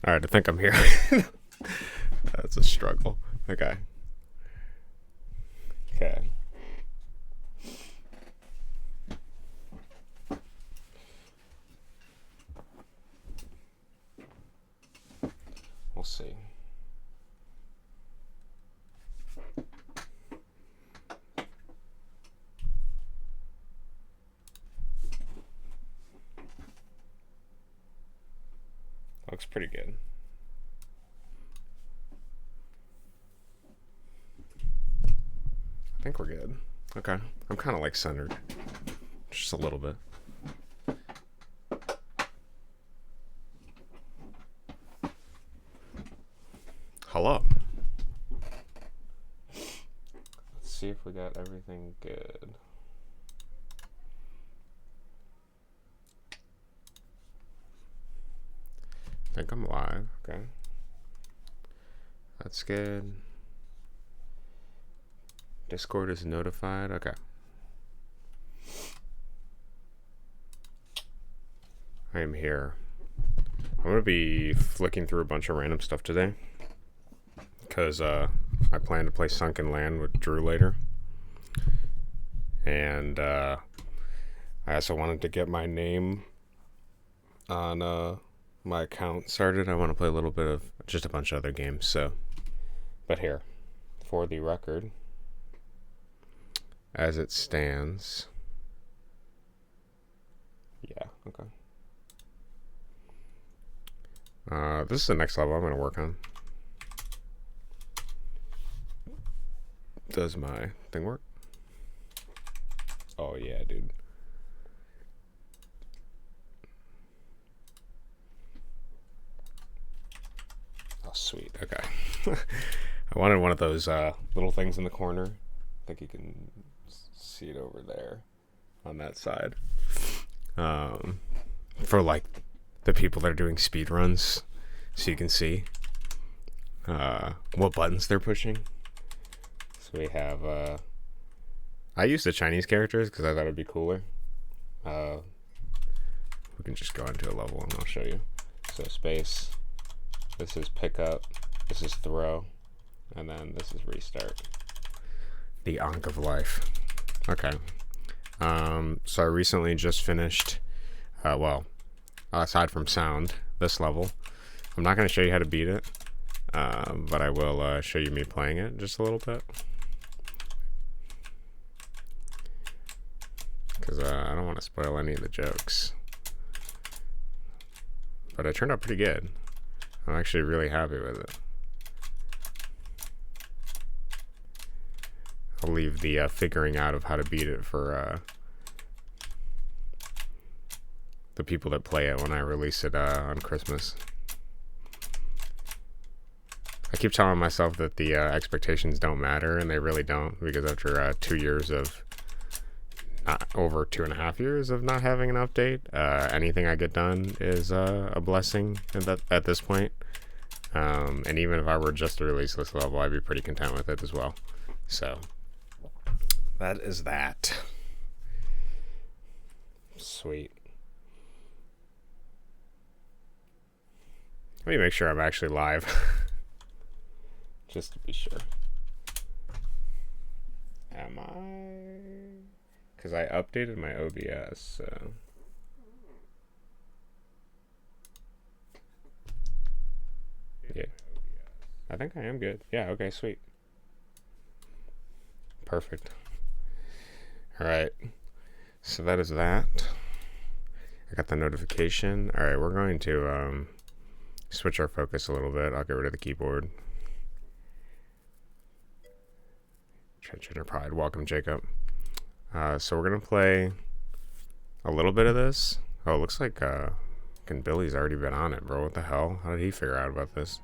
Alright, I think I'm here. That's a struggle. Okay. Okay. We'll see. Looks pretty good. I think we're good. Okay. I'm kind of like centered. Just a little bit. Hello. Let's see if we got everything good. I think I'm live. Okay. That's good. Discord is notified. Okay. I am here. I'm going to be flicking through a bunch of random stuff today. Because I plan to play Sunken Land with Drew later. And I also wanted to get my name on my account started. I want to play a little bit of just a bunch of other games. So, but here, for the record, as it stands, yeah, okay. This is the next level I'm going to work on. Does my thing work? Oh yeah, dude. Oh sweet, okay. I wanted one of those little things in the corner. I think you can see it over there on that side. For like the people that are doing speed runs, so you can see what buttons they're pushing. So we have I use the Chinese characters because I thought it'd be cooler. We can just go into a level and I'll show you. So space, this is pick up, this is throw, and then this is restart. The Ankh of Life. Okay. So I recently just finished, well, aside from sound, this level. I'm not going to show you how to beat it, but I will show you me playing it just a little bit. Because I don't want to spoil any of the jokes. But it turned out pretty good. I'm actually really happy with it. I'll leave the figuring out of how to beat it for the people that play it when I release it on Christmas. I keep telling myself that the expectations don't matter, and they really don't, because after 2 years of over 2.5 years of not having an update, anything I get done is a blessing at this point. And even if I were just to release this level, I'd be pretty content with it as well. So that is that. Sweet. Let me make sure I'm actually live. Just to be sure. Am I? Because I updated my OBS, so. Yeah. I think I am good. Yeah, okay, sweet. Perfect. Alright. So that is that. I got the notification. Alright, we're going to switch our focus a little bit. I'll get rid of the keyboard. Trench Inner Pride. Welcome, Jacob. So we're going to play a little bit of this. Oh, it looks like Billy's already been on it, bro. What the hell? How did he figure out about this?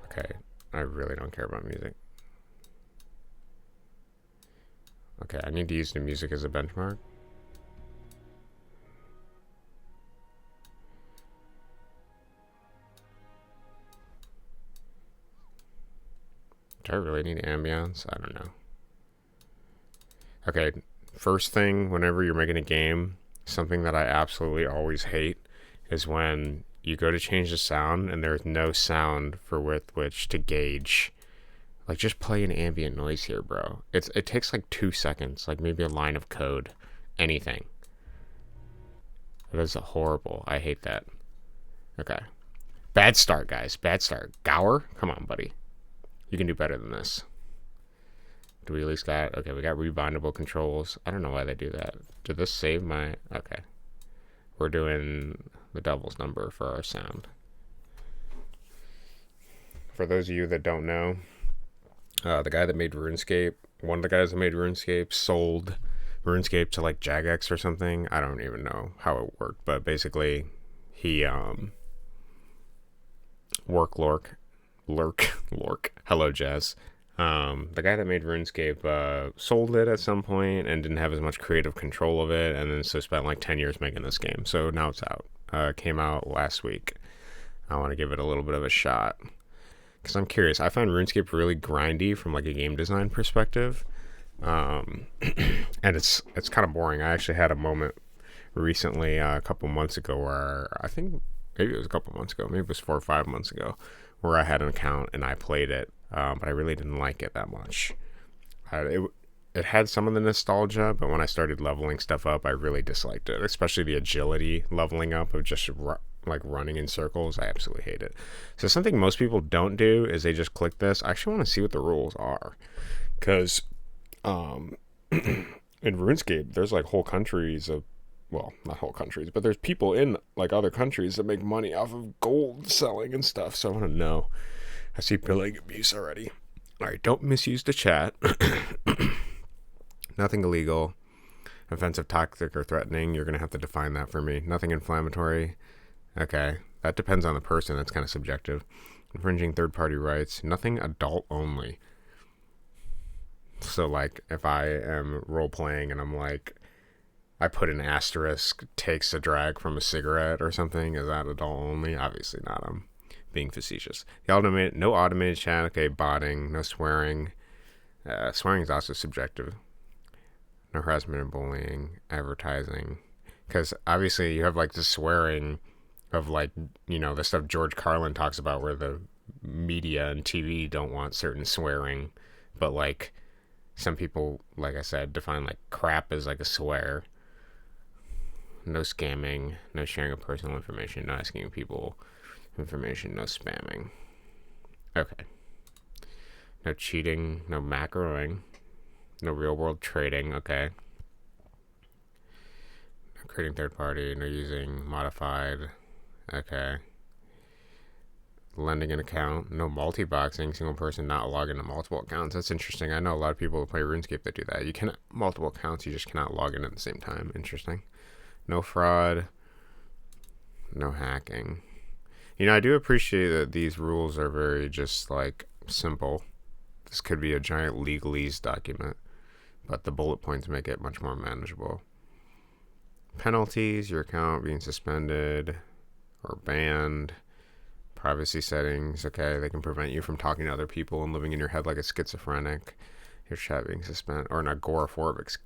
Okay, I really don't care about music. Okay, I need to use the music as a benchmark. Do I really need ambience? I don't know. Okay, first thing, whenever you're making a game, something that I absolutely always hate is when you go to change the sound, and there's no sound with which to gauge. Like, just play an ambient noise here, bro. It takes like 2 seconds, like maybe a line of code, anything. That is horrible. I hate that. Okay. Bad start, guys. Bad start. Gower? Come on, buddy. You can do better than this. Do we at least got... Okay, we got rebindable controls. I don't know why they do that. Did this save my... Okay. We're doing the devil's number for our sound. For those of you that don't know, the guy that made RuneScape, one of the guys that made RuneScape, sold RuneScape to like Jagex or something. I don't even know how it worked, but basically he lurk. Hello, Jazz. The guy that made RuneScape sold it at some point and didn't have as much creative control of it, and then so spent like 10 years making this game. So now it's out. Came out last week. I want to give it a little bit of a shot because I'm curious. I find RuneScape really grindy from like a game design perspective, and it's kind of boring. I actually had a moment recently, a couple months ago, where I think maybe it was a couple months ago, maybe it was 4 or 5 months ago, where I had an account and I played it, but I really didn't like it that much. It had some of the nostalgia, but when I started leveling stuff up, I really disliked it, especially the agility leveling up of just like running in circles. I absolutely hate it. So something most people don't do is they just click this. I actually want to see what the rules are, because in RuneScape, there's like whole countries of, well, not whole countries, but there's people in like other countries that make money off of gold selling and stuff. So I want to know. I see billing abuse already. All right, don't misuse the chat. Nothing illegal, offensive, toxic, or threatening. You're going to have to define that for me. Nothing inflammatory. Okay, that depends on the person. That's kind of subjective. Infringing third-party rights. Nothing adult only. So, like, if I am role-playing and I'm like, I put an asterisk, takes a drag from a cigarette or something, is that adult only? Obviously not. I'm being facetious. No automated chat. Okay, botting. No swearing. Swearing is also subjective. No harassment and bullying. Advertising. Because obviously you have like the swearing of like, you know, the stuff George Carlin talks about where the media and TV don't want certain swearing. But like some people, like I said, define like crap as like a swear. No scamming. No sharing of personal information. No asking people information. No spamming. Okay. No cheating. No macroing. No real world trading. Okay. No creating third party. No using modified. Okay. Lending an account. No multi-boxing. Single person not log into multiple accounts. That's interesting. I know a lot of people who play RuneScape that do that. You cannot multiple accounts. You just cannot log in at the same time. Interesting. No fraud. No hacking. You know, I do appreciate that these rules are very just like simple. This could be a giant legalese document, but the bullet points make it much more manageable. Penalties, your account being suspended or banned. Privacy settings, okay, they can prevent you from talking to other people and living in your head like a schizophrenic. Your chat being suspended, or an agoraphobic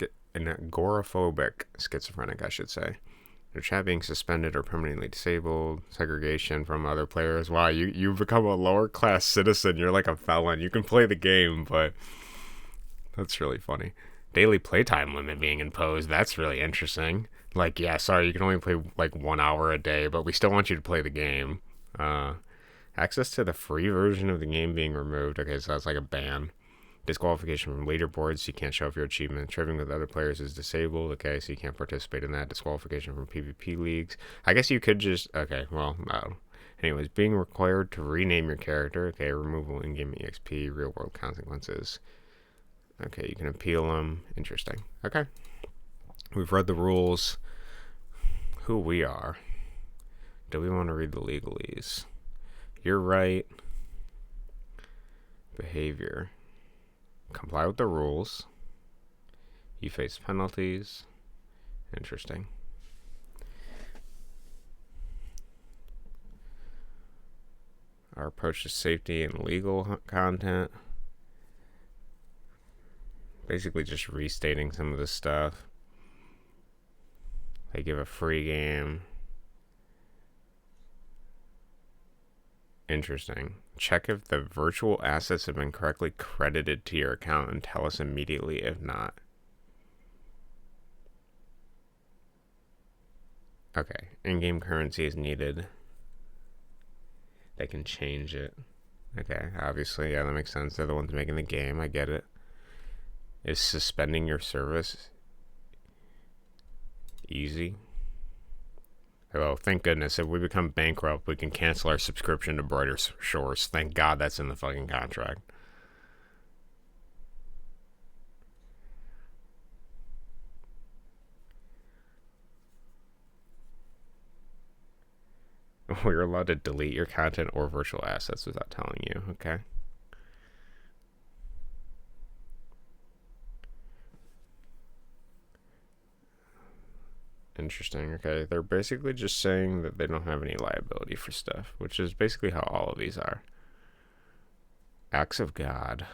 schizophrenic, I should say. Your chat being suspended or permanently disabled. Segregation from other players. Wow, you've become a lower class citizen. You're like a felon. You can play the game, but that's really funny. Daily playtime limit being imposed. That's really interesting. Like, yeah, sorry, you can only play like 1 hour a day, but we still want you to play the game. Access to the free version of the game being removed. Okay, so that's like a ban. Disqualification from leaderboards. You can't show off your achievement. Trading with other players is disabled. Okay, so you can't participate in that. Disqualification from PvP leagues. I guess you could just... Okay, well, no. Anyways, being required to rename your character. Okay, removal in-game EXP. Real-world consequences. Okay, you can appeal them. Interesting. Okay. We've read the rules. Who we are. Do we want to read the legalese? You're right. Behavior. Comply with the rules. You face penalties. Interesting. Our approach to safety and legal content. Basically just restating some of this stuff. They give a free game. Interesting. Check if the virtual assets have been correctly credited to your account and tell us immediately if not. Okay. In-game currency is needed. They can change it. Okay. Obviously, yeah, that makes sense. They're the ones making the game. I get it. Is suspending your service easy? Oh, thank goodness. If we become bankrupt, we can cancel our subscription to Brighter Shores. Thank God that's in the fucking contract. We're allowed to delete your content or virtual assets without telling you. Okay. Interesting. Okay. They're basically just saying that they don't have any liability for stuff, which is basically how all of these are. Acts of God.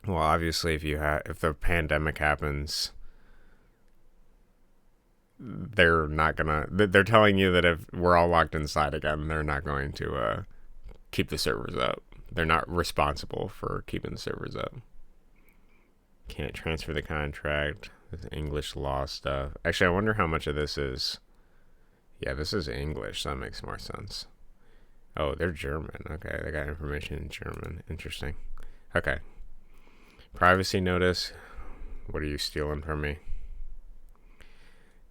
Well, obviously, if the pandemic happens, they're not gonna. They're telling you that if we're all locked inside again, they're not going to keep the servers up. They're not responsible for keeping the servers up. Can't transfer the contract. This English law stuff. Actually, I wonder how much of this is. Yeah, this is English, so that makes more sense. Oh, they're German. Okay, they got information in German. Interesting. Okay. Privacy notice. What are you stealing from me?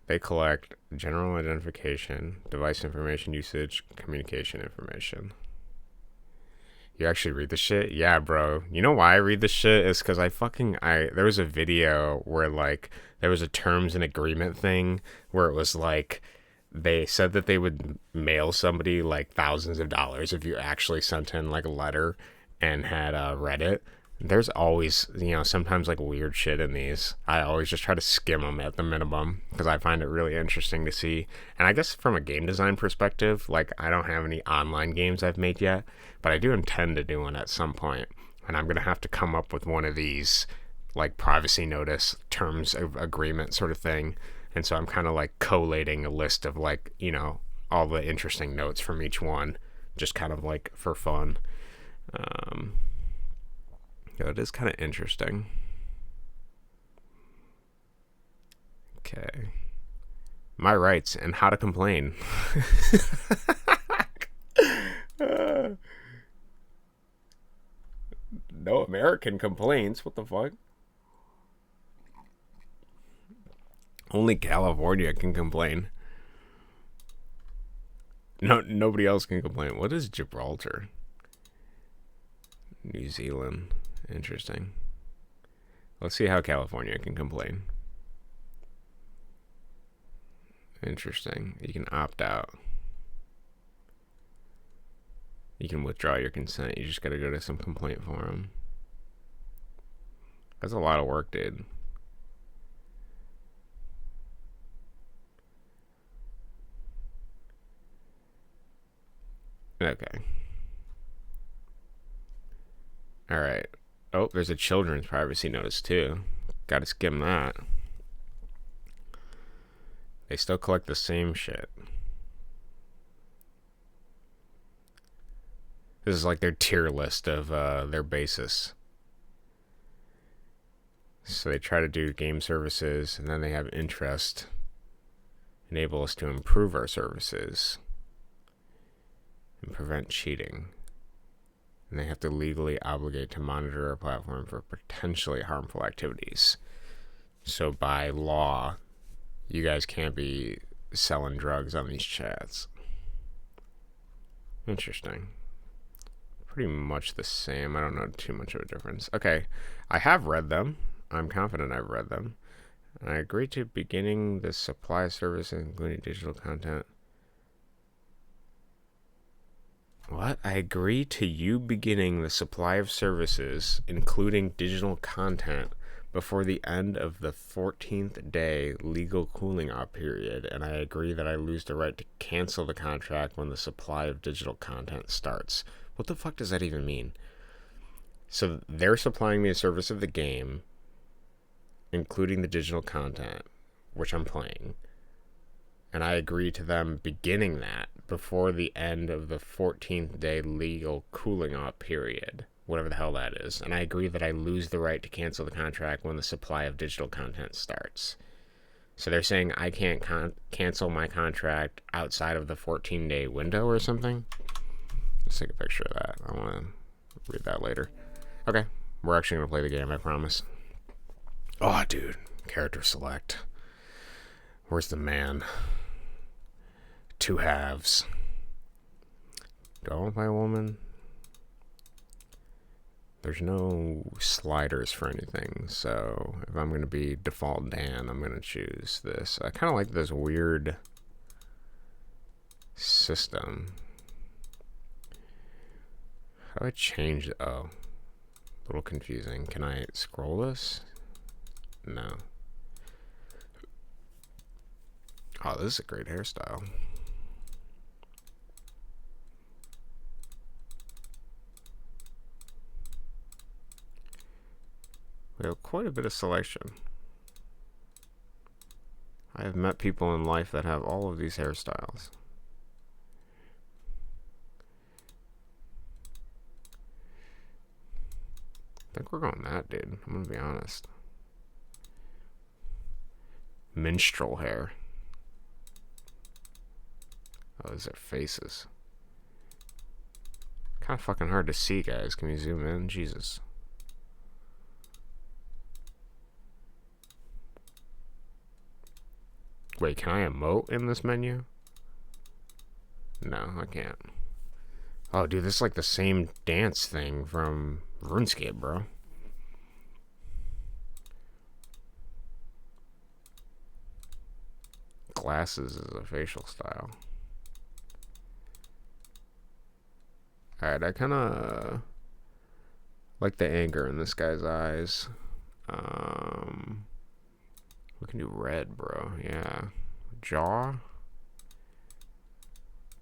They collect general identification, device information usage, communication information. You actually read the shit? Yeah, bro. You know why I read the shit? Is because there was a video where, like, there was a terms and agreement thing where it was, like, they said that they would mail somebody, like, thousands of dollars if you actually sent in, like, a letter and had read it. There's always, sometimes, like, weird shit in these. I always just try to skim them at the minimum because I find it really interesting to see. And I guess from a game design perspective, like, I don't have any online games I've made yet, but I do intend to do one at some point. And I'm going to have to come up with one of these, like, privacy notice, terms of agreement sort of thing. And so I'm kind of, like, collating a list of, like, all the interesting notes from each one, just kind of, like, for fun. It is kind of interesting. Okay. My rights and how to complain. No American complains. What the fuck? Only California can complain. No, nobody else can complain. What is Gibraltar? New Zealand. Interesting. Let's see how California can complain. Interesting. You can opt out. You can withdraw your consent. You just gotta go to some complaint forum. That's a lot of work, dude. Okay. Alright. Oh, there's a children's privacy notice too. Gotta skim that. They still collect the same shit. This is like their tier list of their basis. So they try to do game services, and then they have interest. Enable us to improve our services and prevent cheating. And they have to legally obligate to monitor our platform for potentially harmful activities. So by law, you guys can't be selling drugs on these chats. Interesting. Pretty much the same. I don't know too much of a difference. Okay, I have read them. I'm confident I've read them. I agree to beginning the supply service, including digital content. What? I agree to you beginning the supply of services, including digital content, before the end of the 14th day legal cooling off period, and I agree that I lose the right to cancel the contract when the supply of digital content starts. What the fuck does that even mean? So they're supplying me a service of the game, including the digital content, which I'm playing. and I agree to them beginning that before the end of the 14th day legal cooling off period, whatever the hell that is, and I agree that I lose the right to cancel the contract when the supply of digital content starts. So they're saying I can't cancel my contract outside of the 14-day window or something? Let's take a picture of that. I want to read that later. Okay, we're actually going to play the game, I promise. Oh, dude. Character select. Where's the man? Two halves. Do I want to play a woman? There's no sliders for anything, so if I'm going to be default Dan, I'm going to choose this. I kind of like this weird system. How do I change? Oh, a little confusing. Can I scroll this? No. Oh, this is a great hairstyle. We have quite a bit of selection. I have met people in life that have all of these hairstyles. I think we're going that, dude. I'm gonna be honest. Minstrel hair. Oh, those are faces. Kind of fucking hard to see, guys. Can we zoom in? Jesus. Wait, can I emote in this menu? No, I can't. Oh, dude, this is like the same dance thing from Runescape, bro. Glasses is a facial style. Alright, I kind of like the anger in this guy's eyes. We can do red, bro. Yeah. Jaw?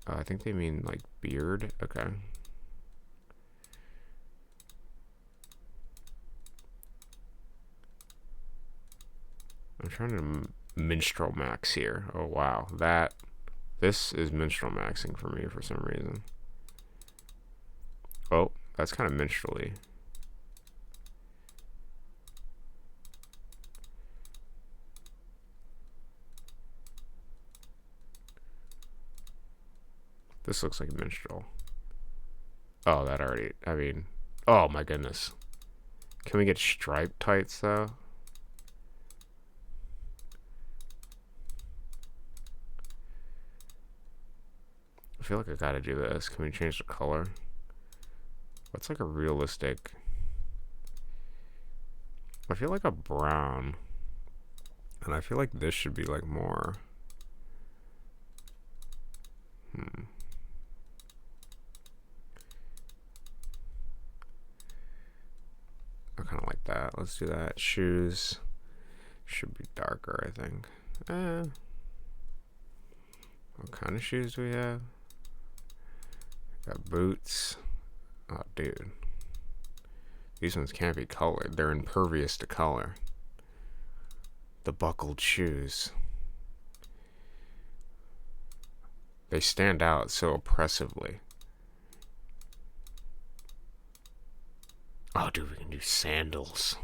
I think they mean like beard. Okay. I'm trying to minstrel max here. Oh wow, this is minstrel maxing for me for some reason. Oh, that's kind of minstrel-y. This looks like minstrel. Oh, that already, I mean, oh my goodness. Can we get striped tights though? I feel like I gotta do this. Can we change the color? What's like a realistic? I feel like a brown. And I feel like this should be like more. I kind of like that. Let's do that. Shoes should be darker, I think. What kind of shoes do we have? Got boots. Oh, dude. These ones can't be colored. They're impervious to color. The buckled shoes. They stand out so oppressively. Oh, dude, we can do sandals.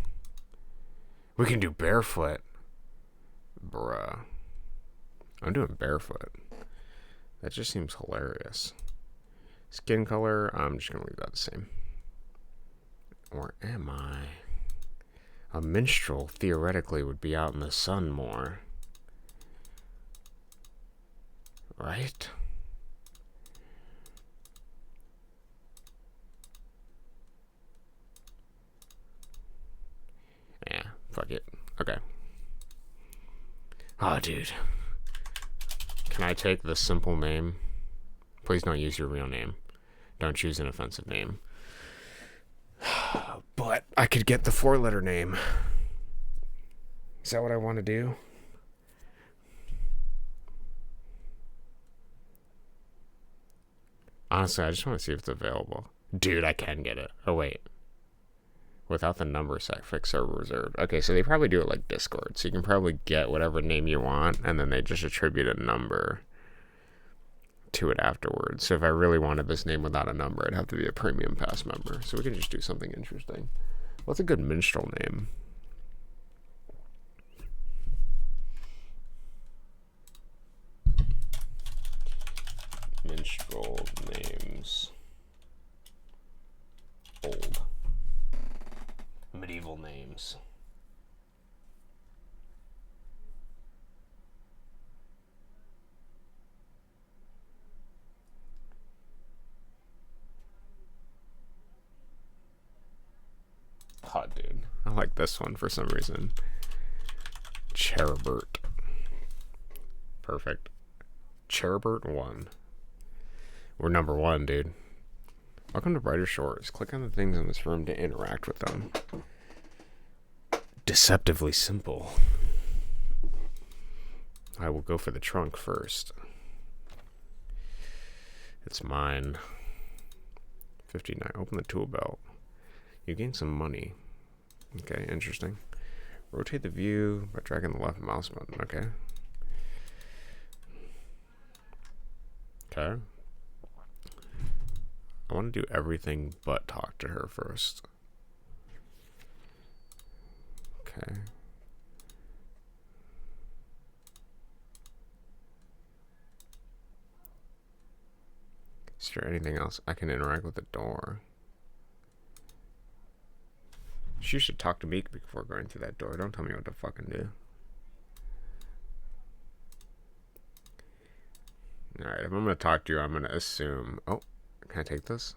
We can do barefoot. Bruh. I'm doing barefoot. That just seems hilarious. Skin color, I'm just going to leave that the same. Or am I? A minstrel theoretically would be out in the sun more. Right? Yeah, fuck it. Okay. Oh, dude. Can I take the simple name? Please don't use your real name. Don't choose an offensive name. But I could get the 4-letter name. Is that what I want to do? Honestly, I just want to see if it's available. Dude, I can get it. Oh, wait. Without the number suffix or reserved. Okay, so they probably do it like Discord. So you can probably get whatever name you want, and then they just attribute a number to it afterwards. So if I really wanted this name without a number, I'd have to be a premium pass member. So we can just do something interesting. What's a good minstrel name? Minstrel names. Old. Medieval names. Oh, dude. I like this one for some reason. Cherubert. Perfect. Cherubert 1. We're number 1, dude. Welcome to Brighter Shores. Click on the things in this room to interact with them. Deceptively simple. I will go for the trunk first. It's mine. 59. Open the tool belt. You gain some money. Okay, interesting. Rotate the view by dragging the left mouse button. Okay. Okay. I want to do everything but talk to her first. Okay. Is there anything else? I can interact with the door. She should talk to me before going through that door. Don't tell me what to fucking do. Alright, if I'm going to talk to you, I'm going to assume... Oh, can I take this?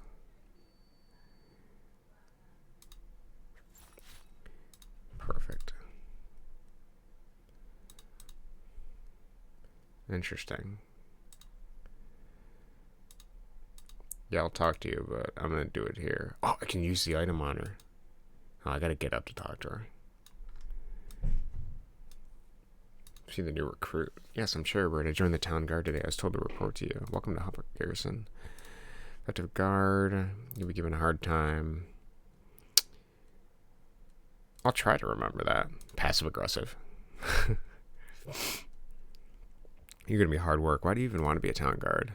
Perfect. Interesting. Yeah, I'll talk to you, but I'm going to do it here. Oh, I can use the item on her. Oh, I got to get up to talk to her. See the new recruit. Yes, I'm Cherubert. I joined the town guard today. I was told to report to you. Welcome to Hopper Garrison. Effective guard. You'll be given a hard time. I'll try to remember that. Passive aggressive. You're going to be hard work. Why do you even want to be a town guard?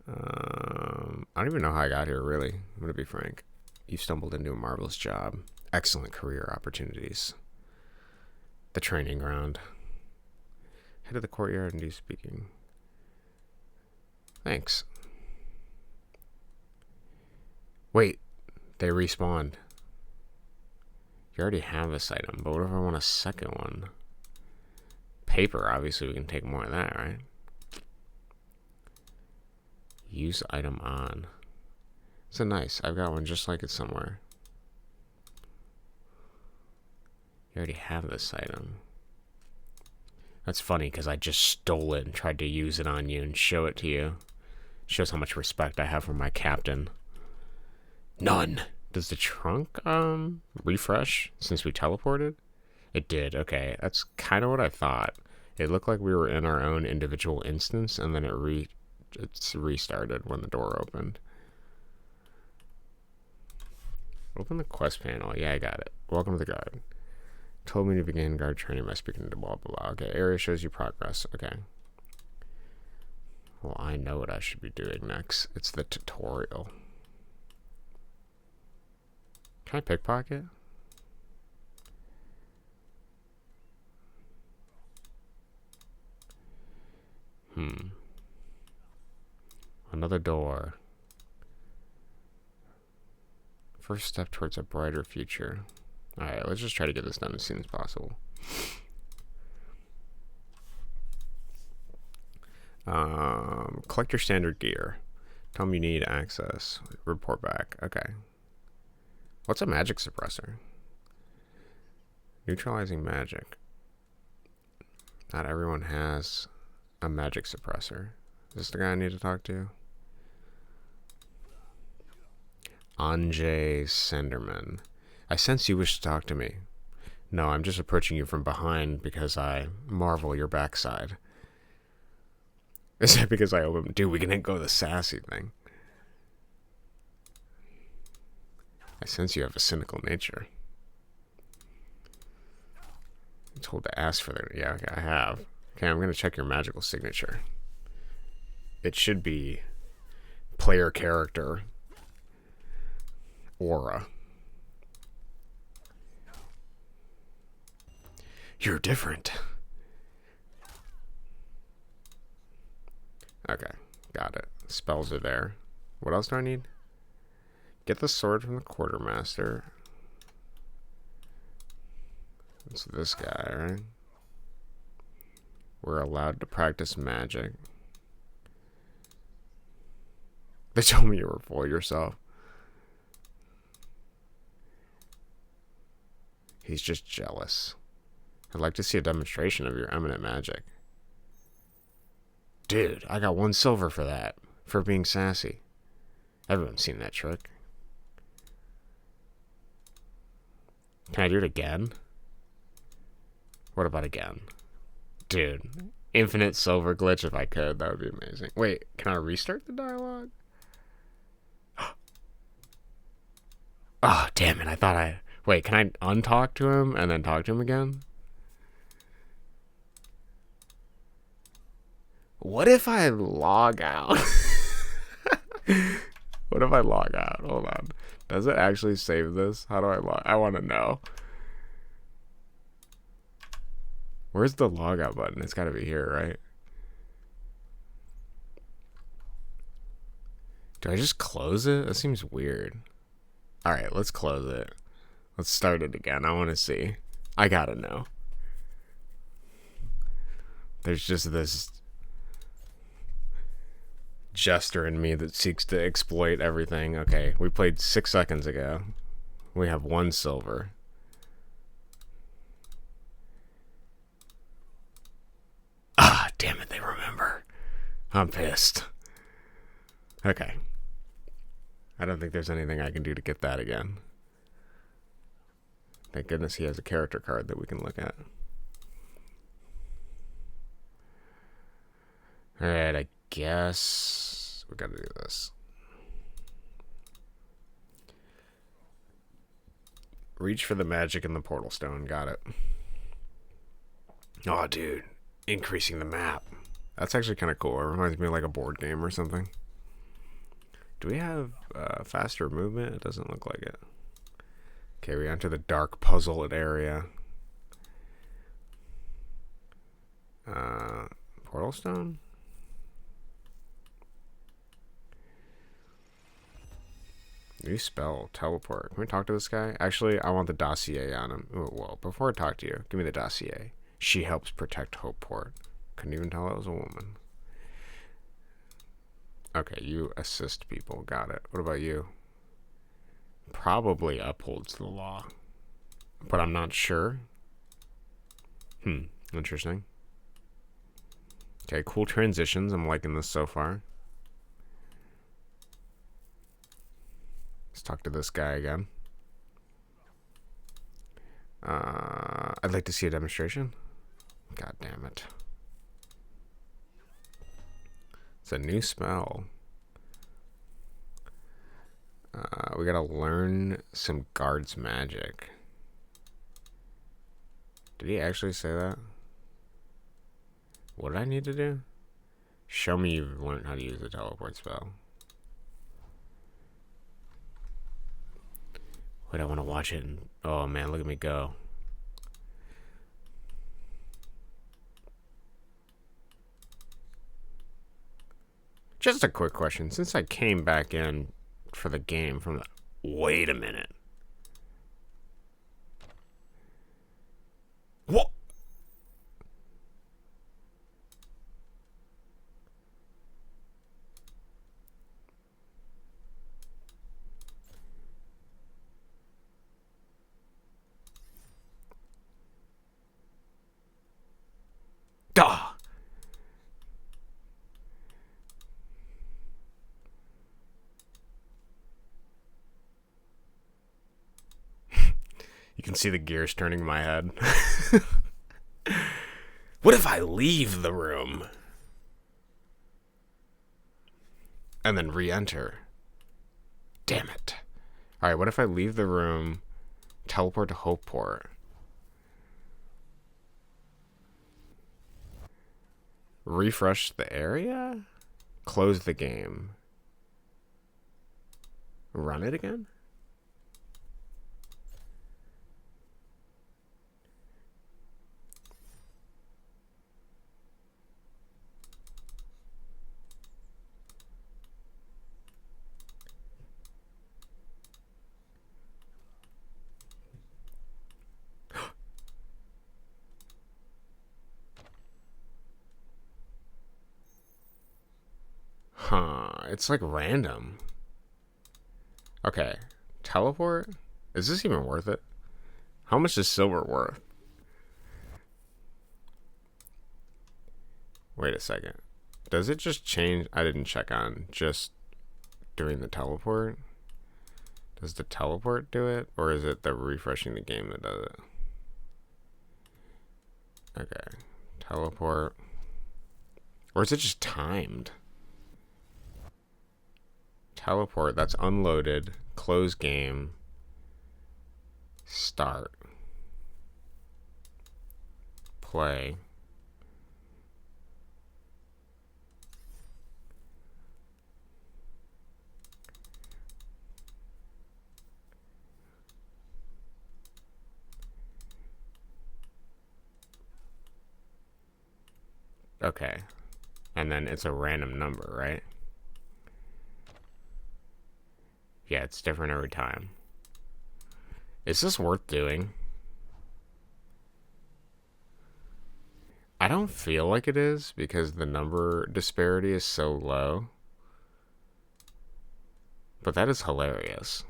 I don't even know how I got here, really. I'm going to be frank. You've stumbled into a marvelous job. Excellent career opportunities. The training ground. Head of the courtyard and do speaking. Thanks. Wait, they respawned. You already have this item, but what if I want a second one? Paper, obviously we can take more of that, right? Use item on. So nice, I've got one just like it somewhere. You already have this item. That's funny, because I just stole it and tried to use it on you and show it to you. Shows how much respect I have for my captain. None. Does the trunk, refresh since we teleported? It did, okay. That's kind of what I thought. It looked like we were in our own individual instance, and then it's restarted when the door opened. Open the quest panel. Yeah, I got it. Welcome to the guard. Told me to begin guard training by speaking to blah, blah, blah. Okay, area shows you progress. Okay. Well, I know what I should be doing next. It's the tutorial. Can I pickpocket? Another door. First step towards a brighter future. Alright, let's just try to get this done as soon as possible. Collect your standard gear. Tell them you need access. Report back. Okay. What's a magic suppressor? Neutralizing magic. Not everyone has a magic suppressor. Is this the guy I need to talk to? Anjay Senderman. I sense you wish to talk to me. No, I'm just approaching you from behind because I marvel your backside. Is that because I open... Dude, we can go the sassy thing. I sense you have a cynical nature. I'm told to ask for that. Yeah, okay, I have. Okay, I'm going to check your magical signature. It should be player character aura. You're different. Okay, got it. Spells are there. What else do I need? Get the sword from the quartermaster. It's this guy, right? We're allowed to practice magic. They told me you were full of yourself. He's just jealous. I'd like to see a demonstration of your eminent magic. Dude, I got 1 silver for that. For being sassy. Everyone's seen that trick. Can I do it again? What about again? Dude, infinite silver glitch if I could. That would be amazing. Wait, can I restart the dialogue? Oh, damn it. I thought I... Wait, can I untalk to him and then talk to him again? What if I log out? What if I log out? Hold on. Does it actually save this? How do I log? I want to know. Where's the logout button? It's got to be here, right? Do I just close it? That seems weird. Alright, let's close it. Let's start it again. I want to see. I gotta know. There's just this jester in me that seeks to exploit everything. Okay, we played 6 seconds ago. We have 1 silver. Ah, damn it, they remember. I'm pissed. Okay. I don't think there's anything I can do to get that again. Thank goodness he has a character card that we can look at. Alright, I guess we gotta do this. Reach for the magic in the portal stone. Got it. Oh, dude. Increasing the map. That's actually kind of cool. It reminds me of like a board game or something. Do we have faster movement? It doesn't look like it. Okay, we enter the dark puzzled area. Portal stone? New spell, teleport. Can we talk to this guy? Actually, I want the dossier on him. Oh, well, before I talk to you, give me the dossier. She helps protect Hopeport. Couldn't even tell it was a woman. Okay, you assist people. Got it. What about you? Probably upholds the law. But I'm not sure. Interesting. Okay, cool transitions. I'm liking this so far. Let's talk to this guy again. I'd like to see a demonstration. God damn it. It's a new spell. We gotta learn some guard's magic. Did he actually say that? What did I need to do? Show me you've learned how to use the teleport spell. Wait, I want to watch it. Oh man, look at me go. Just a quick question. Since I came back in for the game from the... Wait a minute. What? Duh. You can see the gears turning in my head. What if I leave the room? And then re-enter? Damn it. Alright, what if I leave the room, teleport to Hopeport? Refresh the area? Close the game. Run it again? Huh, it's like random. Okay, teleport? Is this even worth it? How much is silver worth? Wait a second. Does it just change? I didn't check on just doing the teleport. Does the teleport do it? Or is it the refreshing the game that does it? Okay, teleport. Or is it just timed? Teleport, that's unloaded. Close game. Start. Play. Okay. And then it's a random number, right? Yeah, it's different every time. Is this worth doing? I don't feel like it is because the number disparity is so low. But that is hilarious.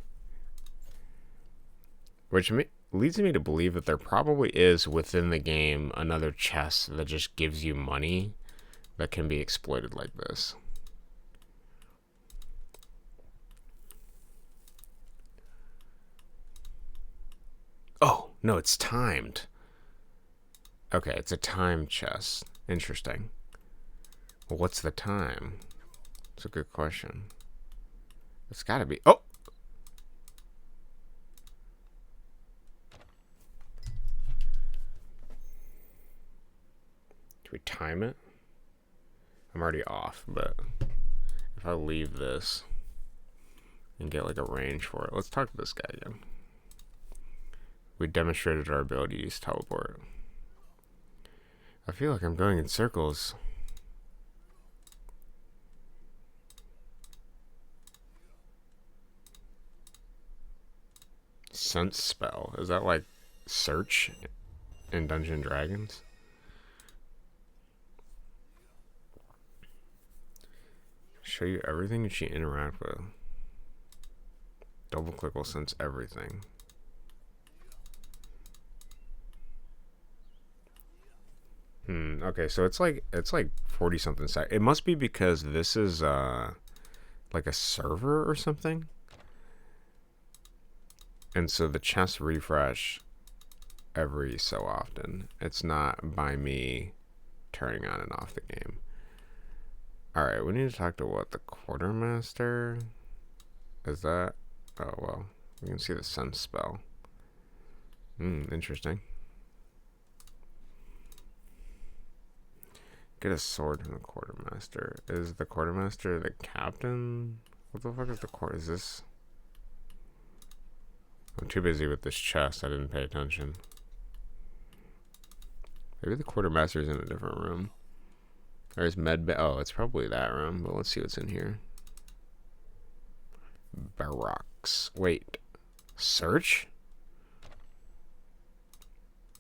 Which leads me to believe that there probably is within the game another chest that just gives you money that can be exploited like this. Oh, no, it's timed. Okay, it's a time chest. Interesting. Well, what's the time? It's a good question. It's gotta be... Oh! Do we time it? I'm already off, but if I leave this and get like a range for it. Let's talk to this guy again. We demonstrated our ability to use teleport. I feel like I'm going in circles. Sense spell. Is that like search in Dungeons & Dragons? Show you everything that you interact with. Double click will sense everything. Okay, so it's like 40 something seconds. It must be because this is like a server or something. And so the chests refresh every so often. It's not by me turning on and off the game. Alright, we need to talk to what? The quartermaster? Is that? Oh, well. We can see the sense spell. Interesting. Get a sword from the quartermaster. Is the quartermaster the captain? What the fuck is the court? Is this? I'm too busy with this chest. I didn't pay attention. Maybe the quartermaster's in a different room. There's medbay. Oh, it's probably that room. But let's see what's in here. Barracks. Wait. Search?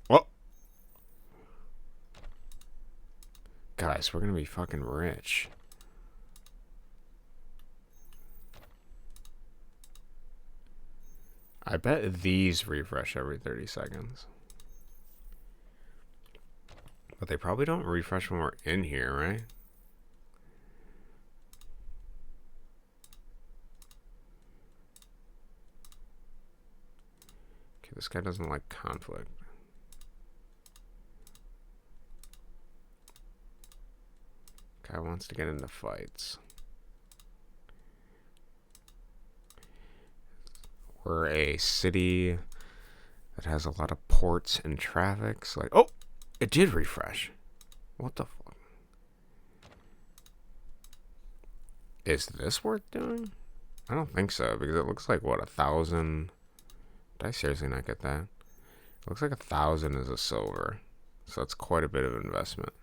Oh. Guys, we're gonna be fucking rich. I bet these refresh every 30 seconds. But they probably don't refresh when we're in here, right? Okay, this guy doesn't like conflict. Guy wants to get into fights. We're a city that has a lot of ports and traffic. So like, oh, it did refresh. What the fuck? Is this worth doing? I don't think so, because it looks like, what, 1,000? Did I seriously not get that? It looks like 1,000 is a silver. So that's quite a bit of investment.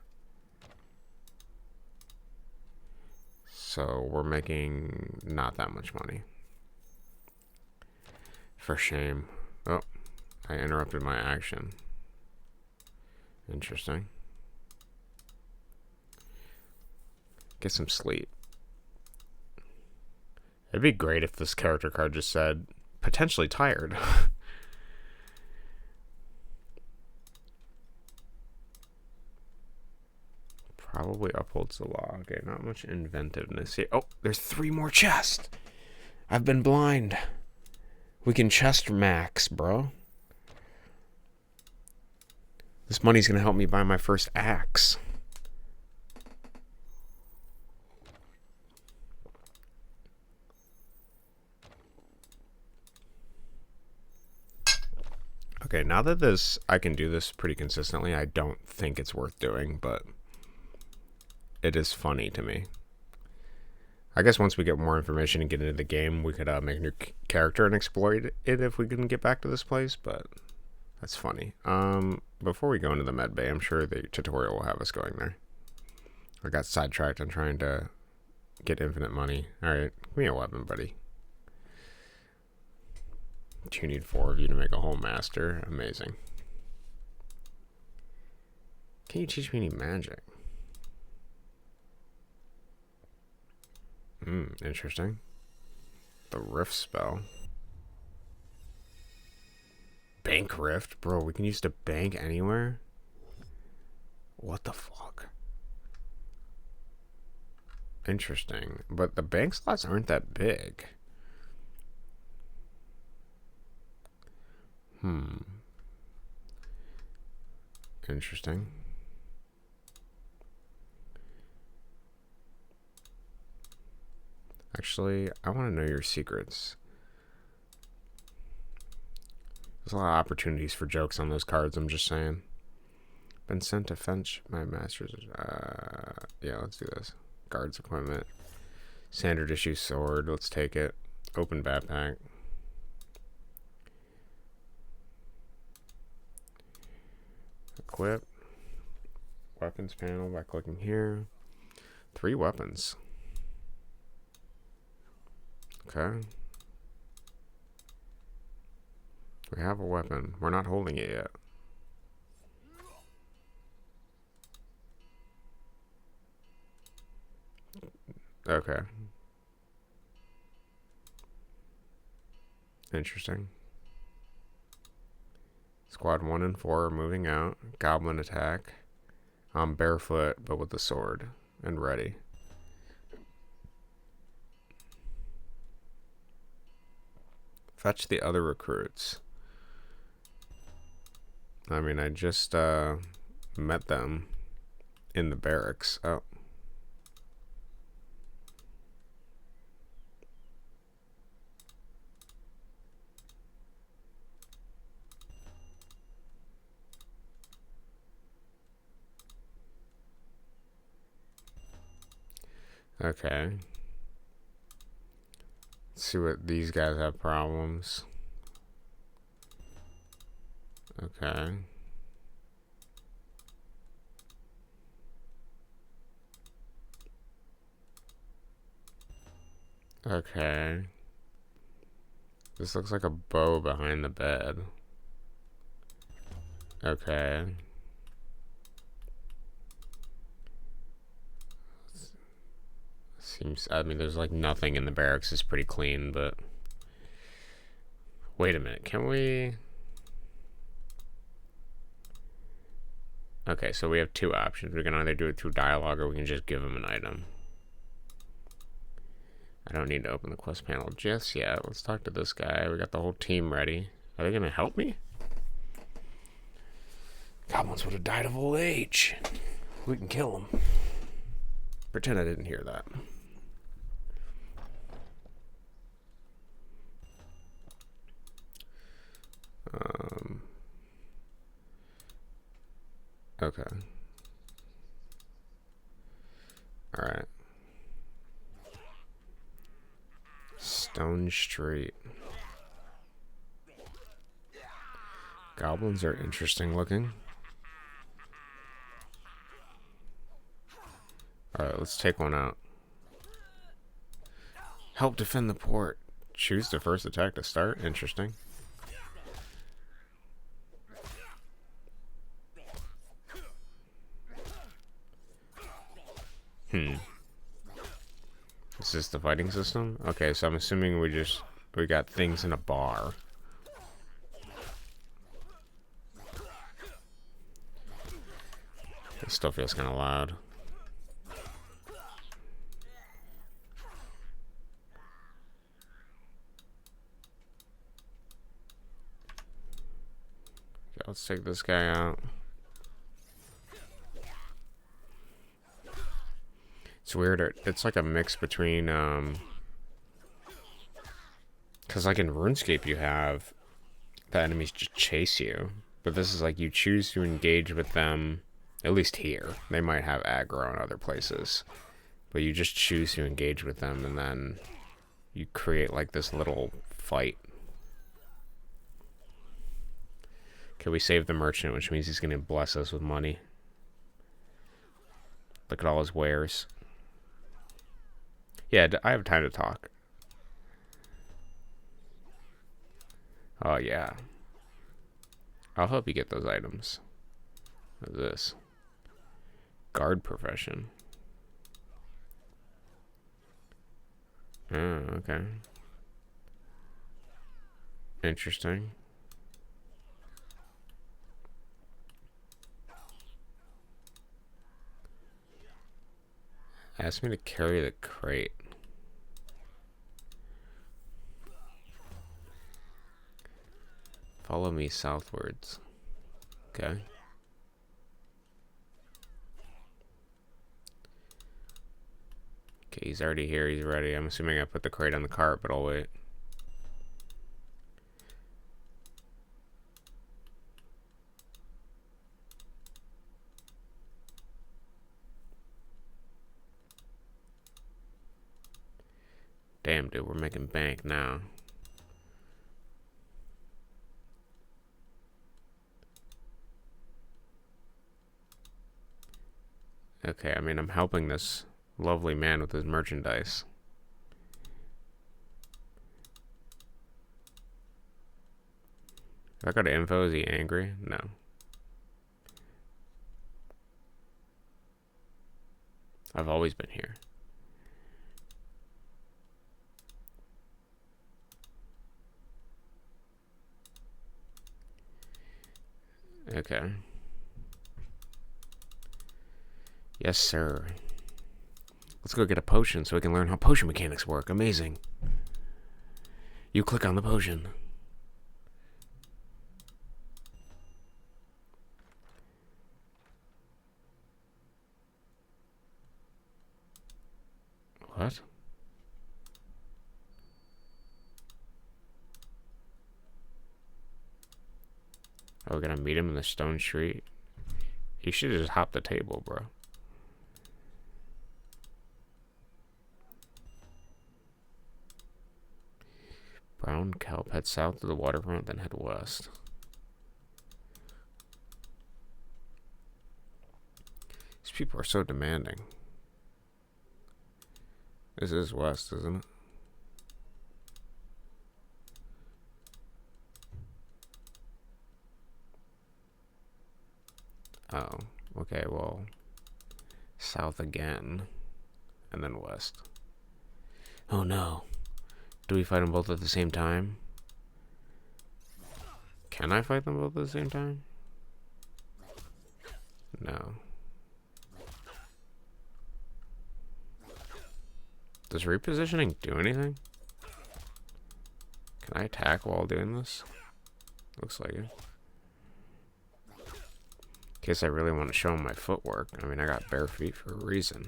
So we're making not that much money. For shame. Oh, I interrupted my action. Interesting. Get some sleep. It'd be great if this character card just said, potentially tired. Probably upholds the law. Okay, not much inventiveness here. Oh, there's 3 more chests. I've been blind. We can chest max, bro. This money's gonna help me buy my first axe. Okay, now that I can do this pretty consistently, I don't think it's worth doing, but it is funny to me. I guess once we get more information and get into the game, we could make a new character and exploit it if we can get back to this place, but that's funny. Before we go into the med bay, I'm sure the tutorial will have us going there. I got sidetracked on trying to get infinite money. Alright, give me a weapon, buddy. You need 4 of you to make a whole master. Amazing. Can you teach me any magic? Interesting. The rift spell. Bank rift? Bro, we can use the bank anywhere? What the fuck? Interesting. But the bank slots aren't that big. Interesting. Actually, I want to know your secrets. There's a lot of opportunities for jokes on those cards, I'm just saying. Been sent to fetch my master's. Yeah, let's do this. Guards equipment. Standard issue sword. Let's take it. Open backpack. Equip. Weapons panel by clicking here. 3 weapons. Okay. We have a weapon. We're not holding it yet. Okay. Interesting. Squad 1 and 4 are moving out. Goblin attack. I'm barefoot, but with the sword. And ready. Fetch the other recruits. I mean, I just met them in the barracks. Oh. Okay. Let's see what these guys have problems. Okay. Okay. This looks like a bow behind the bed. Okay. Seems, I mean, there's like nothing in the barracks. It's pretty clean, but... Wait a minute, can we... Okay, so we have 2 options. We can either do it through dialogue or we can just give them an item. I don't need to open the quest panel just yet. Let's talk to this guy. We got the whole team ready. Are they going to help me? Goblins would have died of old age. We can kill them. Pretend I didn't hear that. Okay. Alright. Stone Street. Goblins are interesting looking. Alright, let's take one out. Help defend the port. Choose the first attack to start. Interesting. Is this the fighting system? Okay, so I'm assuming we got things in a bar. It still feels kind of loud. Okay, let's take this guy out. It's weird. It's like a mix between, because like in RuneScape you have the enemies just chase you, but this is like you choose to engage with them. At least here, they might have aggro in other places, but you just choose to engage with them, and then you create like this little fight. Okay, we saved the merchant, which means he's gonna bless us with money. Look at all his wares. Yeah, I have time to talk. Oh, yeah. I'll help you get those items. What is this? Guard profession. Oh, okay. Interesting. Ask me to carry the crate. Follow me southwards. Okay. Okay, he's already here. He's ready. I'm assuming I put the crate on the cart, but I'll wait. Damn, dude, we're making bank now. Okay, I mean, I'm helping this lovely man with his merchandise. If I go to info, is he angry? No. I've always been here. Okay. Yes, sir. Let's go get a potion so we can learn how potion mechanics work. Amazing. You click on the potion. What? Are we gonna meet him in the stone street? He should have just hopped the table, bro. Brown kelp. Head south to the waterfront, then head west. These people are so demanding. This is west, isn't it? Oh, okay, well, south again, and then west. Oh no. Do we fight them both at the same time? Can I fight them both at the same time? No. Does repositioning do anything? Can I attack while doing this? Looks like it. In case I really want to show him my footwork. I mean, I got bare feet for a reason.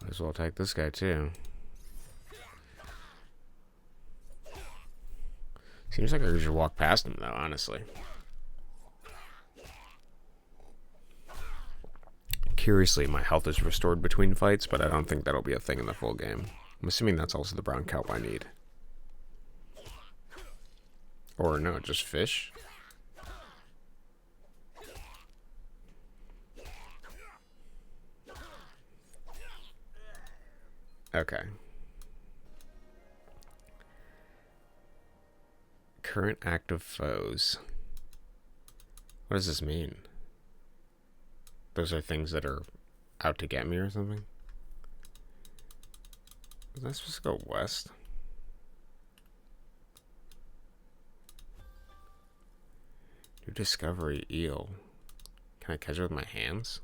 Might as well attack this guy too. Seems like I could just walk past him, though, honestly. Curiously, my health is restored between fights, but I don't think that'll be a thing in the full game. I'm assuming that's also the brown kelp I need. Or no, just fish? Okay. Current active foes. What does this mean? Those are things that are out to get me or something? Was I supposed to go west? New discovery, eel. Can I catch it with my hands?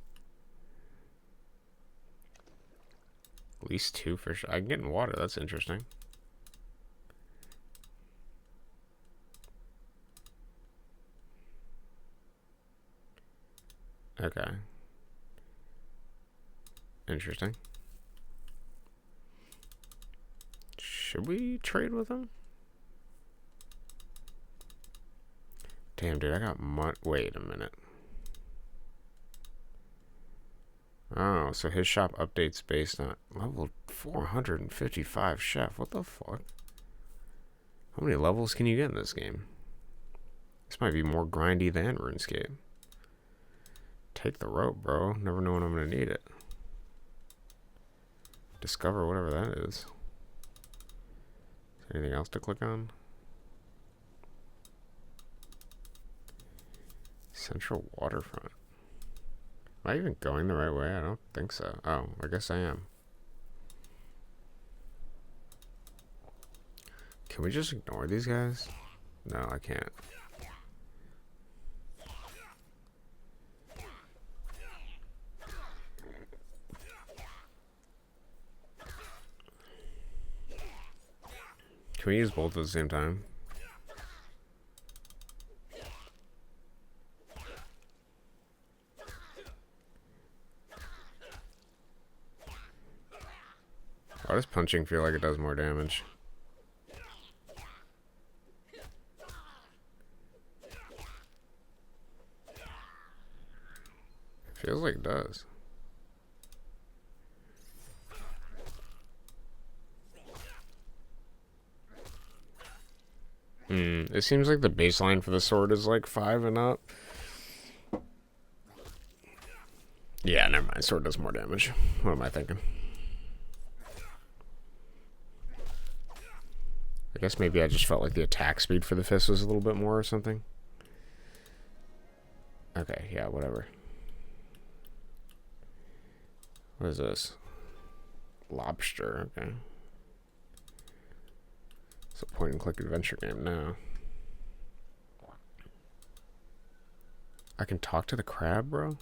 At least 2 fish. I can get in water. That's interesting. Okay. Interesting. Should we trade with him? Damn, dude, I got wait a minute. Oh, so his shop updates based on level 455 chef. What the fuck? How many levels can you get in this game? This might be more grindy than RuneScape. Take the rope, bro. Never know when I'm going to need it. Discover whatever that is. Anything else to click on? Central waterfront. Am I even going the right way? I don't think so. Oh, I guess I am. Can we just ignore these guys? No, I can't. Can we use both at the same time? Why does punching feel like it does more damage? It feels like it does. It seems like the baseline for the sword is like 5 and up. Yeah, never mind. Sword does more damage. What am I thinking? I guess maybe I just felt like the attack speed for the fist was a little bit more or something. Okay, yeah, whatever. What is this? Lobster, okay. It's a point and click adventure game now. I can talk to the crab, bro?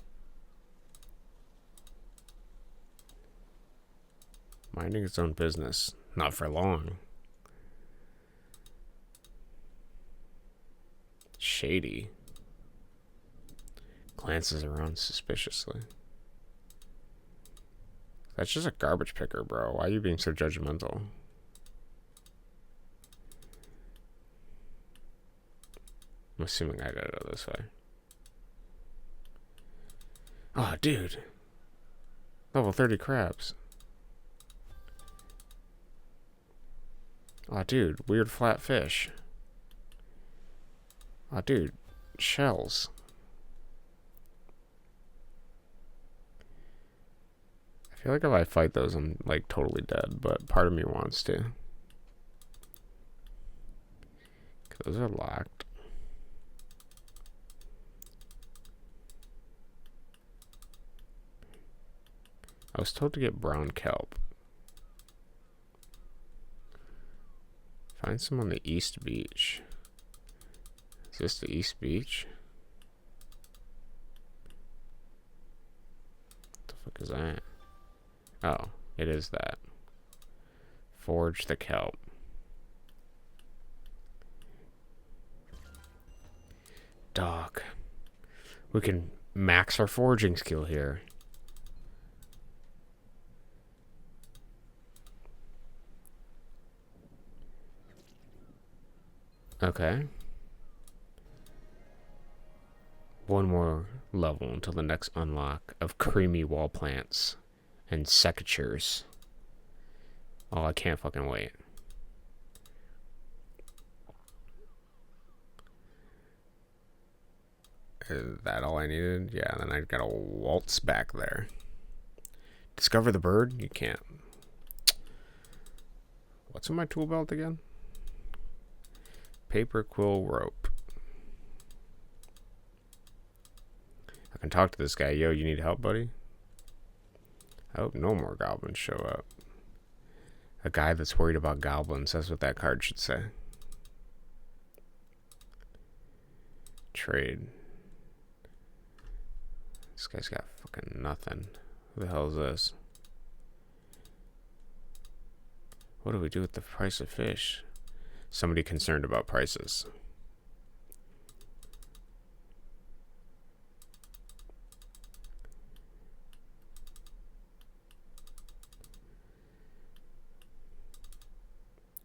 Minding its own business. Not for long. Shady. Glances around suspiciously. That's just a garbage picker, bro. Why are you being so judgmental? I'm assuming I gotta go this way. Oh, dude. Level 30 crabs. Oh, dude. Weird flat fish. Oh, dude. Shells. I feel like if I fight those, I'm, like, totally dead. But part of me wants to. Those are locked. I was told to get brown kelp. Find some on the East Beach. Is this the East Beach? What the fuck is that? Oh, it is that. Forge the kelp. Dog. We can max our forging skill here. Okay. One more level until the next unlock of creamy wall plants and secateurs. Oh, I can't fucking wait. Is that all I needed? Yeah, then I gotta waltz back there. Discover the bird? You can't. What's in my tool belt again? Paper, quill, rope. I can talk to this guy. Yo, you need help, buddy? I hope no more goblins show up. A guy that's worried about goblins. That's what that card should say. Trade. This guy's got fucking nothing. Who the hell is this? What do we do with the price of fish? Somebody concerned about prices.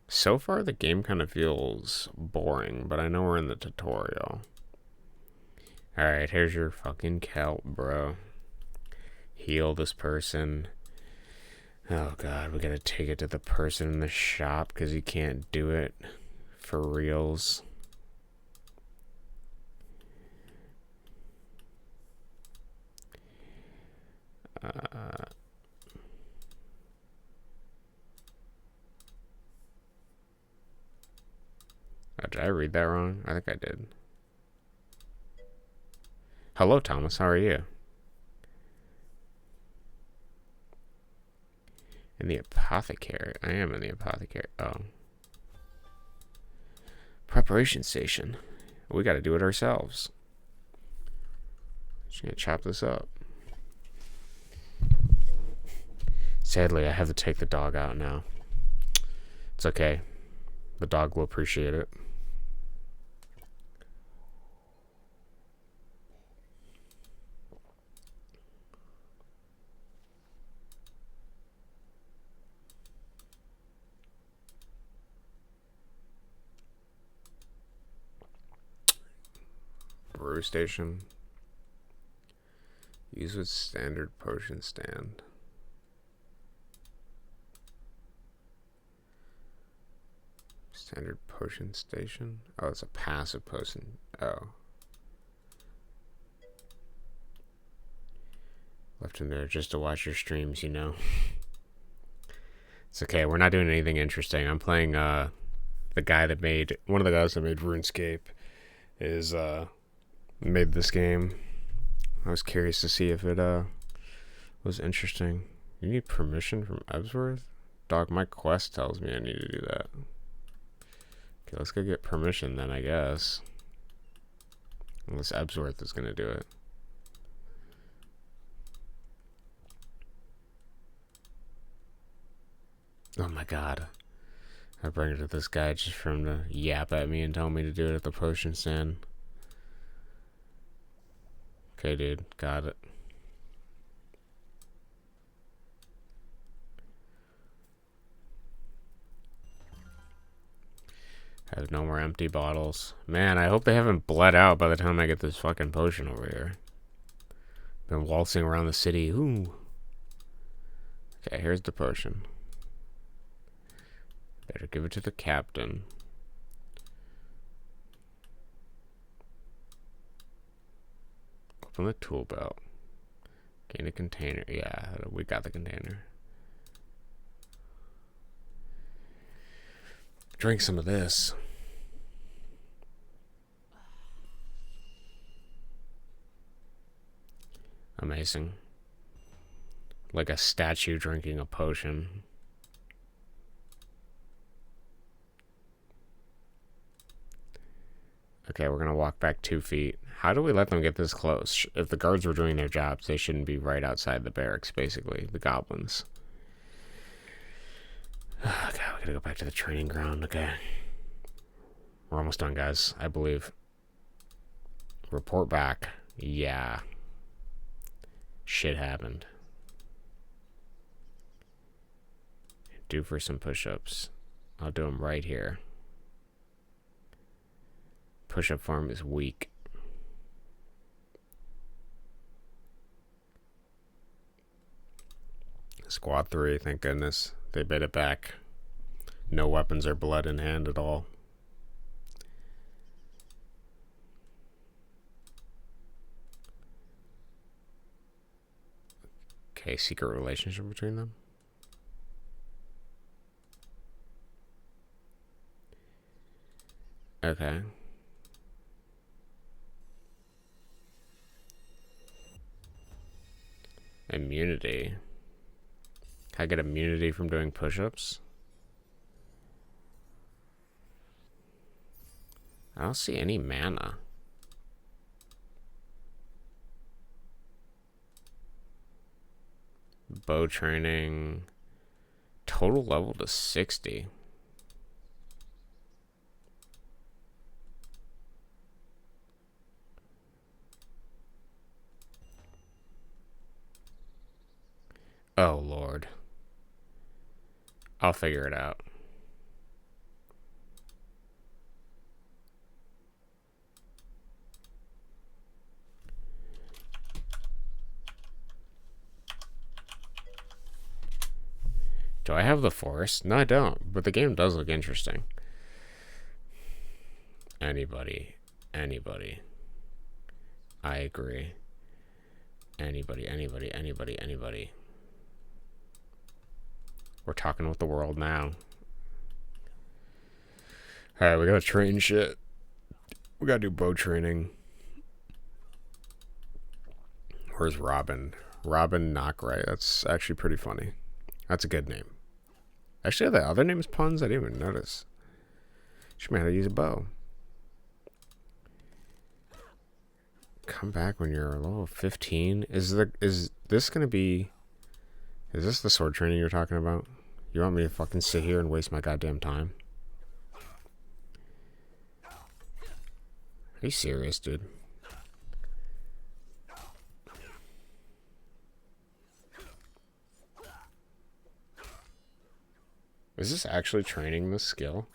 So far, the game kind of feels boring, but I know we're in the tutorial. Alright, here's your fucking kelp, bro. Heal this person. Oh god, we gotta take it to the person in the shop because he can't do it for reals. Did I read that wrong? I think I did. Hello, Thomas. How are you? In the apothecary. I am in the apothecary. Oh. Preparation station. We gotta do it ourselves. Just gonna chop this up. Sadly, I have to take the dog out now. It's okay. The dog will appreciate it. Brew station. Use with standard potion stand. Standard potion station? Oh, it's a passive potion. Oh. Left in there just to watch your streams, you know. It's okay, we're not doing anything interesting. I'm playing the guy that made one of the guys that made RuneScape is made this game. I was curious to see if it was interesting. You need permission from Ebsworth? Dog, my quest tells me I need to do that. Okay, let's go get permission then, I guess. Unless Ebsworth is gonna do it. Oh my god. I bring it to this guy just for him to yap at me and tell me to do it at the potion stand. Okay, dude. Got it. I have no more empty bottles. Man, I hope they haven't bled out by the time I get this fucking potion over here. Been waltzing around the city. Ooh. Okay, here's the potion. Better give it to the captain. Open the tool belt. Gain a container. Yeah, we got the container. Drink some of this. Amazing. Like a statue drinking a potion. Okay, we're gonna walk back 2 feet. How do we let them get this close? If the guards were doing their jobs, they shouldn't be right outside the barracks, basically. The goblins. Okay, we gotta go back to the training ground. Okay. We're almost done, guys. I believe. Report back. Yeah. Shit happened. Due for some push-ups. I'll do them right here. Push-up form is weak. Squad 3, thank goodness. They bit it back. No weapons or blood in hand at all. Okay, secret relationship between them. Okay. Immunity. Can I get immunity from doing push-ups? I don't see any mana. Bow training. Total level to 60. Oh, Lord. I'll figure it out. Do I have the forest? No, I don't. But the game does look interesting. Anybody. Anybody. I agree. Anybody, anybody, anybody, anybody. We're talking with the world now. Alright, we gotta train shit. We gotta do bow training. Where's Robin? Robin Knockwright. That's actually pretty funny. That's a good name. Actually, are the other names puns? I didn't even notice. She might have to use a bow. Come back when you're level 15. Is this gonna be... Is this the sword training you're talking about? You want me to fucking sit here and waste my goddamn time? Are you serious, dude? Is this actually training this skill?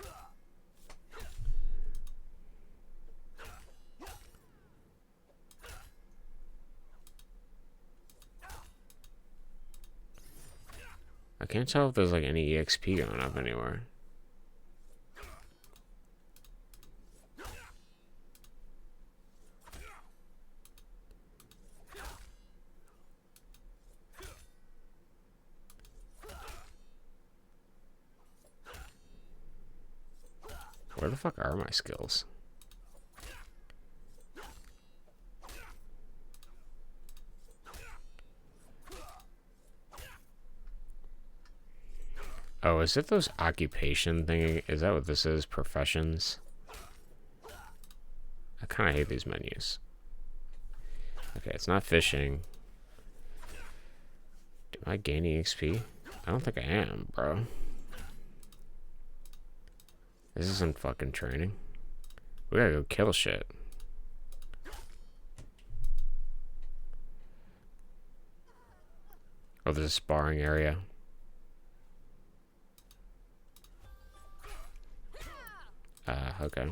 I can't tell if there's like any EXP going up anywhere. Where the fuck are my skills? Oh, is it those occupation thing? Is that what this is? Professions? I kind of hate these menus. Okay, it's not fishing. Am I gaining XP? I don't think I am, bro. This isn't fucking training. We gotta go kill shit. Oh, there's a sparring area. Okay.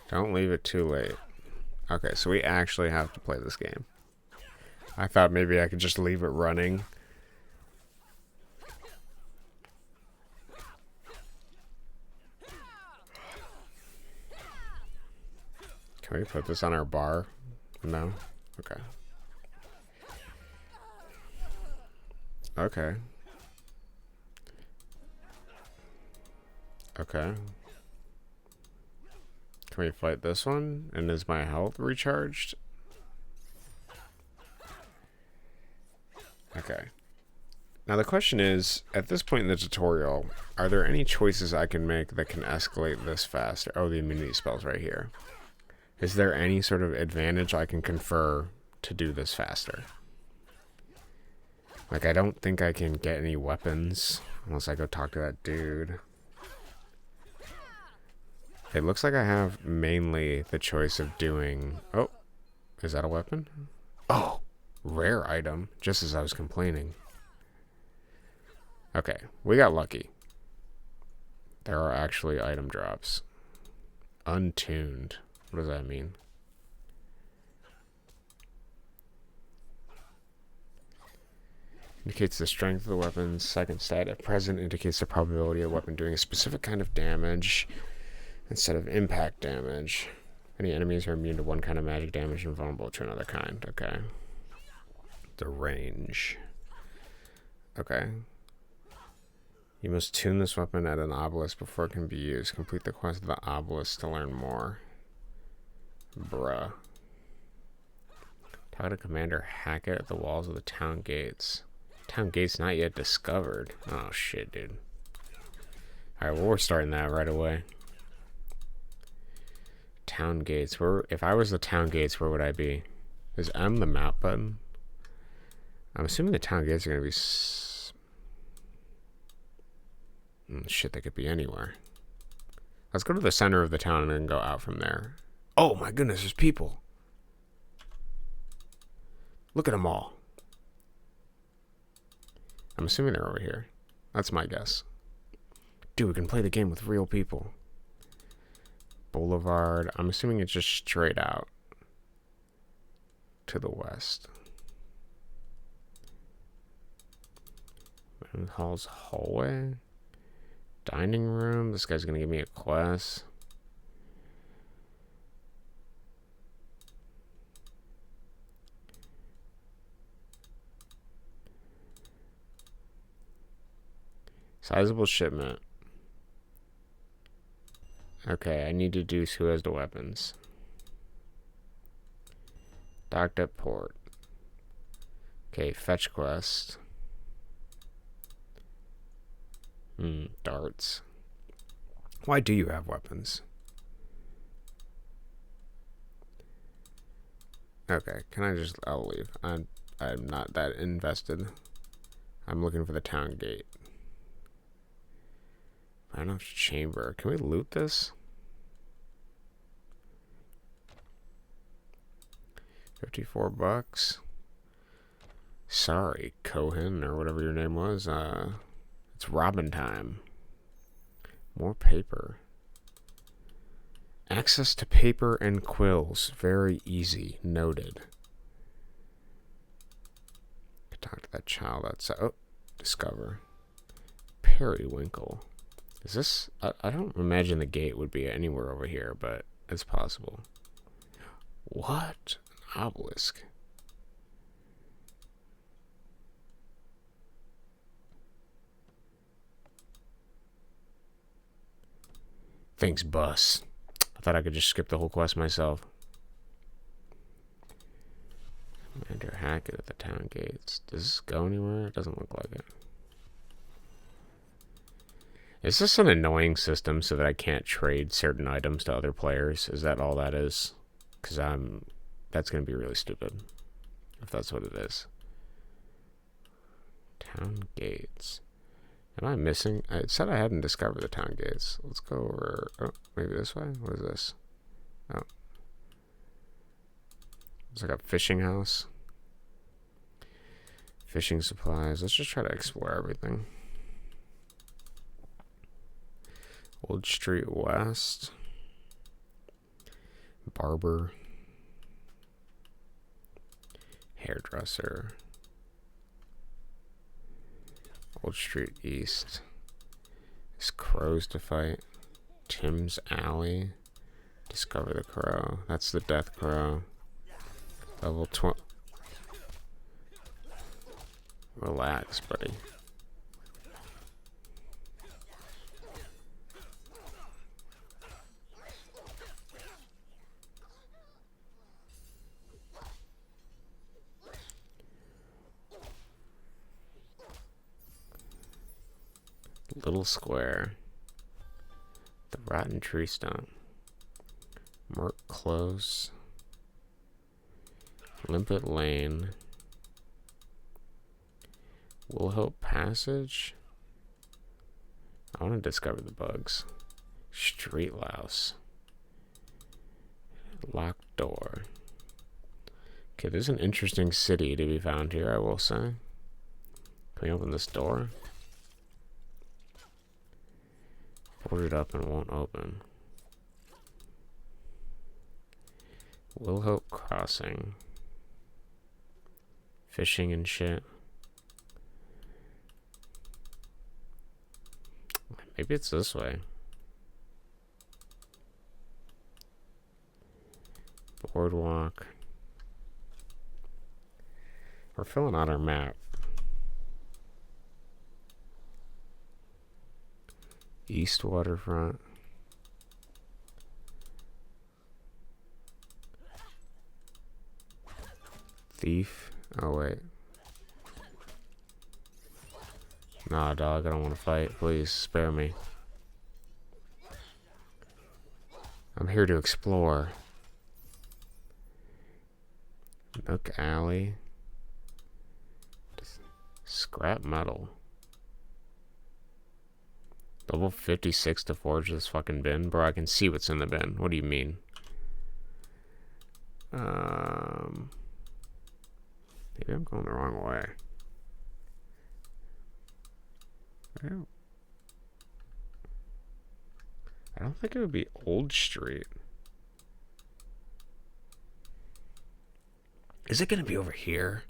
Don't leave it too late. Okay, so we actually have to play this game. I thought maybe I could just leave it running. Can we put this on our bar? No? Okay. Okay. Okay. Can we fight this one? And is my health recharged? Okay. Now the question is, at this point in the tutorial, are there any choices I can make that can escalate this faster? Oh, the immunity spell's right here. Is there any sort of advantage I can confer to do this faster? Like, I don't think I can get any weapons unless I go talk to that dude. It looks like I have mainly the choice of doing... Oh, is that a weapon? Oh, Rare item, just as I was complaining. Okay, we got lucky. There are actually item drops. Untuned. What does that mean? Indicates the strength of the weapon's second stat. If present, indicates the probability of the weapon doing a specific kind of damage instead of impact damage. Any enemies are immune to one kind of magic damage and vulnerable to another kind. Okay. The range. Okay. You must tune this weapon at an obelisk before it can be used. Complete the quest of the obelisk to learn more. Bruh. Talk to Commander Hackett at the walls of the town gates. Town gates not yet discovered. Oh shit, dude. Alright, well we're starting that right away. Town gates. Where? If I was the town gates, where would I be? Is M the map button? I'm assuming the town gates are gonna be... shit, they could be anywhere. Let's go to the center of the town and then go out from there. Oh my goodness, there's people. Look at them all. I'm assuming they're over here. That's my guess. Dude, we can play the game with real people. Boulevard. I'm assuming it's just straight out to the west. Hall's hallway. Dining room. This guy's gonna give me a quest. Sizable shipment. Okay, I need to deduce who has the weapons. Docked at port. Okay, fetch quest. Darts. Why do you have weapons? Okay, can I just... I'll leave. I'm not that invested. I'm looking for the town gate. I don't know if it's chamber. Can we loot this? 54 bucks. Sorry, Cohen, or whatever your name was. It's Robin time. More paper. Access to paper and quills. Very easy. Noted. Talk to that child outside. Oh, discover. Periwinkle. Is this... I don't imagine the gate would be anywhere over here, but it's possible. What? An obelisk. Thanks, bus. I thought I could just skip the whole quest myself. Commander Hackett at the town gates. Does this go anywhere? It doesn't look like it. Is this an annoying system so that I can't trade certain items to other players? Is that all that is? Because that's going to be really stupid. If that's what it is. Town gates. Am I missing? It said I hadn't discovered the town gates. Let's go over... Oh, maybe this way? What is this? Oh. It's like a fishing house. Fishing supplies. Let's just try to explore everything. Old Street West. Barber. Hairdresser. Old Street East. There's crows to fight. Tim's Alley. Discover the crow. That's the death crow. Level 20. Relax, buddy. Little square. The rotten tree stump. Mark close. Limpet Lane. Willhope Passage. I want to discover the bugs. Street louse. Locked door. Okay, there's an interesting city to be found here, I will say. Can we open this door? Boarded up and won't open. Will Hope Crossing. Fishing and shit. Maybe it's this way. Boardwalk. We're filling out our map. East waterfront. Thief. Oh, wait. Nah, dog, I don't want to fight. Please, spare me. I'm here to explore. Nook Alley. Scrap metal. Level 56 to forge this fucking bin? Bro, I can see what's in the bin. What do you mean? Maybe I'm going the wrong way. I don't think it would be Old Street. Is it going to be over here?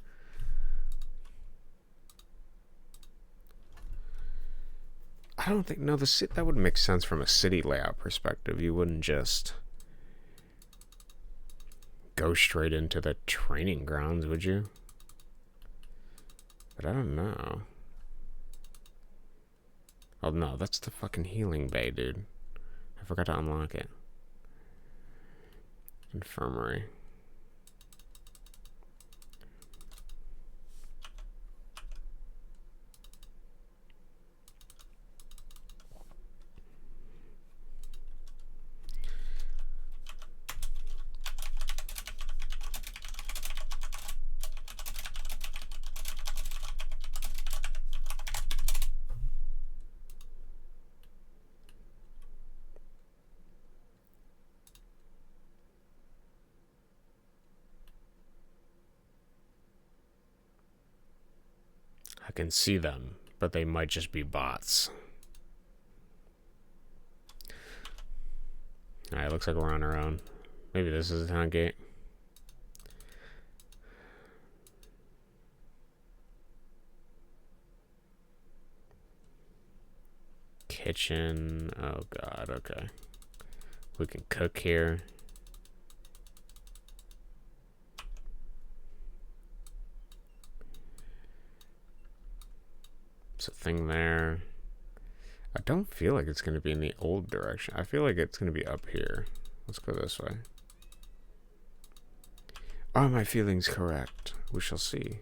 I don't think, no, that would make sense from a city layout perspective. You wouldn't just go straight into the training grounds, would you? But I don't know. Oh no, that's the fucking healing bay, dude. I forgot to unlock it. Infirmary. I can see them, but they might just be bots. Alright, looks like we're on our own. Maybe this is a town gate. Kitchen. Oh god, okay. We can cook here. There's a thing there. I don't feel like it's going to be in the old direction. I feel like it's going to be up here. Let's go this way. Are my feelings correct? We shall see.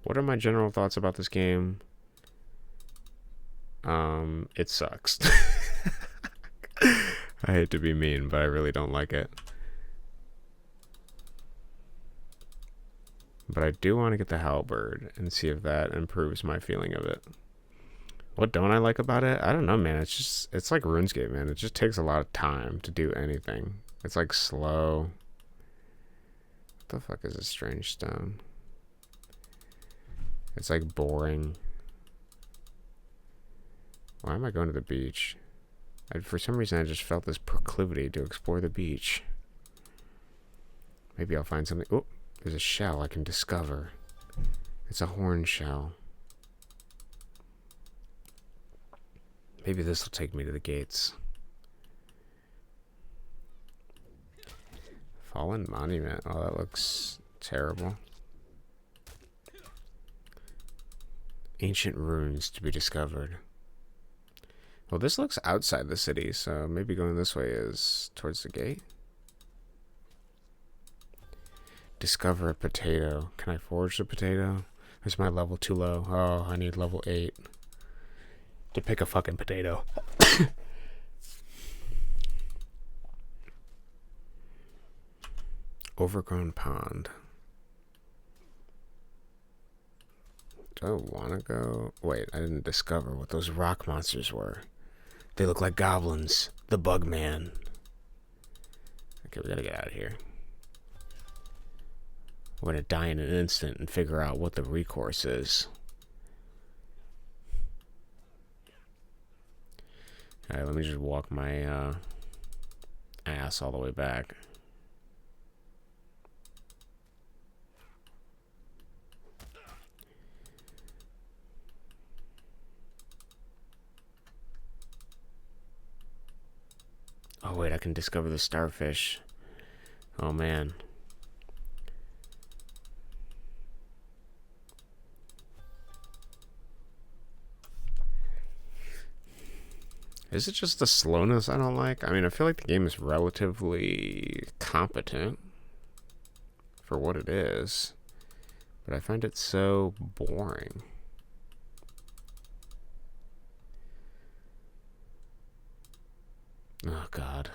What are my general thoughts about this game? It sucks. I hate to be mean, but I really don't like it. But I do want to get the halberd and see if that improves my feeling of it. What don't I like about it? I don't know, man. It's like RuneScape, man. It just takes a lot of time to do anything. It's like slow. What the fuck is a strange stone? It's like boring. Why am I going to the beach? For some reason, I just felt this proclivity to explore the beach. Maybe I'll find something. Oh, there's a shell I can discover. It's a horn shell. Maybe this will take me to the gates. Fallen monument. Oh, that looks terrible. Ancient ruins to be discovered. Well, this looks outside the city, so maybe going this way is towards the gate. Discover a potato. Can I forge the potato? Is my level too low? Oh, I need level 8 to pick a fucking potato. Overgrown pond. Do I want to go? Wait, I didn't discover what those rock monsters were. They look like goblins. The bug man. Okay, we gotta get out of here. We're gonna die in an instant and figure out what the recourse is. Alright, let me just walk my ass all the way back. Oh wait, I can discover the starfish. Oh man. Is it just the slowness I don't like? I mean, I feel like the game is relatively competent for what it is, but I find it so boring. Oh god.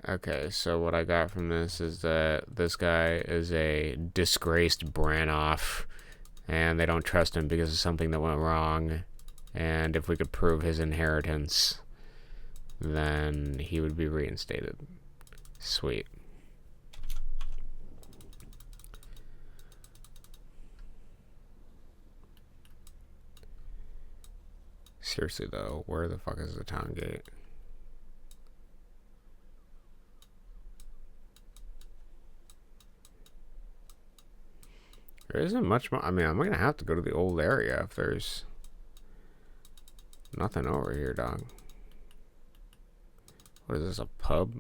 Okay, so what I got from this is that this guy is a disgraced Brannoff, and they don't trust him because of something that went wrong. And if we could prove his inheritance, then he would be reinstated. Sweet. Seriously though, where the fuck is the town gate? There isn't much more. I mean, I'm gonna have to go to the old area if there's nothing over here, dog. What is this, a pub?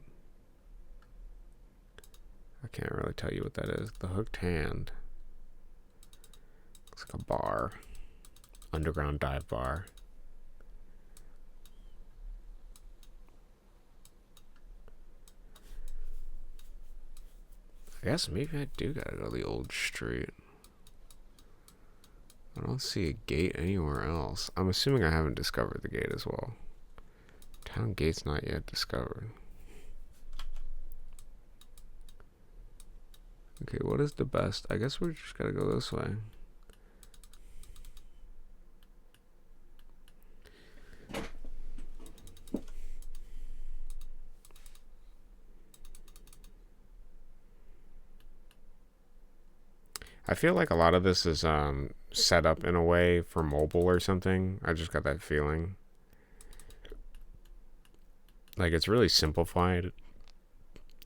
I can't really tell you what that is. The Hooked Hand. Looks like a bar. Underground dive bar. I guess maybe I do gotta go to the old street. I don't see a gate anywhere else. I'm assuming I haven't discovered the gate as well. Town gate's not yet discovered. Okay, what is the best? I guess we just gotta go this way. I feel like a lot of this is set up in a way for mobile or something. I just got that feeling. Like, it's really simplified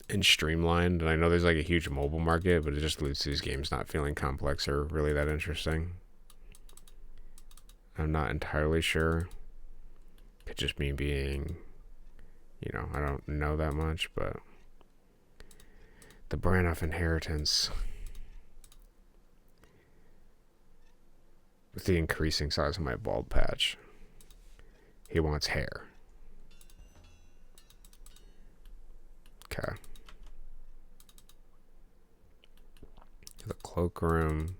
and streamlined, and I know there's like a huge mobile market, but it just leads to these games not feeling complex or really that interesting. I'm not entirely sure. Could just me being, you know, I don't know that much, but the Brannoff inheritance. With the increasing size of my bald patch. He wants hair. Okay. The cloakroom.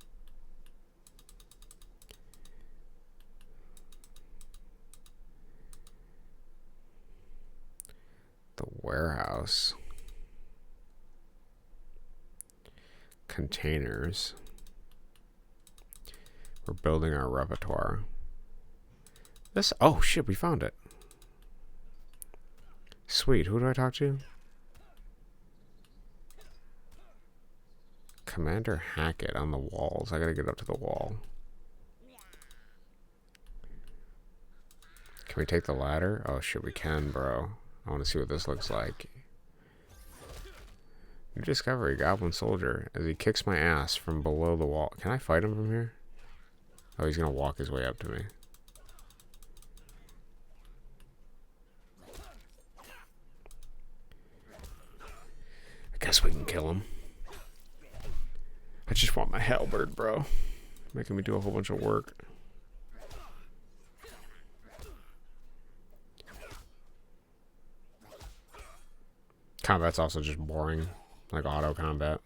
The warehouse. Containers. We're building our repertoire. This, oh shit, we found it. Sweet, who do I talk to? Commander Hackett on the walls. I gotta get up to the wall. Can we take the ladder? Oh shit, we can, bro. I want to see what this looks like. New discovery, Goblin Soldier. As he kicks my ass from below the wall. Can I fight him from here? Oh, he's gonna walk his way up to me. I guess we can kill him. I just want my halberd, bro. Making me do a whole bunch of work. Combat's also just boring. Like auto combat.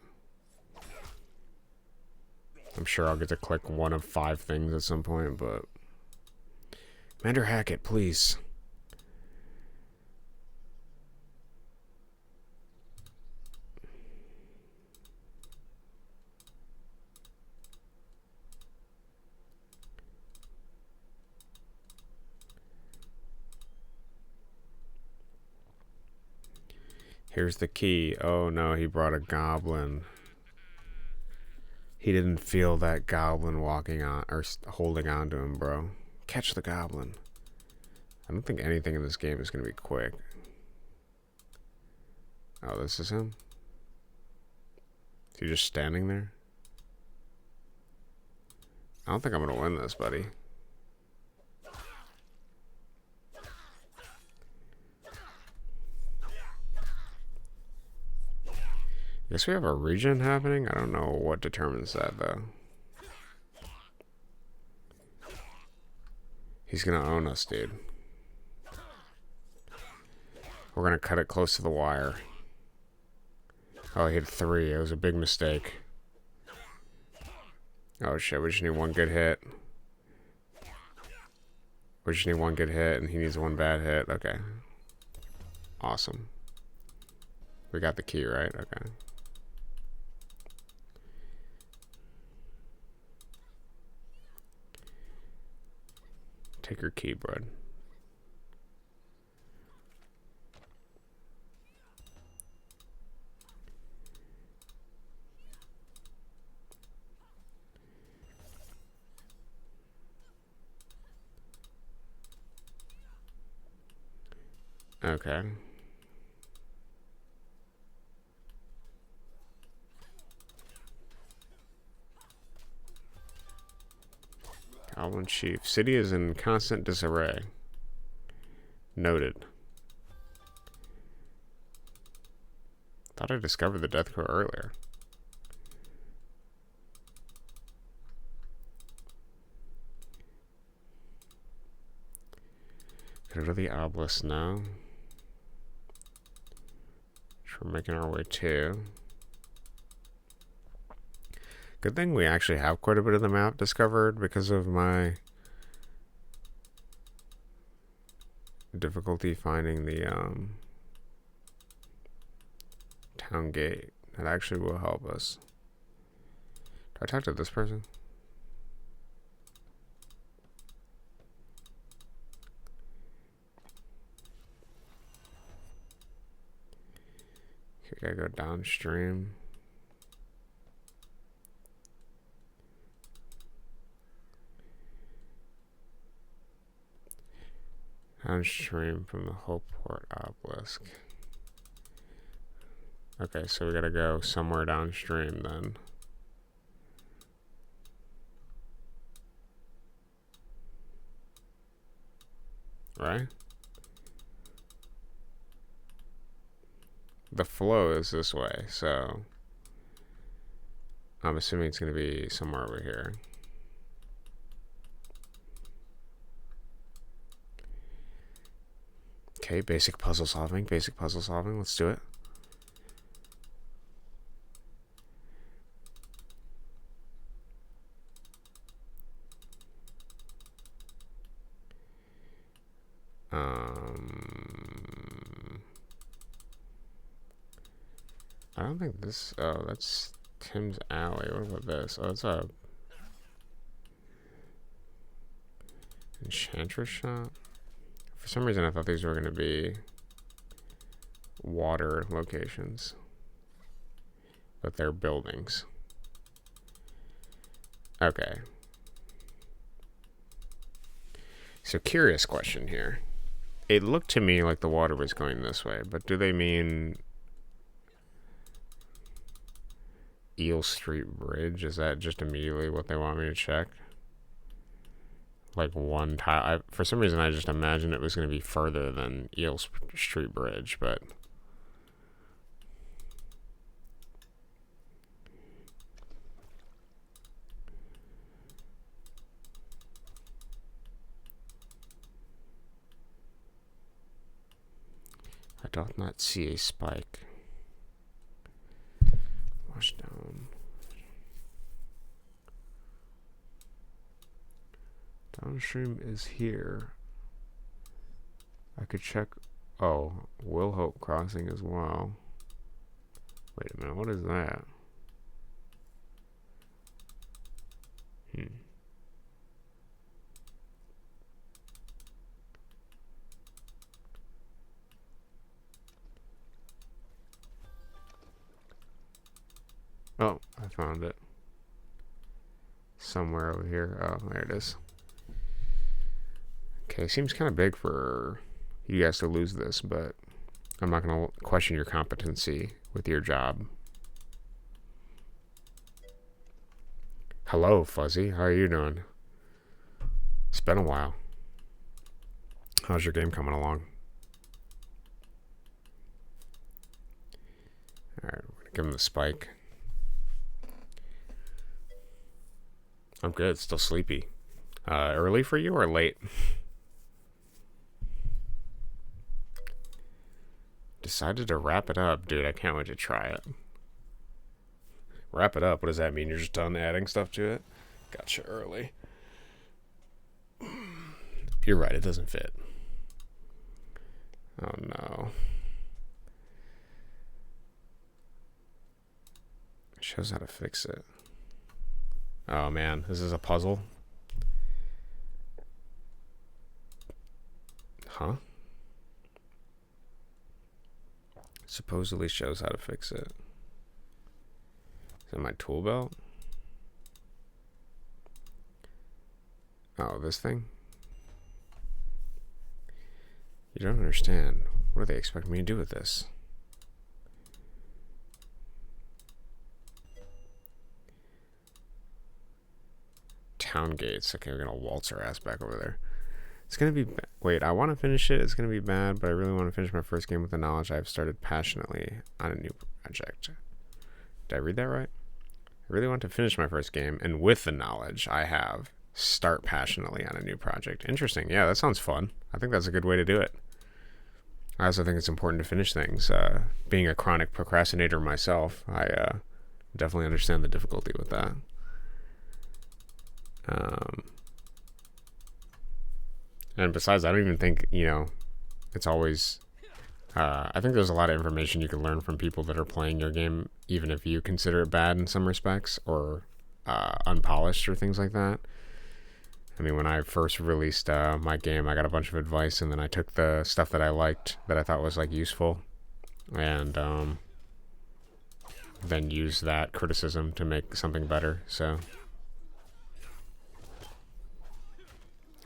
I'm sure I'll get to click one of 5 things at some point, but... Commander Hackett, please. Here's the key. Oh no, he brought a goblin. He didn't feel that goblin walking on, or holding on to him, bro. Catch the goblin. I don't think anything in this game is going to be quick. Oh, this is him? Is he just standing there? I don't think I'm going to win this, buddy. I guess we have a regen happening. I don't know what determines that, though. He's gonna own us, dude. We're gonna cut it close to the wire. Oh, he hit 3. It was a big mistake. Oh shit, we just need 1 good hit. We just need 1 good hit, and he needs 1 bad hit. Okay. Awesome. We got the key, right? Okay. Take your key, bud. Okay. Goblin Chief. City is in constant disarray. Noted. Thought I discovered the death core earlier. Go to the obelisk now. Which we're making our way to. Good thing we actually have quite a bit of the map discovered because of my difficulty finding the town gate. That actually will help us. Do I talk to this person? Okay, gotta go downstream. Downstream from the Hopeport obelisk. Okay, so we gotta go somewhere downstream then. Right? The flow is this way, so I'm assuming it's gonna be somewhere over here. Okay, basic puzzle solving, let's do it. I don't think this, oh, that's Tim's Alley. What about this? Oh, it's a enchantress shop. For some reason, I thought these were going to be water locations, but they're buildings. Okay. So, curious question here. It looked to me like the water was going this way, but do they mean Eel Street Bridge? Is that just immediately what they want me to check? Like one tile. For some reason, I just imagined it was going to be further than Eel Street Bridge, but I do not see a spike. Wash down. Downstream is here. I could check. Oh, Will Hope Crossing as well. Wait a minute, what is that? Oh, I found it. Somewhere over here. Oh, there it is. Okay, seems kind of big for you guys to lose this, but I'm not going to question your competency with your job. Hello, Fuzzy. How are you doing? It's been a while. How's your game coming along? Alright, we're going to give him the spike. I'm good. Still sleepy. Early for you or late? Decided to wrap it up. Dude, I can't wait to try it. Wrap it up? What does that mean? You're just done adding stuff to it? Gotcha, early. You're right, it doesn't fit. Oh no. It shows how to fix it. Oh man, this is a puzzle? Huh? Supposedly shows how to fix it. Is that my tool belt? Oh, this thing? You don't understand. What do they expect me to do with this? Town gates. Okay, we're gonna waltz our ass back over there. It's gonna be... Wait, I want to finish it. It's gonna be bad, but I really want to finish my first game with the knowledge I've started passionately on a new project. Did I read that right? I really want to finish my first game, and with the knowledge I have, start passionately on a new project. Interesting. Yeah, that sounds fun. I think that's a good way to do it. I also think it's important to finish things. Being a chronic procrastinator myself, I definitely understand the difficulty with that. And besides, I don't even think, it's always... I think there's a lot of information you can learn from people that are playing your game, even if you consider it bad in some respects, or unpolished or things like that. I mean, when I first released my game, I got a bunch of advice, and then I took the stuff that I liked, that I thought was useful, and then used that criticism to make something better. So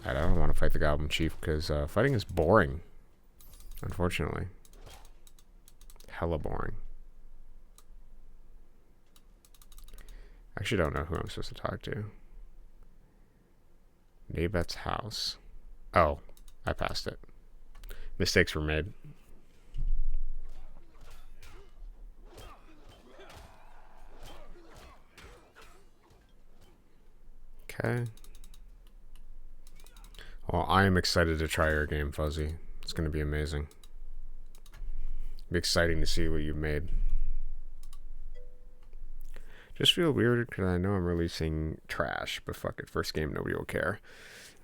I don't want to fight the Goblin Chief because fighting is boring, unfortunately. Hella boring. I actually don't know who I'm supposed to talk to. Nabet's house. Oh, I passed it. Mistakes were made. Okay. Well, I am excited to try your game, Fuzzy. It's going to be amazing. It'll be exciting to see what you've made. Just feel weird because I know I'm releasing trash, but fuck it, first game, nobody will care.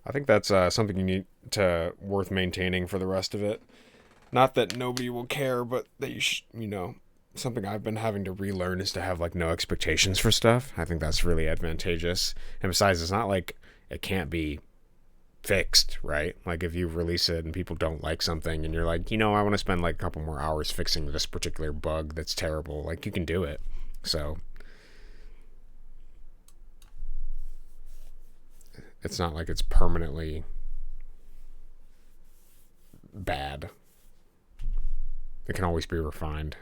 I think that's something you need to worth maintaining for the rest of it. Not that nobody will care, but that something I've been having to relearn is to have no expectations for stuff. I think that's really advantageous. And besides, it's not like it can't be fixed, right? If you release it and people don't like something and you're like, I want to spend a couple more hours fixing this particular bug that's terrible, you can do it. So it's not like it's permanently bad. It can always be refined.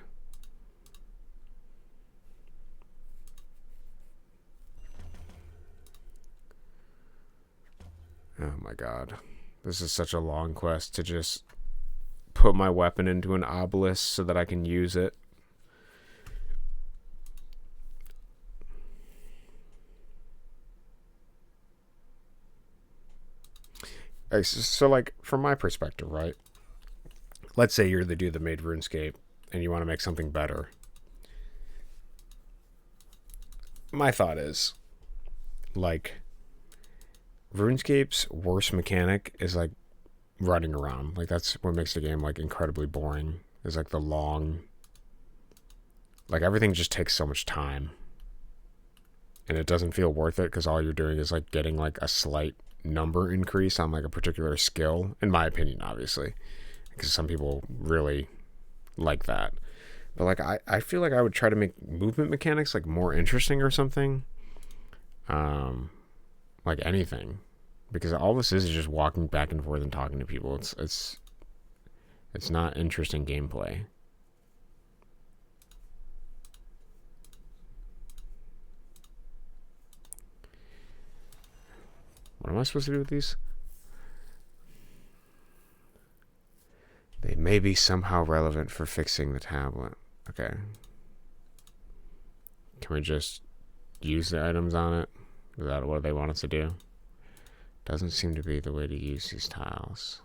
Oh my god. This is such a long quest to just put my weapon into an obelisk so that I can use it. So, from my perspective, right? Let's say you're the dude that made RuneScape and you want to make something better. My thought is, RuneScape's worst mechanic is like running around. Like that's what makes the game like incredibly boring. Is like the long, like everything just takes so much time, and it doesn't feel worth it because all you're doing is like getting like a slight number increase on like a particular skill, in my opinion, obviously, because some people really like that. But like I feel like I would try to make movement mechanics like more interesting or something. Like anything, because all this is just walking back and forth and talking to people. It's not interesting gameplay. What am I supposed to do with these? They may be somehow relevant for fixing the tablet. Okay. Can we just use the items on it? Is that what they want us to do? Doesn't seem to be the way to use these tiles.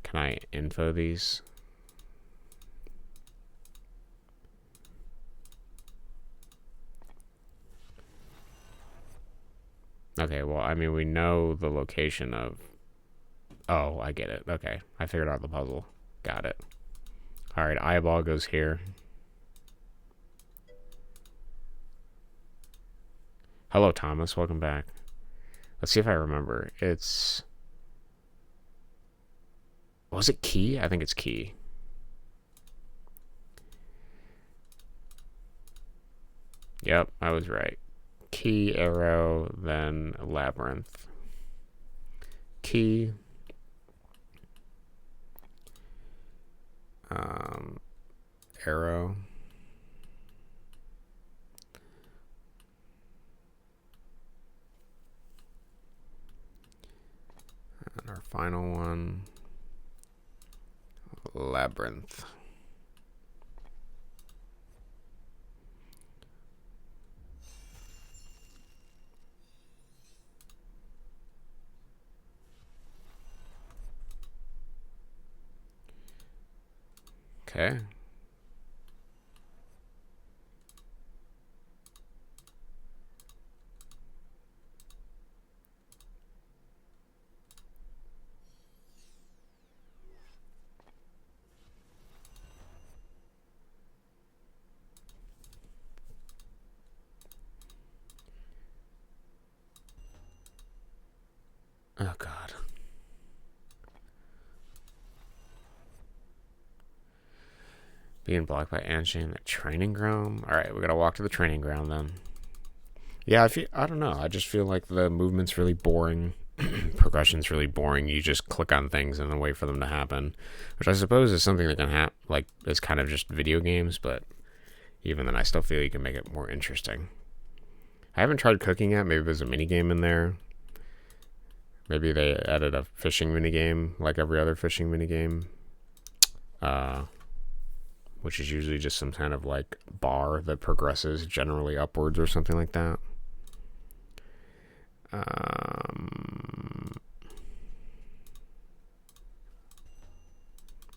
Can I info these? Okay, well, I mean, we know the location of... Oh, I get it. Okay, I figured out the puzzle. Got it. Alright, eyeball goes here. Hello, Thomas. Welcome back. Let's see if I remember. It's... Was it key? I think it's key. Yep, I was right. Key, arrow, then labyrinth. Key. Arrow. And our final one, labyrinth. Okay. Oh, God. Being blocked by Anshin, the training ground. All right, we gotta walk to the training ground then. Yeah, I don't know. I just feel like the movement's really boring. Progression's really boring. You just click on things and then wait for them to happen, which I suppose is something that can happen. Like it's kind of just video games, but even then, I still feel you can make it more interesting. I haven't tried cooking yet. Maybe there's a mini game in there. Maybe they added a fishing mini game, like every other fishing mini game, which is usually just some kind of like bar that progresses generally upwards or something like that.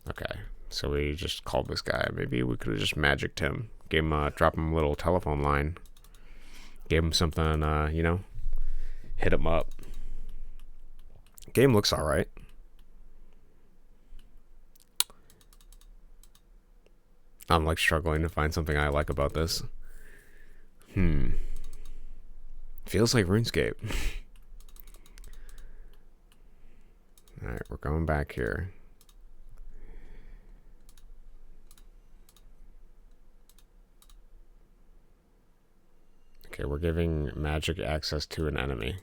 Okay, so we just called this guy. Maybe we could have just magicked him, gave him, drop him a little telephone line, gave him something, you know, hit him up. Game looks all right. I'm like struggling to find something I like about this. Feels like RuneScape. Alright, we're going back here. Okay, we're giving magic access to an enemy.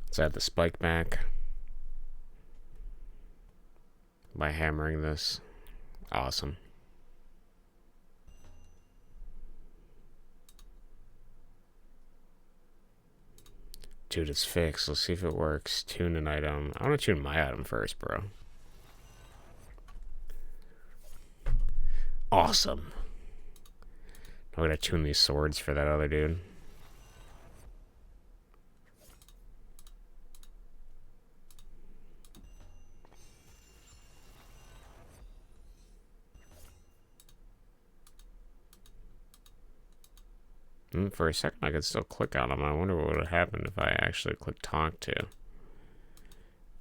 Let's add the spike back by hammering this. Awesome. Dude, it's fixed. Let's see if it works. Tune an item. I want to tune my item first, bro. Awesome. I'm gonna tune these swords for that other dude. For a second, I could still click on him. I wonder what would have happened if I actually clicked talk to.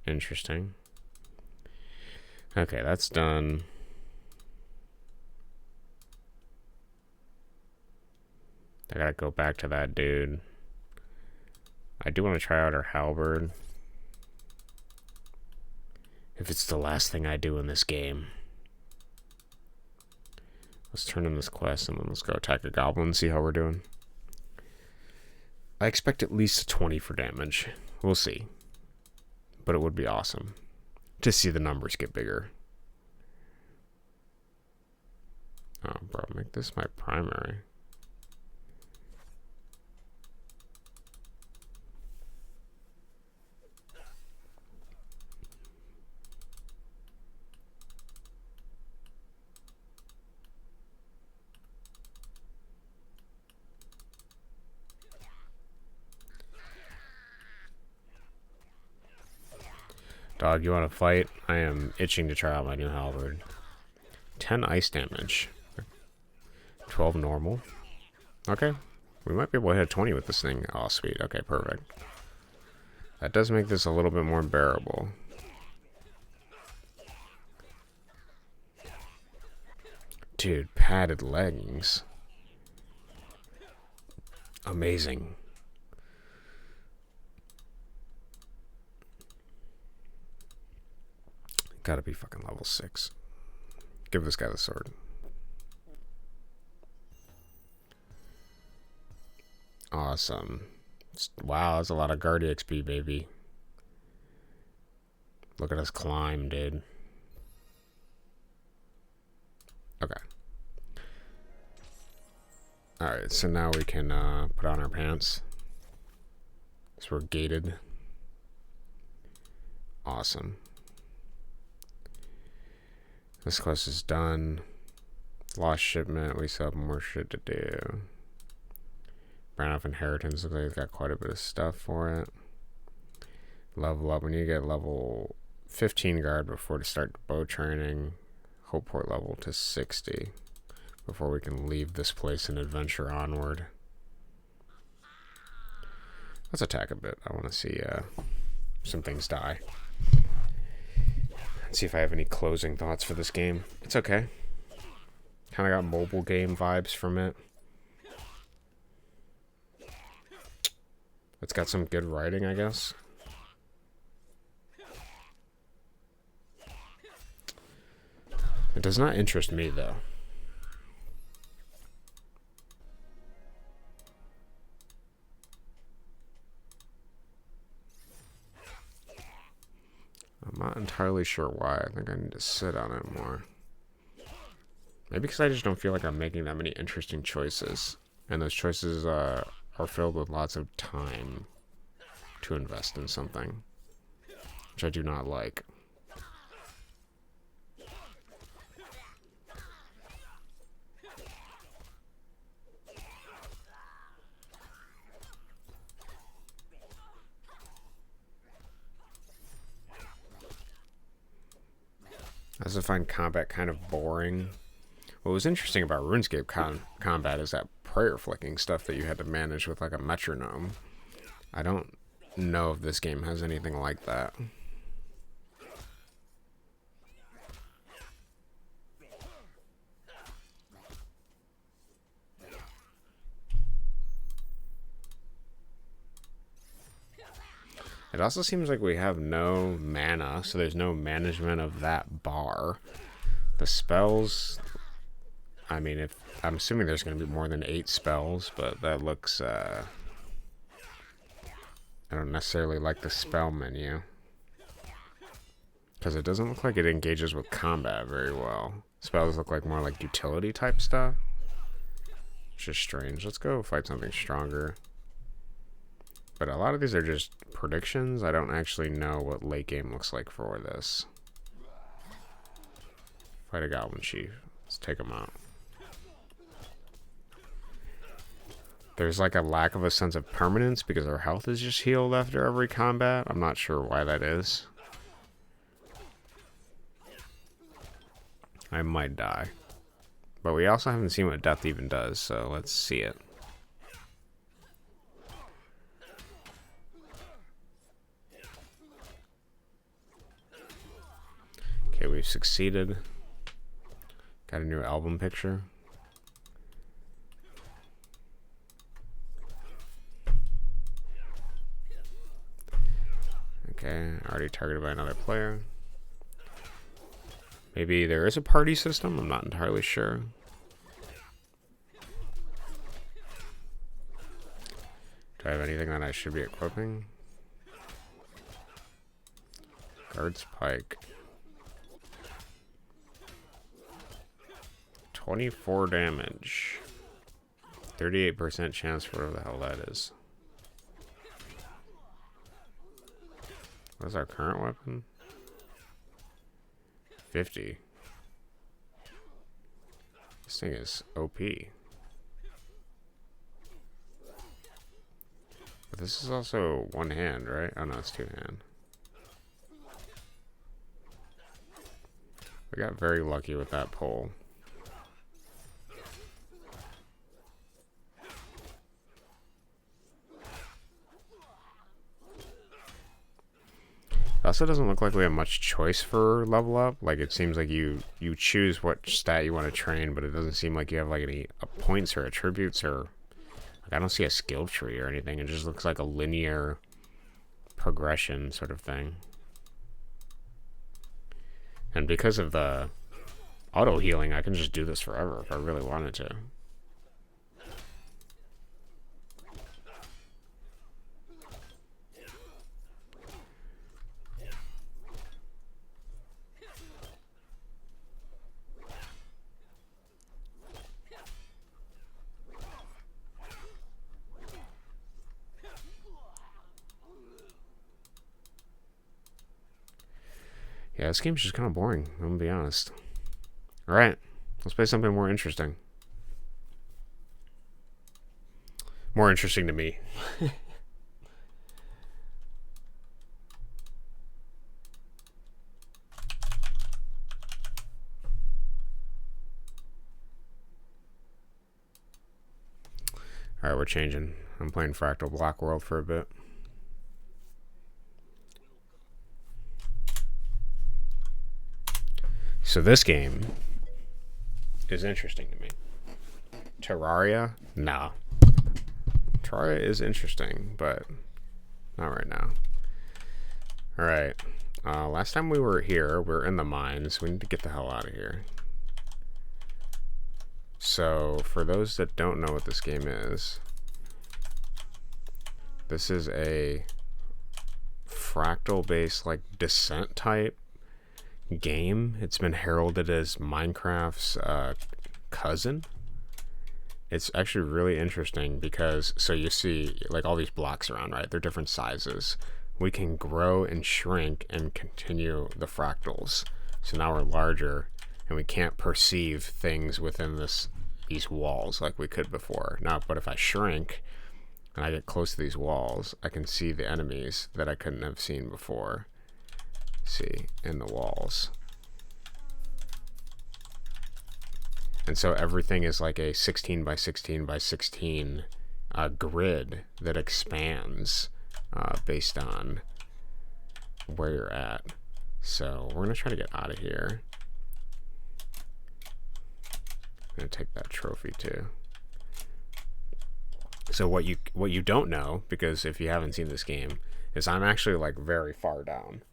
Interesting. Okay, that's done. I gotta go back to that dude. I do want to try out her halberd. If it's the last thing I do in this game. Let's turn in this quest and then let's go attack a goblin and see how we're doing. I expect at least a 20 for damage. We'll see. But it would be awesome to see the numbers get bigger. Oh, bro, make this my primary. Dog, you want to fight? I am itching to try out my new halberd. 10 ice damage. 12 normal. Okay. We might be able to hit 20 with this thing. Oh, sweet. Okay, perfect. That does make this a little bit more bearable. Dude, padded leggings. Amazing. Gotta be fucking level 6. Give this guy the sword. Awesome. Wow, that's a lot of guard XP, baby. Look at us climb, dude. Okay. Alright, so now we can put on our pants. So we're gated. Awesome. This quest is done. Lost shipment. We still have more shit to do. Brand off inheritance. Looks like it's got quite a bit of stuff for it. Level up. We need to get level 15 guard before to start bow training. Hopeport level to 60 before we can leave this place and adventure onward. Let's attack a bit. I want to see some things die. See if I have any closing thoughts for this game. It's okay. Kind of got mobile game vibes from it. It's got some good writing, I guess. It does not interest me, though. I'm not entirely sure why. I think I need to sit on it more. Maybe because I just don't feel like I'm making that many interesting choices. And those choices are filled with lots of time to invest in something. Which I do not like. I also find combat kind of boring. What was interesting about RuneScape combat is that prayer flicking stuff that you had to manage with like a metronome. I don't know if this game has anything like that. It also seems like we have no mana, so there's no management of that bar. The spells, I mean, I'm assuming there's going to be more than 8 spells, but that looks, I don't necessarily like the spell menu. Because it doesn't look like it engages with combat very well. Spells look like more like utility type stuff. Which is strange. Let's go fight something stronger. But a lot of these are just predictions. I don't actually know what late game looks like for this. Fight a goblin chief. Let's take him out. There's like a lack of a sense of permanence because our health is just healed after every combat. I'm not sure why that is. I might die. But we also haven't seen what death even does, so let's see it. we've succeeded. Got a new album picture. Okay, already targeted by another player. Maybe there is a party system, I'm not entirely sure. Do I have anything that I should be equipping? Guard's Pike. 24 damage. 38% chance for whatever the hell that is. What is our current weapon? 50. This thing is OP. But this is also one hand, right? Oh no, it's two hand. We got very lucky with that pole. It also doesn't look like we have much choice for level up. Like, it seems like you choose what stat you want to train, but it doesn't seem like you have like any points or attributes, or like, I don't see a skill tree or anything. It just looks like a linear progression sort of thing. And because of the auto healing, I can just do this forever if I really wanted to. Yeah, this game's just kind of boring, I'm gonna be honest. Alright, let's play something more interesting. More interesting to me. Alright, we're changing. I'm playing Fractal Block World for a bit. So this game is interesting to me. Terraria? No. Terraria is interesting, but not right now. Alright. Last time we were here, we were in the mines. We need to get the hell out of here. So, for those that don't know what this game is, this is a fractal-based, like, descent type game. It's been heralded as Minecraft's cousin. It's actually really interesting because, so you see like all these blocks around, right? They're different sizes. We can grow and shrink and continue the fractals. So now we're larger and we can't perceive things within these walls like we could before. Now, but if I shrink and I get close to these walls, I can see the enemies that I couldn't have seen before. See in the walls, and so everything is like a 16 by 16 by 16 grid that expands based on where you're at. So we're gonna try to get out of here. I'm gonna take that trophy too. So what you don't know, because if you haven't seen this game, is I'm actually like very far down.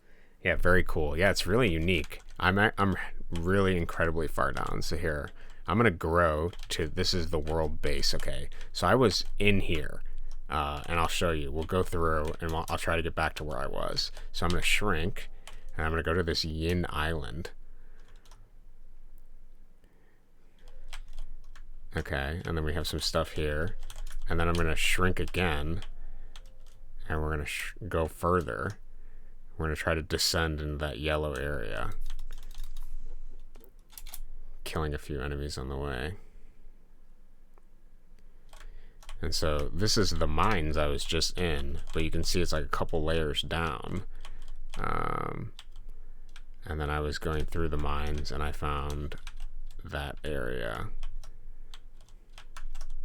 Yeah, very cool. Yeah, it's really unique. I'm really incredibly far down. So here, I'm gonna grow to, this is the world base, okay? So I was in here, and I'll show you. We'll go through, and I'll try to get back to where I was. So I'm gonna shrink, and I'm gonna go to this Yin Island. Okay, and then we have some stuff here, and then I'm gonna shrink again, and we're gonna go further. We're going to try to descend into that yellow area, killing a few enemies on the way. And so this is the mines I was just in, but you can see it's like a couple layers down. And then I was going through the mines and I found that area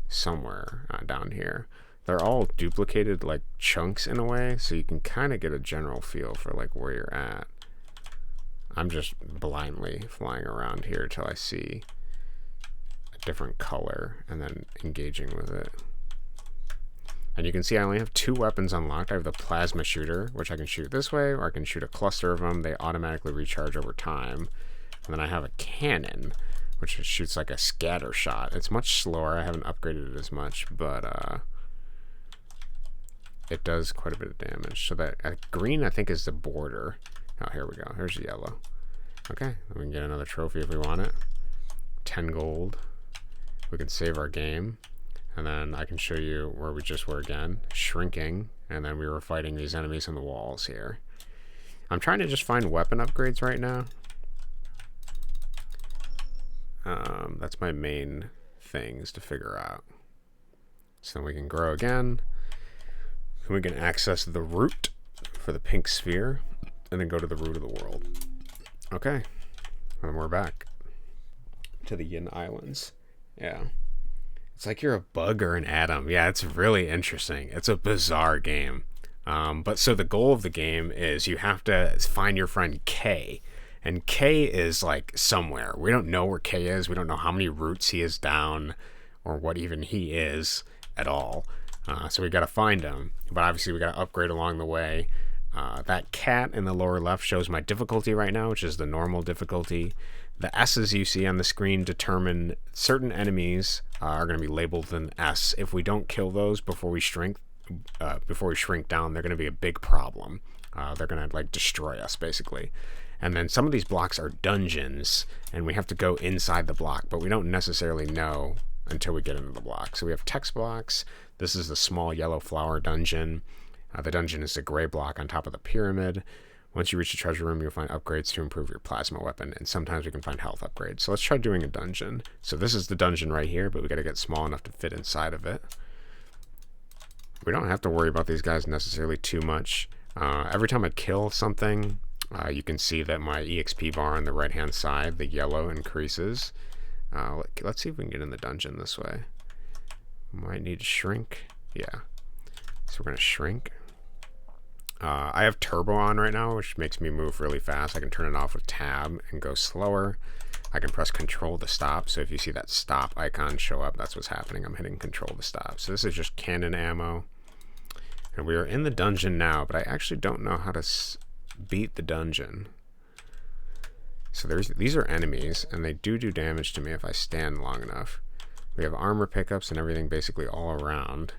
somewhere down here. They're all duplicated like chunks in a way, so you can kind of get a general feel for like where you're at. I'm just blindly flying around here till I see a different color and then engaging with it. And you can see I only have 2 weapons unlocked. I have the plasma shooter, which I can shoot this way, or I can shoot a cluster of them. They automatically recharge over time. And then I have a cannon, which shoots like a scatter shot. It's much slower. I haven't upgraded it as much, but it does quite a bit of damage. So that green, I think, is the border. Oh, here we go. Here's yellow. Okay, we can get another trophy if we want it. 10 gold. We can save our game. And then I can show you where we just were again. Shrinking. And then we were fighting these enemies on the walls here. I'm trying to just find weapon upgrades right now. That's my main things to figure out. So then we can grow again. And we can access the root for the pink sphere. And then go to the root of the world. Okay. And we're back to the Yin Islands. Yeah. It's like you're a bug or an atom. Yeah, it's really interesting. It's a bizarre game. But so the goal of the game is you have to find your friend K. And K is like somewhere. We don't know where K is. We don't know how many roots he is down or what even he is at all. So we got to find him. But obviously we got to upgrade along the way. That cat in the lower left shows my difficulty right now, which is the normal difficulty. The S's you see on the screen determine certain enemies are going to be labeled an S. If we don't kill those before we shrink down, they're going to be a big problem. They're going to like destroy us basically. And then some of these blocks are dungeons, and we have to go inside the block, but we don't necessarily know until we get into the block. So we have text blocks. This is the small yellow flower dungeon. The dungeon is a gray block on top of the pyramid. Once you reach the treasure room, you'll find upgrades to improve your plasma weapon, and sometimes we can find health upgrades. So let's try doing a dungeon. So this is the dungeon right here, but we got to get small enough to fit inside of it. We don't have to worry about these guys necessarily too much. Every time I kill something, you can see that my EXP bar on the right-hand side, the yellow, increases. Let's see if we can get in the dungeon this way. Might need to shrink. Yeah. So we're going to shrink. I have turbo on right now, which makes me move really fast. I can turn it off with tab and go slower. I can press control to stop. So if you see that stop icon show up, that's what's happening. I'm hitting control to stop. So this is just cannon ammo. And we are in the dungeon now, but I actually don't know how to beat the dungeon. So these are enemies, and they do damage to me if I stand long enough. We have armor pickups and everything basically all around.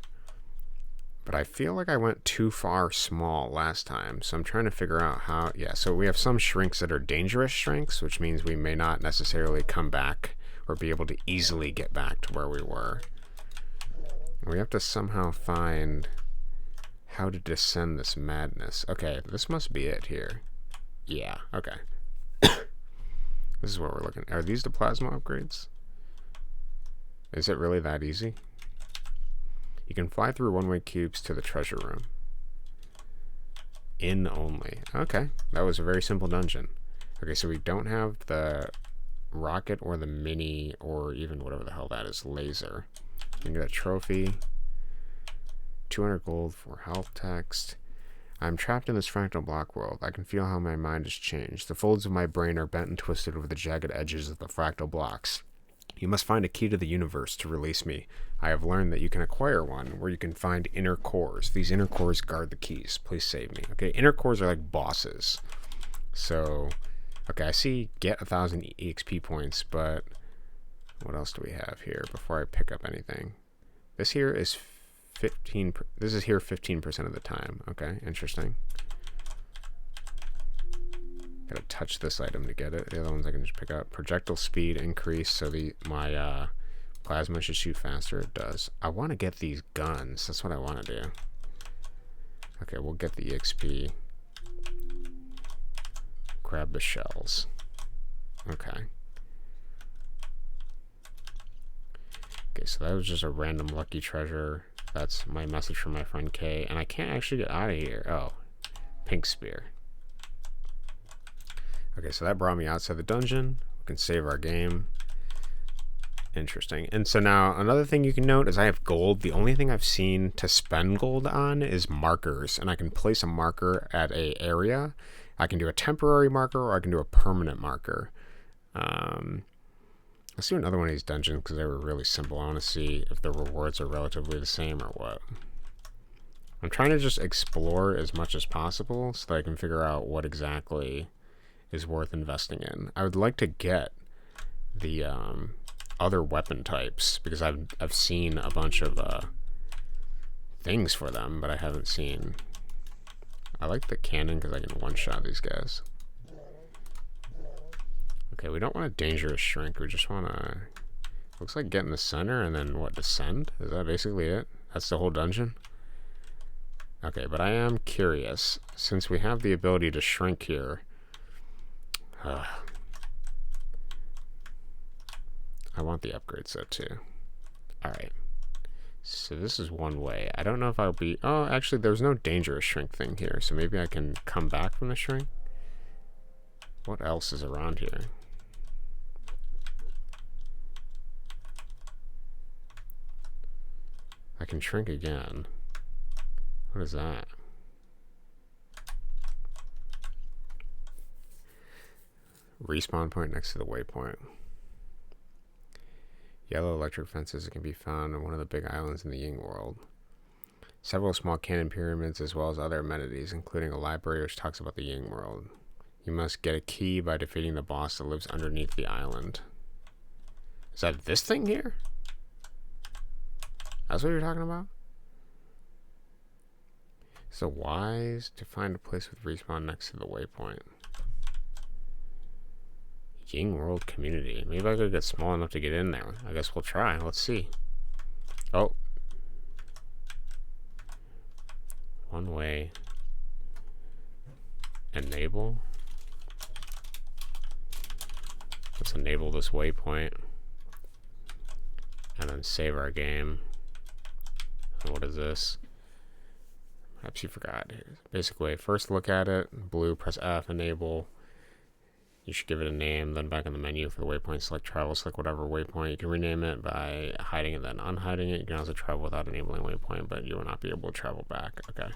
But I feel like I went too far small last time, so I'm trying to figure out how. Yeah, so we have some shrinks that are dangerous shrinks, which means we may not necessarily come back or be able to easily get back to where we were. We have to somehow find how to descend this madness. Okay, this must be it here. Yeah, okay. This is what we're looking at. Are these the plasma upgrades? Is it really that easy? You can fly through one-way cubes to the treasure room. In only. Okay, that was a very simple dungeon. Okay, so we don't have the rocket or the mini or even whatever the hell that is, laser. You can get a trophy. 200 gold for health text. I'm trapped in this fractal block world. I can feel how my mind has changed. The folds of my brain are bent and twisted over the jagged edges of the fractal blocks. You must find a key to the universe to release me. I have learned that you can acquire one where you can find inner cores. These inner cores guard the keys. Please save me. Okay, inner cores are like bosses. So, okay, I see get 1,000 EXP points, but what else do we have here before I pick up anything? This here is 15. This is here 15% of the time. Okay, interesting. Gotta touch this item to get it. The other ones I can just pick up. Projectile speed increase, so my plasma should shoot faster. It does. I want to get these guns. That's what I want to do. Okay, we'll get the EXP. Grab the shells. Okay. Okay, so that was just a random lucky treasure. That's my message from my friend K. And I can't actually get out of here. Oh, pink spear. Okay, so that brought me outside the dungeon. We can save our game. Interesting. And so now another thing you can note is I have gold. The only thing I've seen to spend gold on is markers. And I can place a marker at an area. I can do a temporary marker or I can do a permanent marker. Let's do another one of these dungeons because they were really simple. I want to see if the rewards are relatively the same or what. I'm trying to just explore as much as possible so that I can figure out what exactly is worth investing in. I would like to get the other weapon types because I've seen a bunch of things for them, but I haven't seen. I like the cannon because I can one-shot these guys. Okay, we don't want a dangerous shrink. We just want to. Looks like get in the center and then what? Descend? Is that basically it? That's the whole dungeon. Okay, but I am curious since we have the ability to shrink here. I want the upgrade set too. Alright. So this is one way. I don't know if I'll be... Oh, actually, there's no dangerous shrink thing here. So maybe I can come back from the shrink. What else is around here? I can shrink again. What is that? Respawn point next to the waypoint. Yellow electric fences can be found on one of the big islands in the Ying world. Several small cannon pyramids as well as other amenities, including a library which talks about the Ying world. You must get a key by defeating the boss that lives underneath the island. Is that this thing here? That's what you're talking about? So wise to find a place with respawn next to the waypoint. Ying World Community. Maybe I could get small enough to get in there. I guess we'll try. Let's see. Oh. One way. Enable. Let's enable this waypoint. And then save our game. And what is this? Perhaps you forgot. Basic way. First look at it. Blue, press F, enable. You should give it a name. Then back in the menu for the waypoint, select travel, select whatever waypoint. You can rename it by hiding it, then unhiding it. You can also travel without enabling waypoint, but you will not be able to travel back. Okay.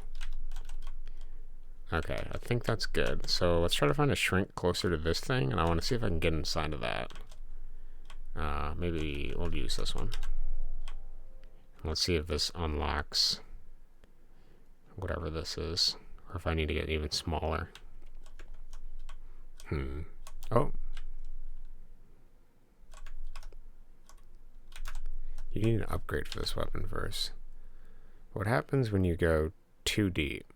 Okay, I think that's good. So let's try to find a shrink closer to this thing, and I want to see if I can get inside of that. Maybe we'll use this one. Let's see if this unlocks whatever this is, or if I need to get even smaller. Oh. You need an upgrade for this weapon first. What happens when you go too deep?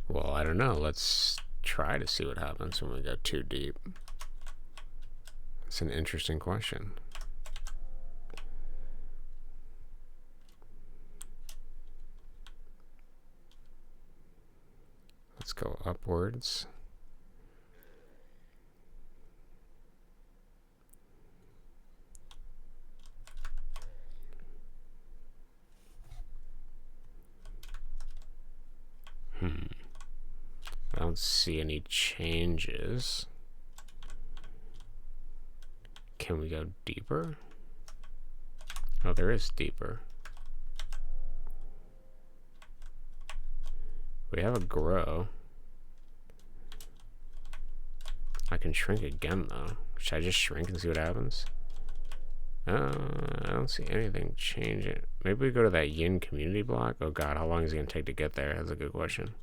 Well, I don't know. Let's try to see what happens when we go too deep. It's an interesting question. Let's go upwards. I don't see any changes. Can we go deeper? Oh, there is deeper. We have a grow. I can shrink again though. Should I just shrink and see what happens? I don't see anything changing. Maybe we go to that yin community block. Oh god, how long is it gonna take to get there? That's a good question.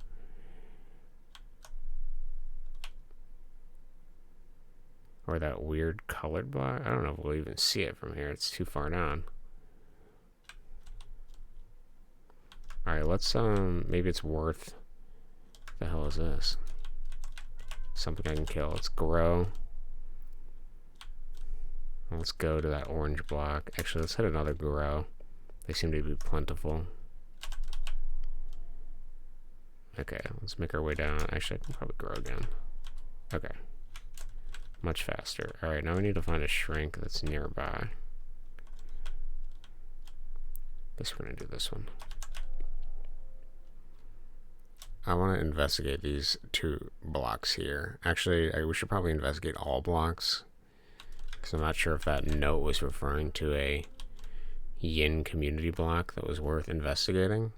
Or that weird colored block. I don't know if we'll even see it from here. It's too far down. Alright, let's maybe it's worth. What the hell is this? Something I can kill. Let's grow. Let's go to that orange block. Actually, let's hit another grow. They seem to be plentiful. Okay, let's make our way down. Actually, I can probably grow again. Okay. Much faster. Alright, now we need to find a shrink that's nearby. Guess we're gonna do this one. I want to investigate these two blocks here. Actually, we should probably investigate all blocks. Because I'm not sure if that note was referring to a yin community block that was worth investigating.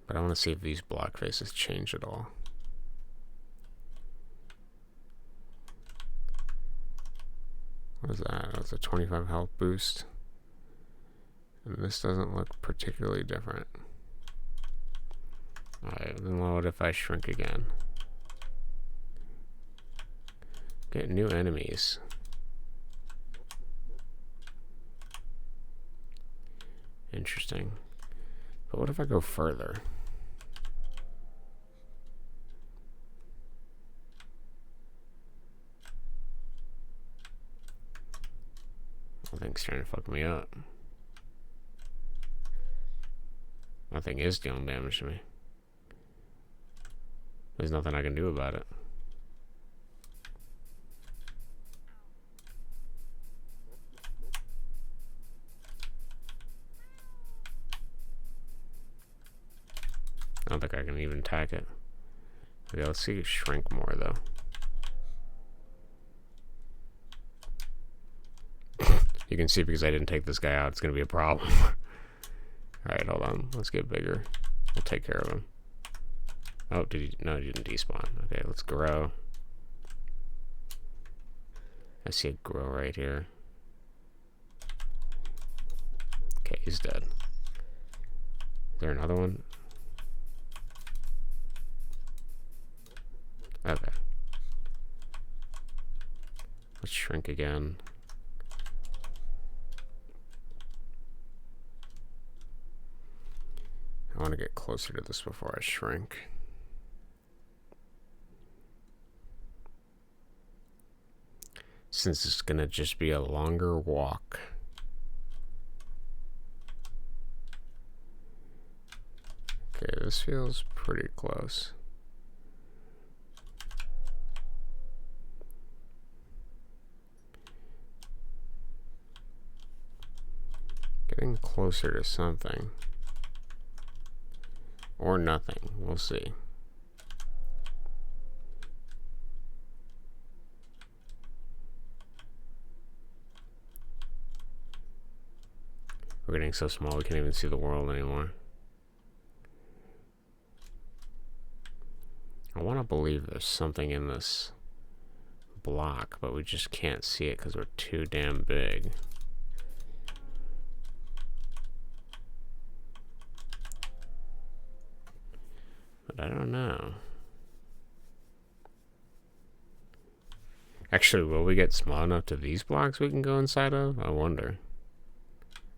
But I want to see if these block faces change at all. What is that? That's a 25 health boost. And this doesn't look particularly different. Alright, then what if I shrink again? Get new enemies. Interesting. But what if I go further? I think it's trying to fuck me up. That thing is dealing damage to me. There's nothing I can do about it. I don't think I can even attack it. Okay, let's see it shrink more though. You can see because I didn't take this guy out, it's gonna be a problem. Alright, hold on. Let's get bigger. We'll take care of him. Oh, did he? No, he didn't despawn. Okay, let's grow. I see it grow right here. Okay, he's dead. Is there another one? Okay. Let's shrink again. I want to get closer to this before I shrink. Since it's going to just be a longer walk. Okay, this feels pretty close. Getting closer to something. Or nothing. We'll see. We're getting so small we can't even see the world anymore. I want to believe there's something in this block, but we just can't see it because we're too damn big. But I don't know. Actually, will we get small enough to these blocks we can go inside of? I wonder.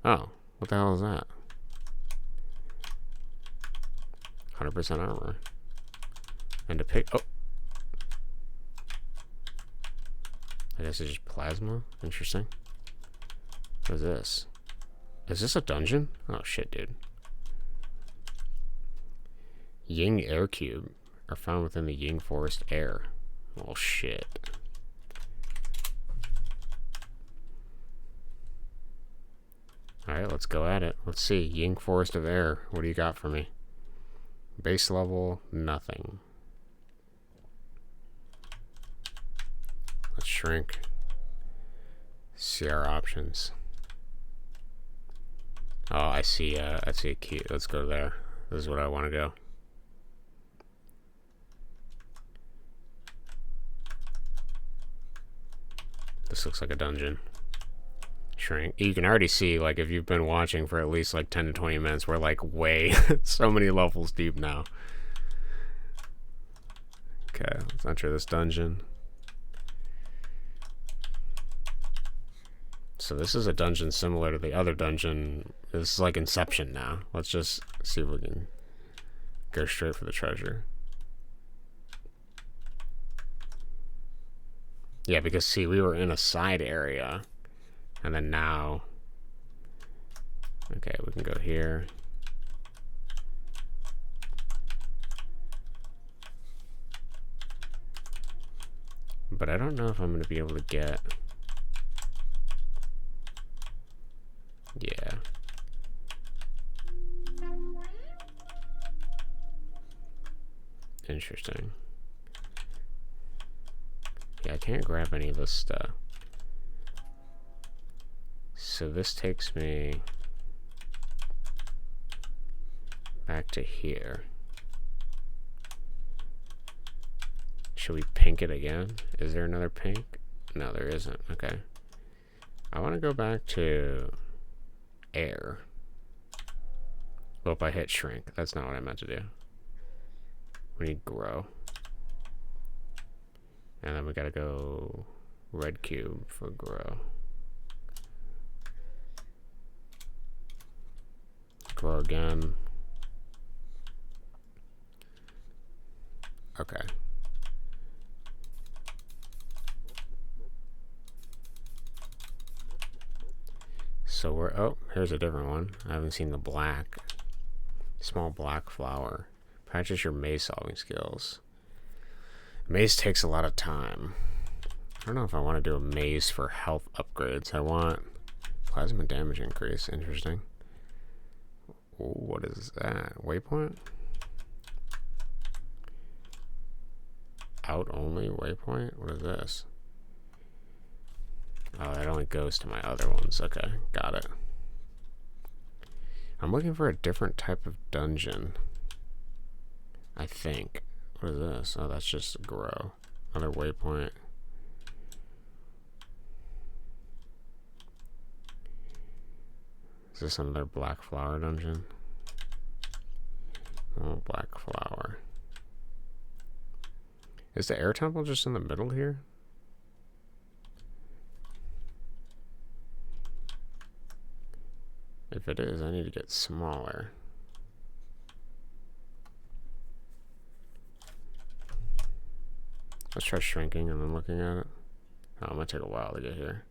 Oh, what the hell is that? 100% armor. And to pick... Oh! I guess it's just plasma? Interesting. What is this? Is this a dungeon? Oh shit, dude. Ying air cube are found within the Ying forest air. Well, shit. Alright, let's go at it. Let's see. Ying forest of air. What do you got for me? Base level, nothing. Let's shrink. See our options. Oh, I see a key. Let's go there. This is what I want to go. This looks like a dungeon. Shrink. You can already see, like, if you've been watching for at least like 10 to 20 minutes, we're like way so many levels deep now. Okay, let's enter this dungeon. So this is a dungeon similar to the other dungeon. This is like Inception now. Let's just see if we can go straight for the treasure. Yeah, because see, we were in a side area, and then now, okay, we can go here. But I don't know if I'm going to be able to get, yeah. Interesting. Yeah, I can't grab any of this stuff. So this takes me back to here. Should we pink it again? Is there another pink? No, there isn't. Okay. I want to go back to air. Well, if I hit shrink, that's not what I meant to do. We need grow. And then we gotta go red cube for grow. Grow again. Okay. So we're, oh, here's a different one. I haven't seen the black. Small black flower. Practice your maze solving skills. Maze takes a lot of time. I don't know if I want to do a maze for health upgrades. I want plasma damage increase. Interesting. Ooh, what is that? Waypoint? Out only waypoint? What is this? Oh, that only goes to my other ones. Okay, got it. I'm looking for a different type of dungeon. I think. What is this? Oh, that's just grow. Another waypoint. Is this another black flower dungeon? Oh, black flower. Is the air temple just in the middle here? If it is, I need to get smaller. Let's try shrinking and then looking at it. Oh, it might take a while to get here.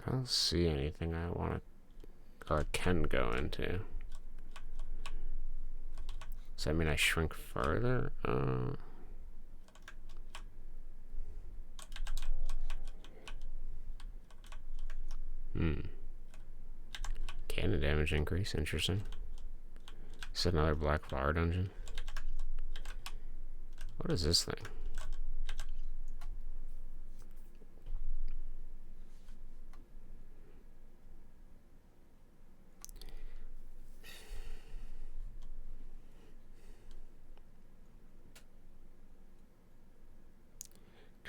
I don't see anything I want to, or can go into. Does that mean I shrink further? Cannon damage increase, interesting. This is another black flower dungeon. What is this thing?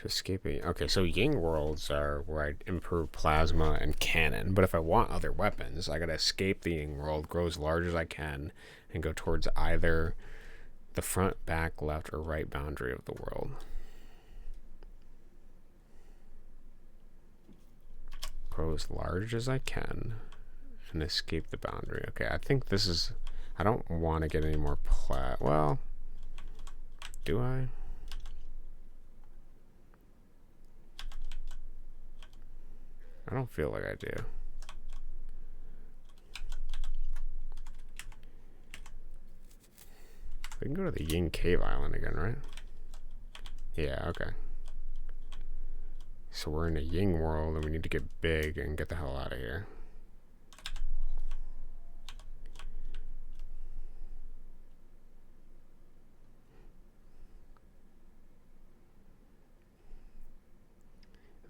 Escaping. Okay, so Ying worlds are where I improve plasma and cannon, but if I want other weapons, I gotta escape the Ying world, grow as large as I can, and go towards either the front, back, left, or right boundary of the world. Grow as large as I can and escape the boundary. Okay, I think this is, I don't want to get any more well, do I? I don't feel like I do. We can go to the Ying Cave Island again, right? Yeah, okay. So we're in a Ying world and we need to get big and get the hell out of here.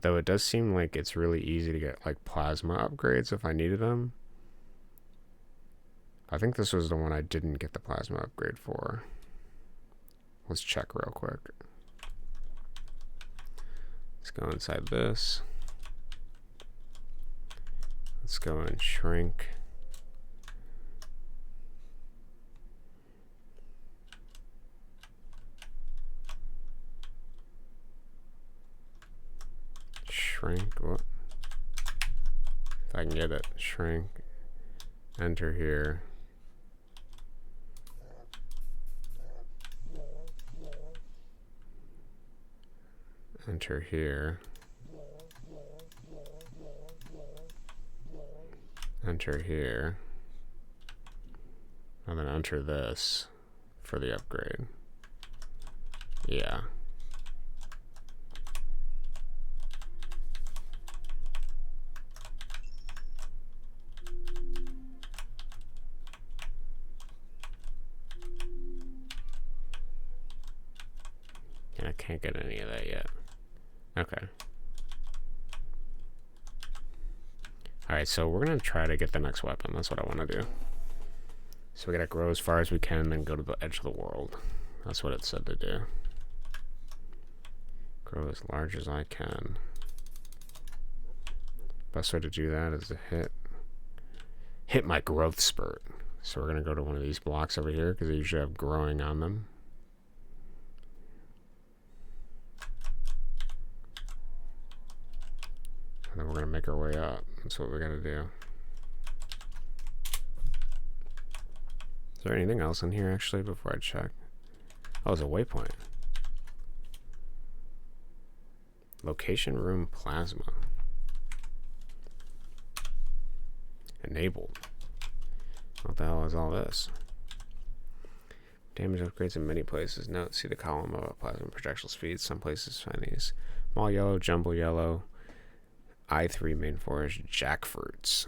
Though it does seem like it's really easy to get like plasma upgrades if I needed them. I think this was the one I didn't get the plasma upgrade for. Let's check real quick. Let's go inside this. Let's go and shrink. Shrink, what? If I can get it, shrink, enter here. Enter here. Enter here. And then enter this for the upgrade. Yeah. And I can't get any of that yet. Okay. Alright, so we're going to try to get the next weapon. That's what I want to do. So we got to grow as far as we can, then go to the edge of the world. That's what it said to do. Grow as large as I can. Best way to do that is to hit my growth spurt. So we're going to go to one of these blocks over here because they usually have growing on them. And then we're going to make our way up. That's what we got to do. Is there anything else in here actually before I check? Oh, it's a waypoint. Location room plasma. Enabled. What the hell is all this? Damage upgrades in many places. Note, see the column of plasma projectile speed. Some places find these. Small yellow, jumbo yellow, I3 main forest, jackfruits.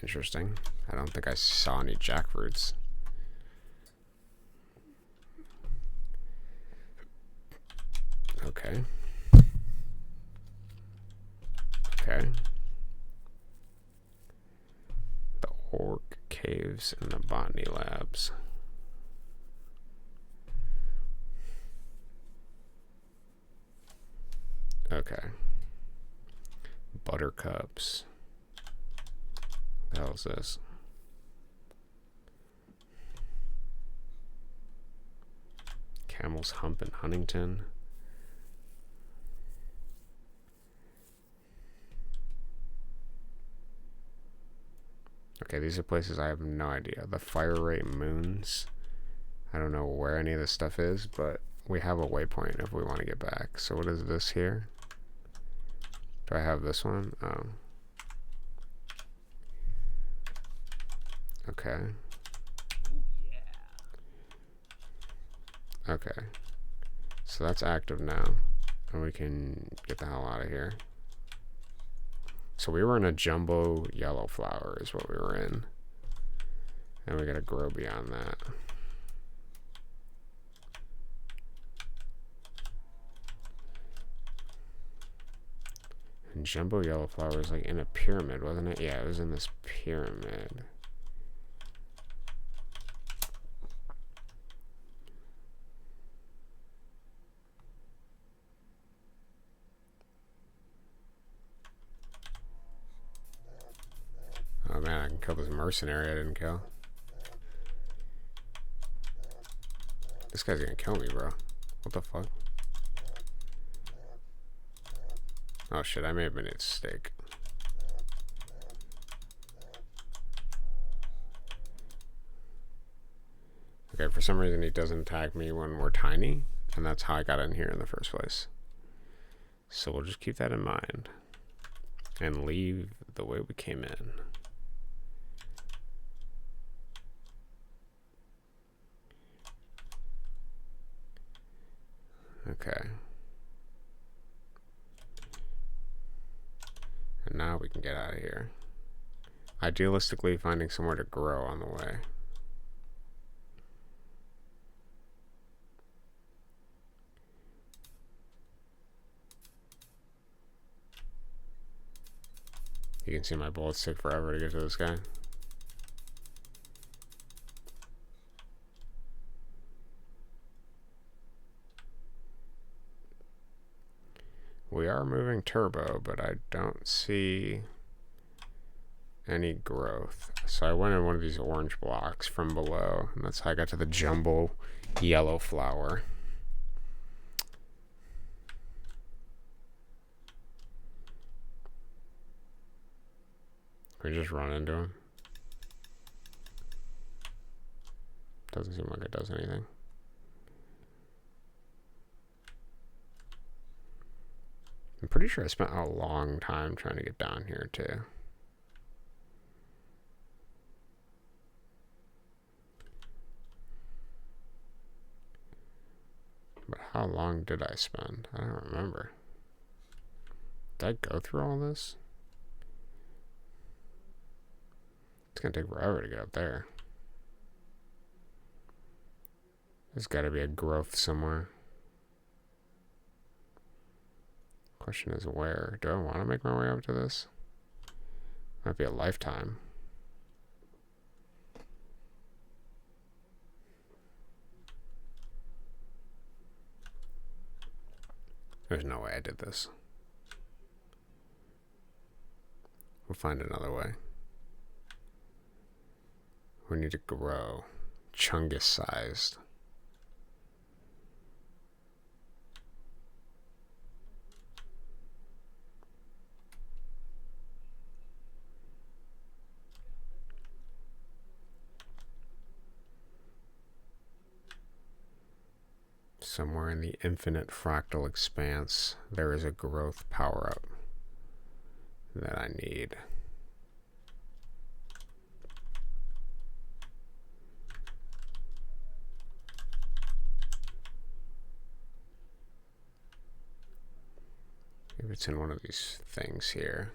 Interesting. I don't think I saw any jackfruits. Okay. Okay. The orc caves and the botany labs. Okay. Buttercups. What the hell is this? Camel's Hump in Huntington. Okay, these are places I have no idea. The Fire Rate Moons. I don't know where any of this stuff is, but we have a waypoint if we want to get back. So what is this here? Do I have this one? Oh. Okay. Okay. So that's active now. And we can get the hell out of here. So we were in a jumbo yellow flower is what we were in. And we gotta grow beyond that. And jumbo yellow flower was like in a pyramid, wasn't it? Yeah, it was in this pyramid. Oh man, I can kill this mercenary I didn't kill. This guy's gonna kill me, bro. What the fuck? Oh shit, I may have been at stake. Okay, for some reason he doesn't attack me when we're tiny, and that's how I got in here in the first place. So we'll just keep that in mind. And leave the way we came in. Okay. And now we can get out of here. Idealistically, finding somewhere to grow on the way. You can see my bullets take forever to get to this guy. We are moving turbo, but I don't see any growth. So I went in one of these orange blocks from below, and that's how I got to the jumbo yellow flower. Can we just run into him? Doesn't seem like it does anything. I'm pretty sure I spent a long time trying to get down here too. But how long did I spend? I don't remember. Did I go through all this? It's gonna take forever to get up there. There's gotta be a growth somewhere. Question is where? Do I want to make my way up to this? Might be a lifetime. There's no way I did this. We'll find another way. We need to grow. Chungus sized. Somewhere in the infinite fractal expanse, there is a growth power-up that I need. Maybe it's in one of these things here.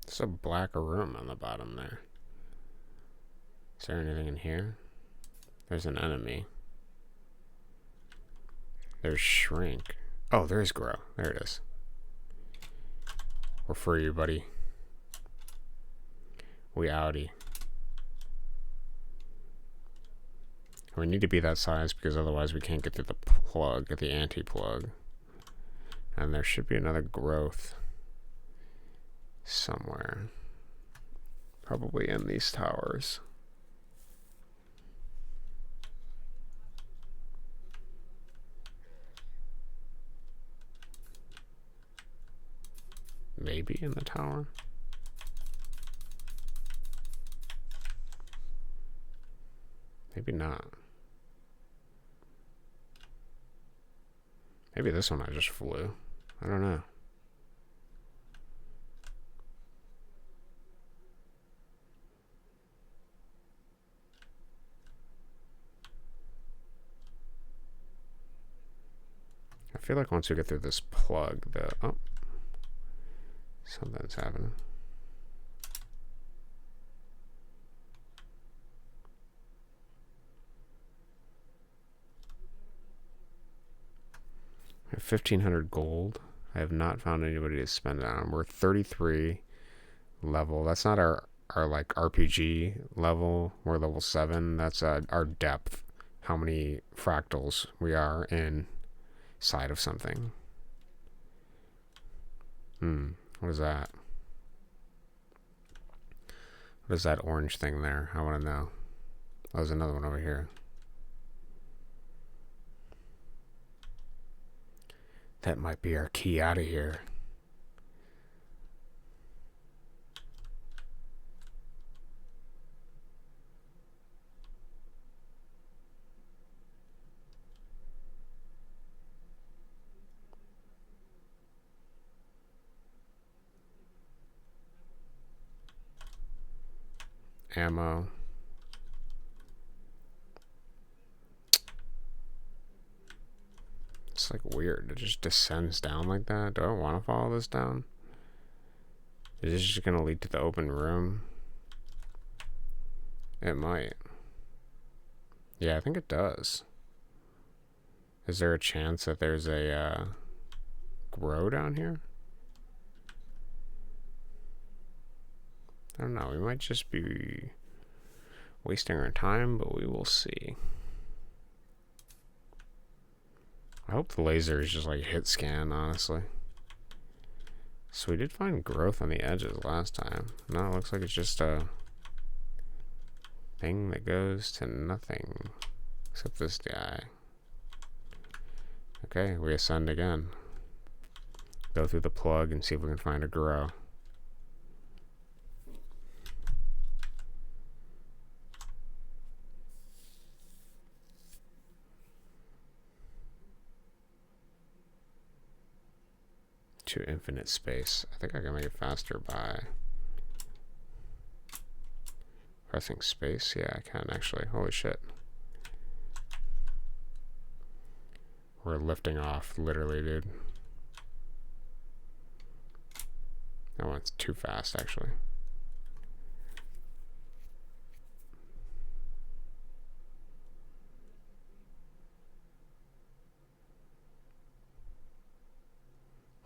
There's a black room on the bottom there. Is there anything in here? There's an enemy. There's shrink. Oh, there's grow. There it is. We're for you, buddy. We outie. We need to be that size because otherwise we can't get through the plug, the anti-plug. And there should be another growth somewhere. Probably in these towers. Maybe in the tower. Maybe not. Maybe this one I just flew. I don't know. I feel like once we get through this plug, oh, something's happening. I have 1,500 gold. I have not found anybody to spend it on. We're 33 level. That's not our like RPG level. We're level 7. That's our depth. How many fractals we are inside of something. What is that? What is that orange thing there? I want to know. Oh, there's another one over here. That might be our key out of here. Ammo. It's like weird. It just descends down like that. Do I want to follow this down? Is this just going to lead to the open room? It might. Yeah, I think it does. Is there a chance that there's a grow down here? I don't know. We might just be wasting our time, but we will see. I hope the laser is just like hit scan, honestly. So we did find growth on the edges last time. No, it looks like it's just a thing that goes to nothing. Except this guy. Okay, we ascend again. Go through the plug and see if we can find a grow. to infinite space. I think I can make it faster by pressing space. Yeah, I can actually. Holy shit. We're lifting off, literally, dude. That one's too fast, actually.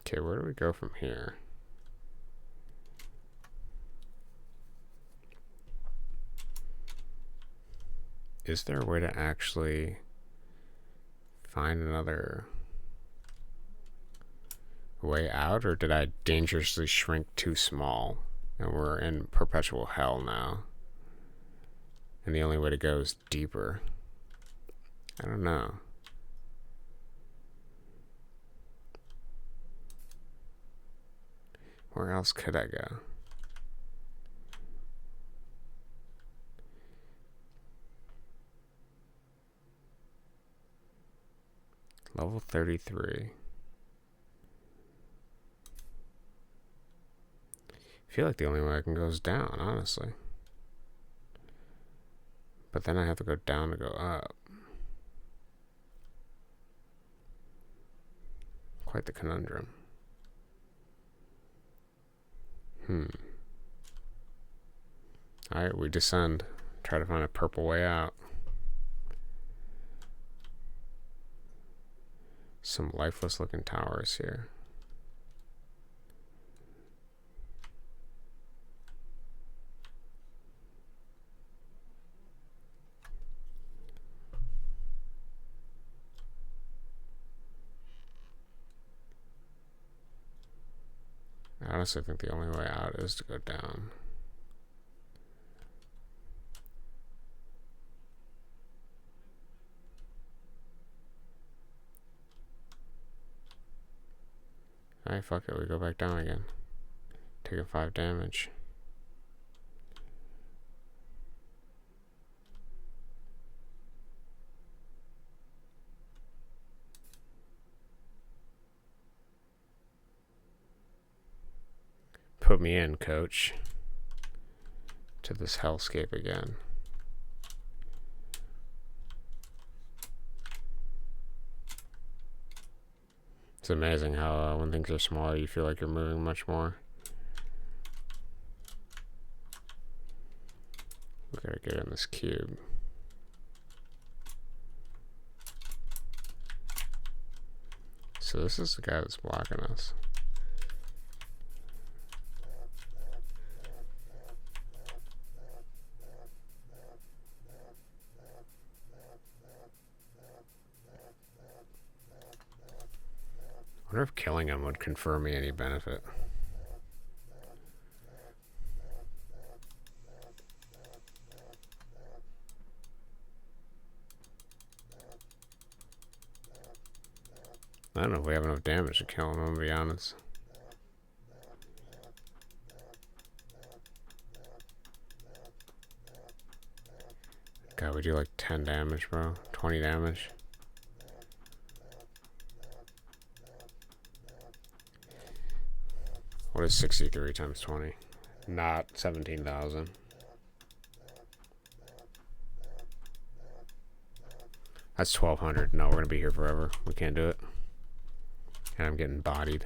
Okay, where do we go from here? Is there a way to actually find another way out, or did I dangerously shrink too small and we're in perpetual hell now and the only way to go is deeper? I don't know. Where else could I go? Level 33. I feel like the only way I can go is down, honestly. But then I have to go down to go up. Quite the conundrum. Alright, we descend. Try to find a purple way out. Some lifeless looking towers here. I honestly think the only way out is to go down. Alright, fuck it, we go back down again. Taking 5 damage. Put me in, coach. To this hellscape again. It's amazing how when things are smaller, you feel like you're moving much more. We gotta get in this cube. So this is the guy that's blocking us. I wonder if killing him would confer me any benefit. I don't know if we have enough damage to kill him, I'm gonna be honest. God, we do like 10 damage, bro. 20 damage. What is 63 times 20? Not 17,000. That's 1,200. No, we're gonna be here forever. We can't do it. And I'm getting bodied.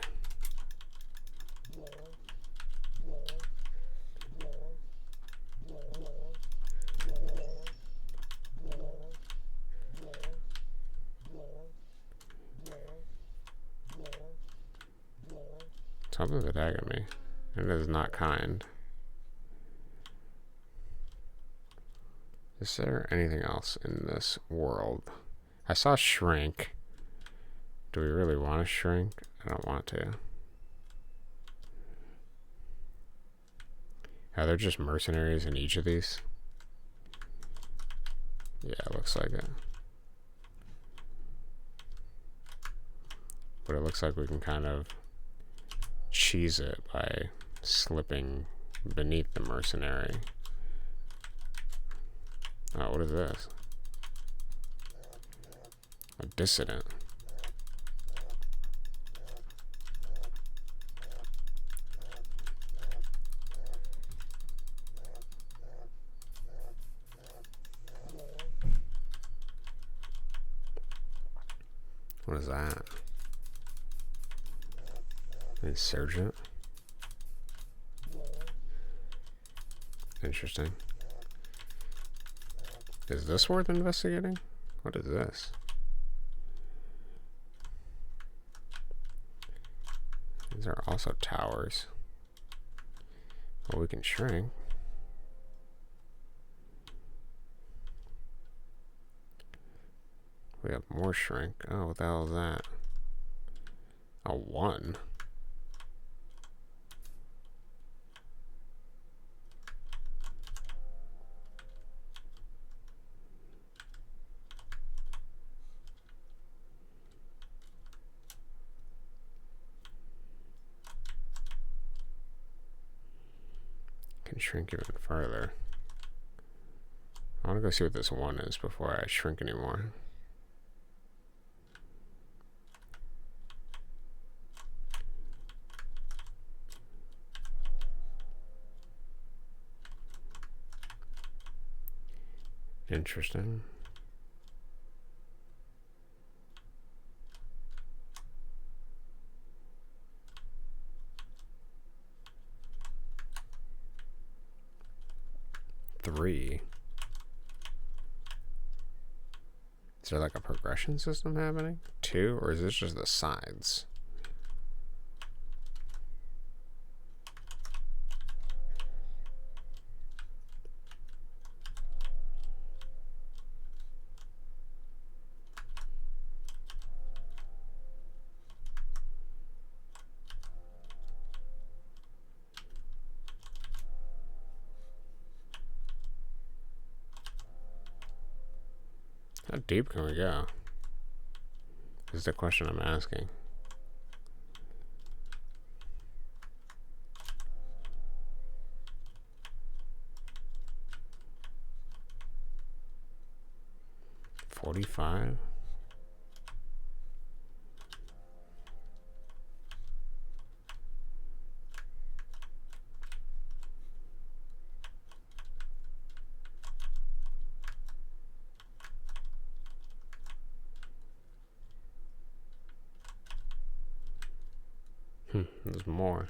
Something's attacking me. It is not kind. Is there anything else in this world? I saw shrink. Do we really want to shrink? I don't want to. Are there just mercenaries in each of these? Yeah, it looks like it. But it looks like we can kind of cheese it by slipping beneath the mercenary. Oh, what is this? A dissident. What is that? Insurgent. Interesting. Is this worth investigating? What is this? These are also towers. Well, we can shrink. We have more shrink. Oh, what the hell is that? A 1. Can shrink even further. I want to go see what this 1 is before I shrink anymore. Interesting. Three. Is there like a progression system happening? 2, or is this just the sides? How deep can we go? Is the question I'm asking. $45? There's more.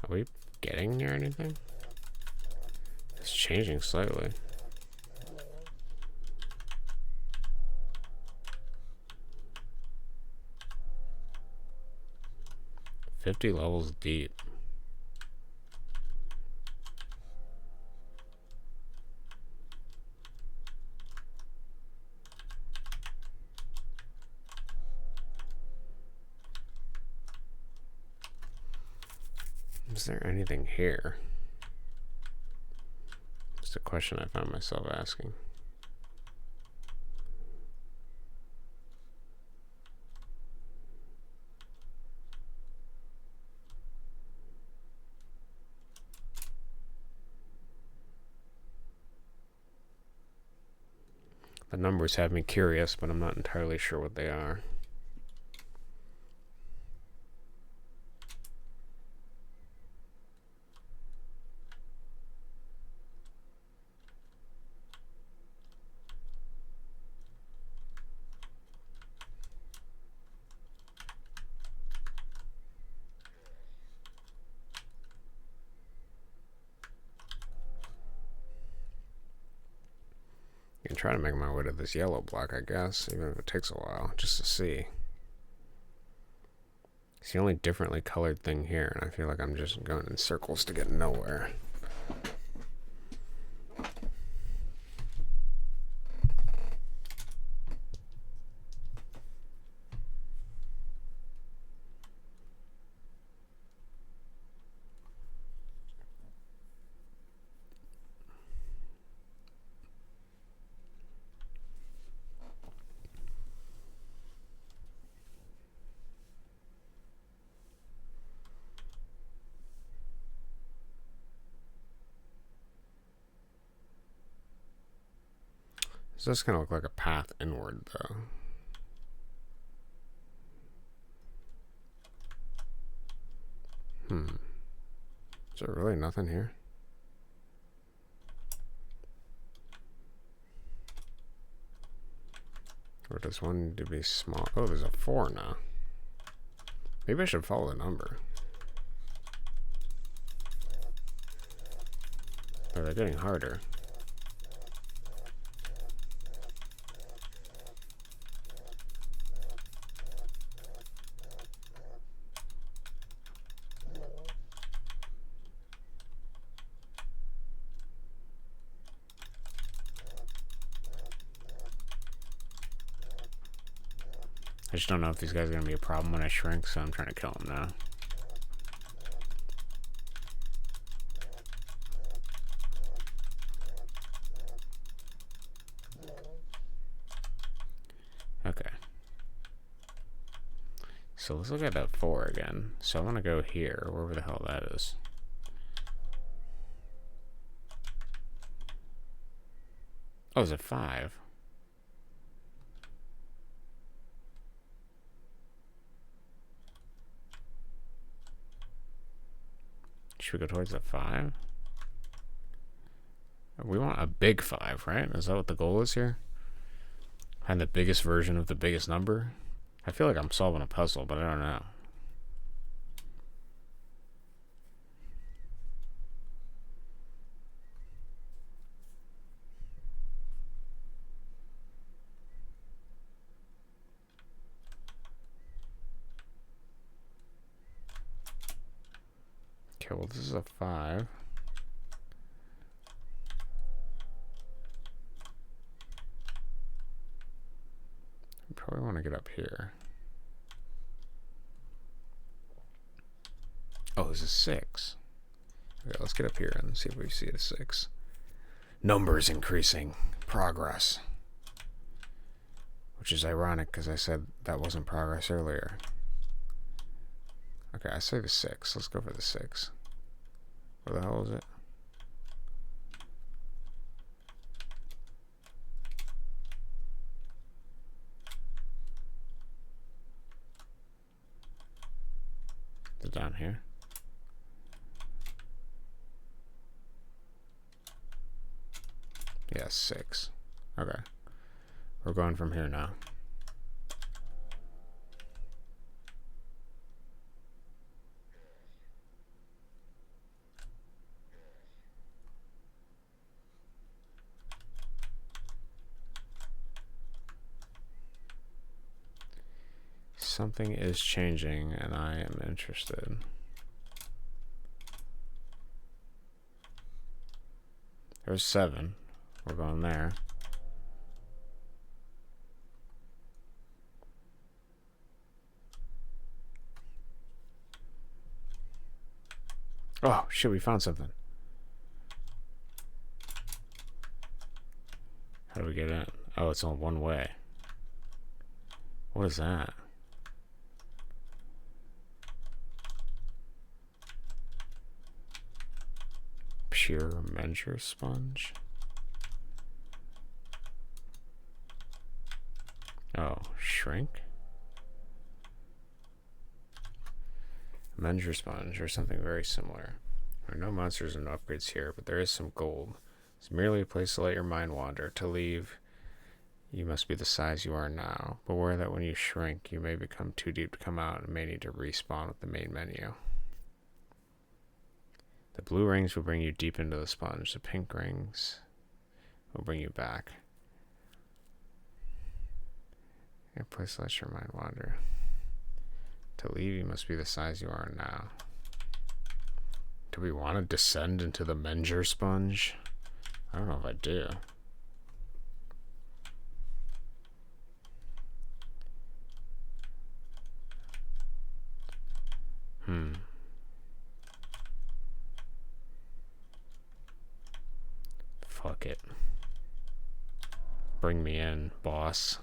Are we getting near anything? It's changing slightly. $50 levels deep. Is there anything here? It's a question I found myself asking. The numbers have me curious, but I'm not entirely sure what they are. I can try to make my way to this yellow block, I guess, even if it takes a while, just to see. It's the only differently colored thing here, and I feel like I'm just going in circles to get nowhere. This does kind of look like a path inward, though. Is there really nothing here? Or does one need to be small? Oh, there's a 4 now. Maybe I should follow the number. Oh, they're getting harder. I just don't know if these guys are going to be a problem when I shrink, so I'm trying to kill them now. Okay. So let's look at that 4 again. So I want to go here, wherever the hell that is. Oh, is it 5? Should we go towards the 5? We want a big 5, right? Is that what the goal is here? Find the biggest version of the biggest number? I feel like I'm solving a puzzle, but I don't know. Okay, well, this is a 5. We probably want to get up here. Oh, this is 6. Okay, let's get up here and see if we see a 6. Numbers increasing. Progress. Which is ironic because I said that wasn't progress earlier. Okay, I say the 6. Let's go for the 6. Where the hell is it? Is it down here? Yeah, 6. Okay. We're going from here now. Something is changing, and I am interested. There's 7. We're going there. Oh, shit, we found something. How do we get in? Oh, it's on one way. What is that? Pure measure sponge. Oh, shrink? Measure sponge or something very similar. There are no monsters and upgrades here, but there is some gold. It's merely a place to let your mind wander. To leave, you must be the size you are now. Beware that when you shrink, you may become too deep to come out and may need to respawn with the main menu. The blue rings will bring you deep into the sponge. The pink rings will bring you back. A place to let your mind wander. To leave, you must be the size you are now. Do we want to descend into the measure sponge? I don't know if I do. Fuck it. Bring me in, boss.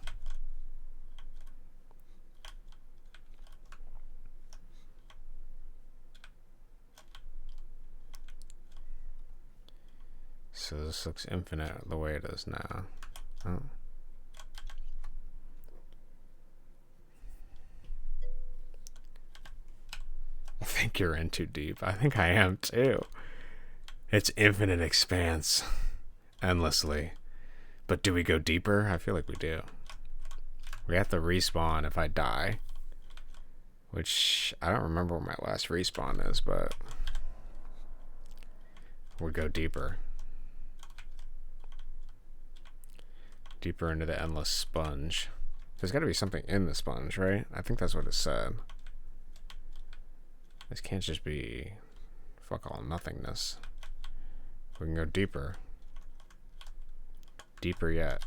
So this looks infinite the way it is now. Oh. I think you're in too deep. I think I am too. It's infinite expanse. Endlessly. But do we go deeper? I feel like we do. We have to respawn if I die. Which, I don't remember where my last respawn is, but we'll go deeper. Deeper into the endless sponge. There's got to be something in the sponge, right? I think that's what it said. This can't just be fuck all nothingness. We can go deeper. Deeper yet.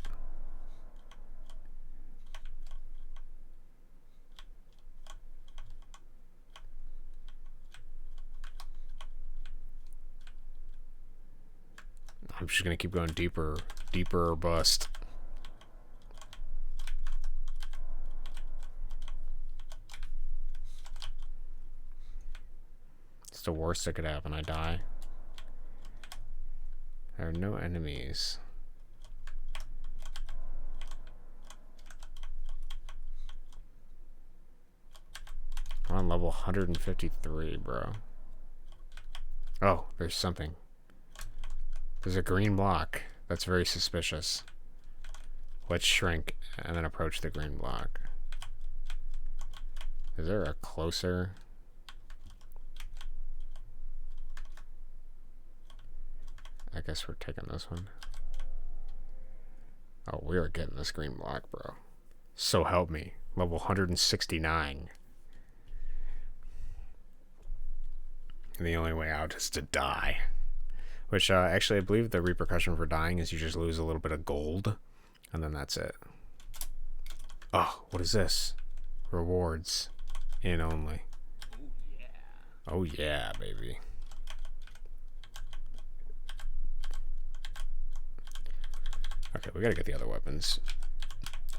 I'm just gonna keep going deeper, deeper or bust. It's the worst that could happen. I die. There are no enemies. We're on level 153, bro. Oh, there's something. There's a green block. That's very suspicious. Let's shrink and then approach the green block. Is there a closer? I guess we're taking this one. Oh, we are getting this green block, bro. So help me. Level 169. And the only way out is to die. Which, actually, I believe the repercussion for dying is you just lose a little bit of gold. And then that's it. Oh, what is this? Rewards. In only. Oh, yeah, baby. Okay, we gotta get the other weapons.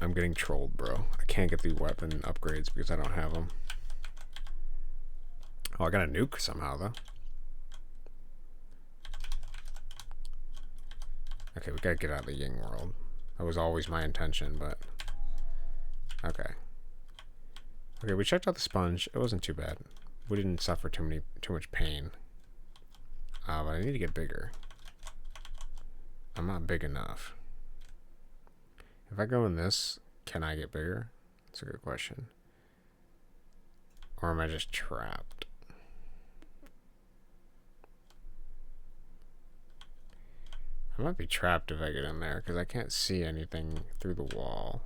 I'm getting trolled, bro. I can't get the weapon upgrades because I don't have them. Oh, I got a nuke somehow, though. Okay, we gotta get out of the Ying world. That was always my intention, but... Okay. Okay, we checked out the sponge. It wasn't too bad. We didn't suffer too much pain. But I need to get bigger. I'm not big enough. If I go in this, can I get bigger? That's a good question. Or am I just trapped? I might be trapped if I get in there, because I can't see anything through the wall.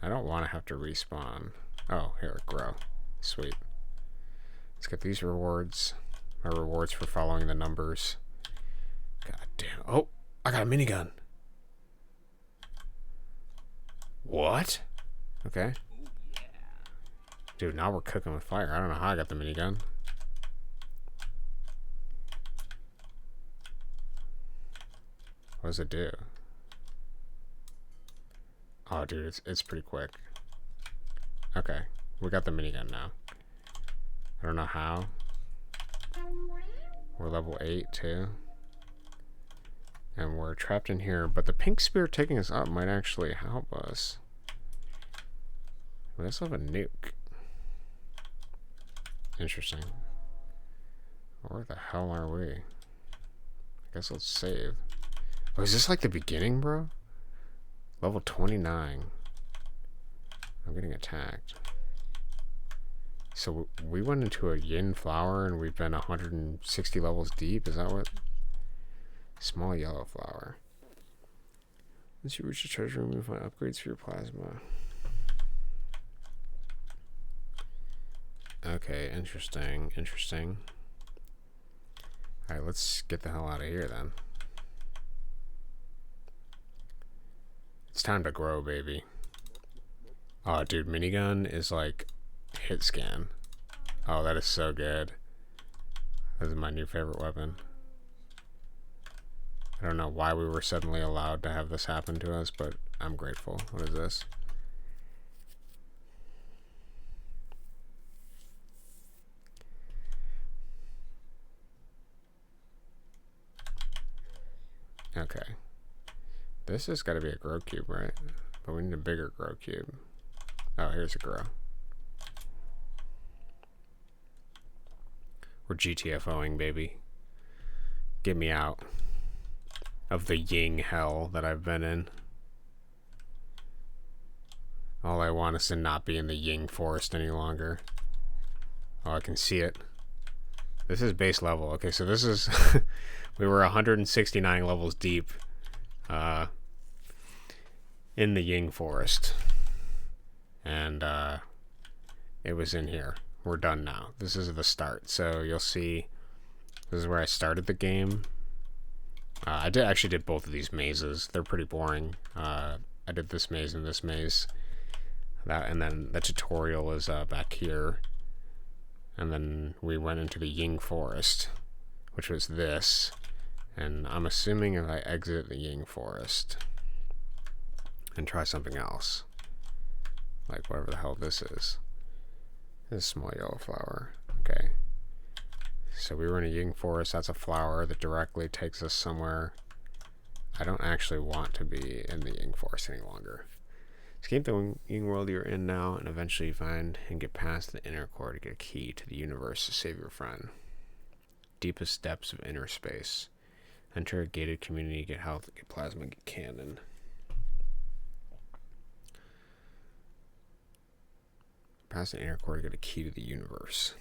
I don't want to have to respawn. Oh, here, grow. Sweet. Let's get these rewards. My rewards for following the numbers. God damn. Oh, I got a minigun. What? Okay. Dude, now we're cooking with fire. I don't know how I got the minigun. What does it do? Oh, dude, it's pretty quick. Okay, we got the minigun now. I don't know how. We're level 8 too. And we're trapped in here, but the pink spear taking us up might actually help us. We also have a nuke. Interesting. Where the hell are we? I guess let's save. Oh, is this like the beginning, bro? Level 29. I'm getting attacked. So we went into a yin flower and we've been 160 levels deep. Is that what? Small yellow flower. Once you reach the treasure room, you find upgrades for your plasma. Okay, interesting, interesting. Alright, let's get the hell out of here then. It's time to grow, baby. Oh, dude, minigun is like hit scan. Oh, that is so good. This is my new favorite weapon. I don't know why we were suddenly allowed to have this happen to us, but I'm grateful. What is this? Okay. This has got to be a grow cube, right? But we need a bigger grow cube. Oh, here's a grow. We're GTFOing, baby. Get me out of the Ying hell that I've been in. All I want is to not be in the Ying Forest any longer. Oh, I can see it. This is base level. Okay, so this is... we were 169 levels deep in the Ying Forest. And it was in here. We're done now. This is the start. So you'll see this is where I started the game. I actually did both of these mazes. They're pretty boring. I did this maze and this maze. And then the tutorial is back here. And then we went into the Ying Forest, which was this. And I'm assuming if I exit the Ying Forest and try something else, like whatever the hell this is. This small yellow flower. Okay. So we were in a Ying Forest. That's a flower that directly takes us somewhere. I don't actually want to be in the Ying Forest any longer. Escape the Ying world you're in now, and eventually find and get past the inner core to get a key to the universe to save your friend. Deepest depths of inner space. Enter a gated community, get health, get plasma, get cannon. Past the inner core to get a key to the universe.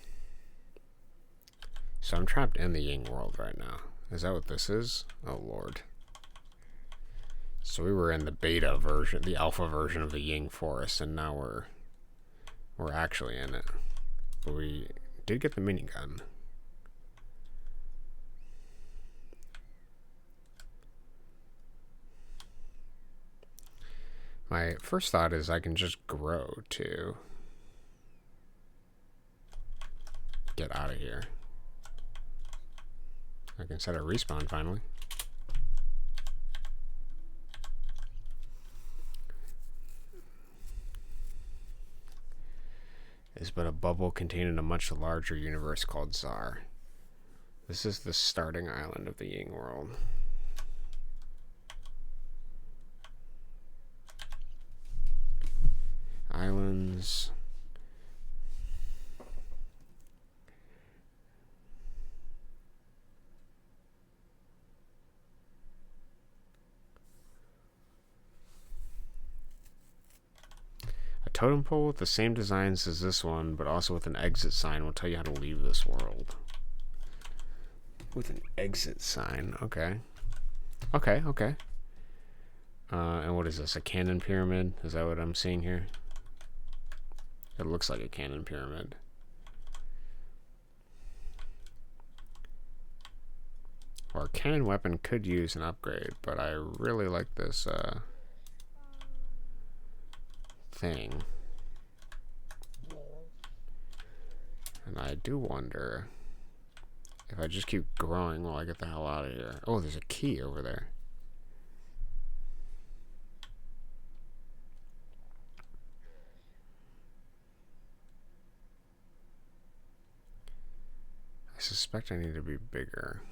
So I'm trapped in the Ying world right now. Is that what this is? Oh lord. So we were in the beta version, the alpha version of the Ying Forest, and now we're actually in it. But we did get the minigun. My first thought is I can just grow to get out of here. I can set a respawn finally. Is but a bubble contained in a much larger universe called Zar. This is the starting island of the Ying world. Islands. Totem pole with the same designs as this one, but also with an exit sign will tell you how to leave this world. With an exit sign, okay. Okay. And what is this, a cannon pyramid? Is that what I'm seeing here? It looks like a cannon pyramid. Or a cannon weapon could use an upgrade, but I really like this, thing. And I do wonder if I just keep growing while I get the hell out of here. Oh, there's a key over there. I suspect I need to be bigger.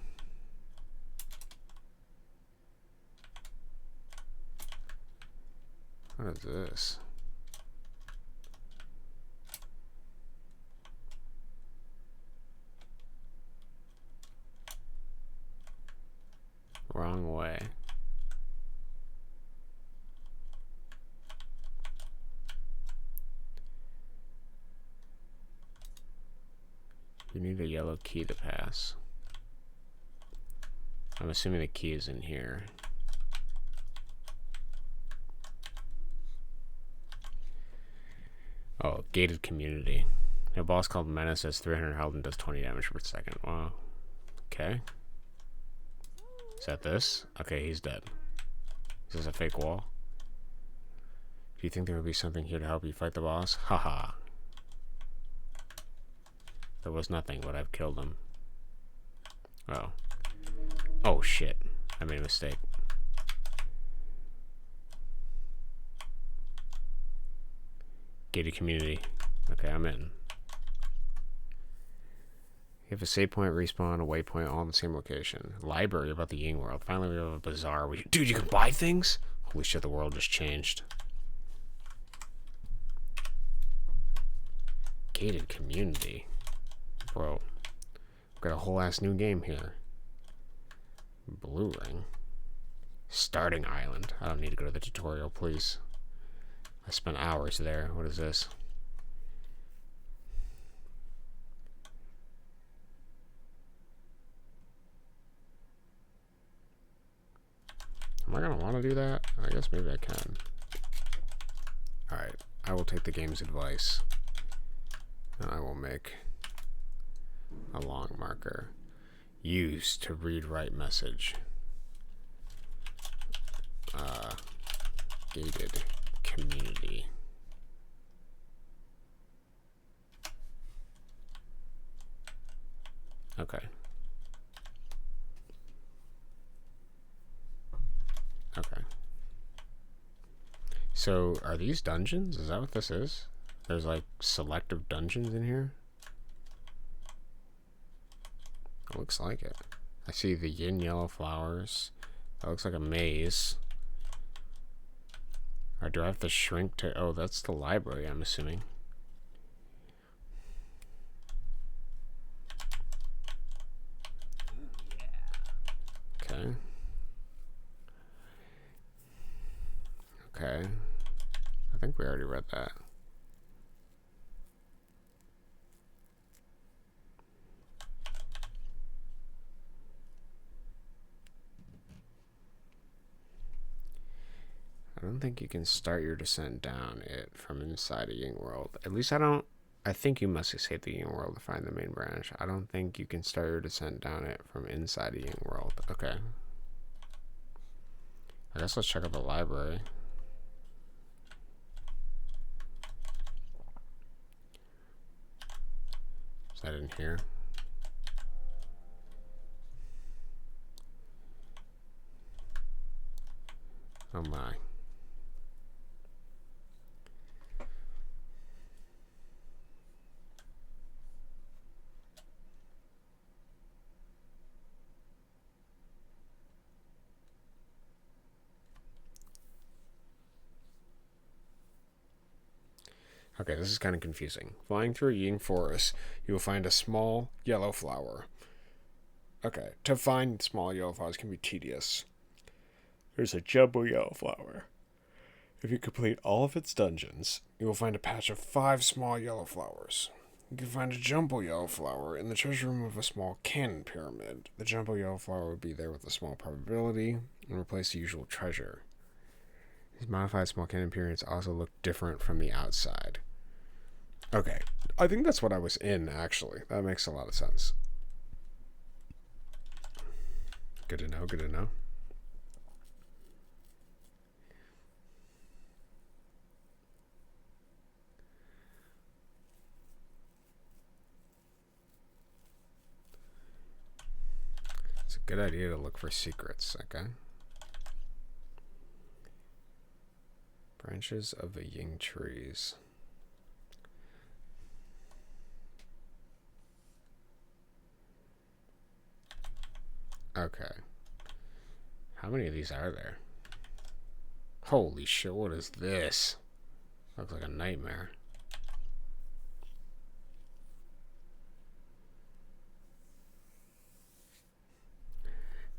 What is this? Wrong way. You need a yellow key to pass. I'm assuming the key is in here. Oh, gated community. A boss called Menace has 300 health and does 20 damage per second. Wow. Okay. Is that this? Okay, he's dead. Is this a fake wall? Do you think there would be something here to help you fight the boss? Haha. There was nothing, but I've killed him. Oh. Oh shit. I made a mistake. Gated community. Okay, I'm in. You have a save point, respawn, a waypoint, all in the same location. Library about the Ying world. Finally, we have a bazaar. Dude, you can buy things? Holy shit, the world just changed. Gated community. Bro. We've got a whole ass new game here. Blue ring. Starting island. I don't need to go to the tutorial, please. I spent hours there. What is this? Am I going to want to do that? I guess maybe I can. Alright, I will take the game's advice. And I will make a long marker. Use to read-write message. Gated community. Okay. Okay. So, are these dungeons? Is that what this is? There's like selective dungeons in here? It looks like it. I see the yin yellow flowers. That looks like a maze. Or do I have to shrink to... Oh, that's the library, I'm assuming. Okay. Okay. I think we already read that. I don't think you can start your descent down it from inside a Ying world. At least I don't... I think you must escape the Ying world to find the main branch. I don't think you can start your descent down it from inside a Ying world. Okay. I guess let's check out the library. Is that in here? Oh my. Okay, this is kind of confusing. Flying through a Ying forest, you will find a small yellow flower. Okay, to find small yellow flowers can be tedious. There's a jumbo yellow flower. If you complete all of its dungeons, you will find a patch of 5 small yellow flowers. You can find a jumbo yellow flower in the treasure room of a small cannon pyramid. The jumbo yellow flower would be there with a small probability and replace the usual treasure. These modified small cannon pyramids also look different from the outside. Okay, I think that's what I was in, actually. That makes a lot of sense. Good to know, good to know. It's a good idea to look for secrets, okay? Branches of the Ying trees. Okay. How many of these are there? Holy shit, what is this? Looks like a nightmare.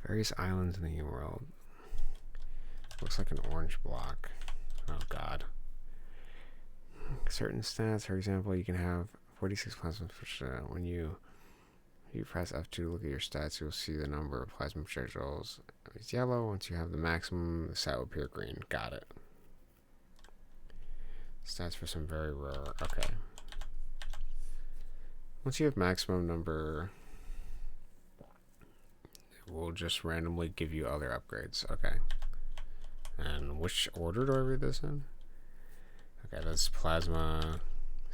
Various islands in the Ying world. Looks like an orange block. Oh god. Certain stats, for example, you can have 46 plasma when you press F2 to look at your stats, you'll see the number of plasma projectiles. It's yellow. Once you have the maximum, the stat will appear green. Got it. Stats for some very rare. Okay. Once you have maximum number, it will just randomly give you other upgrades. Okay. And which order do I read this in? Okay, that's plasma,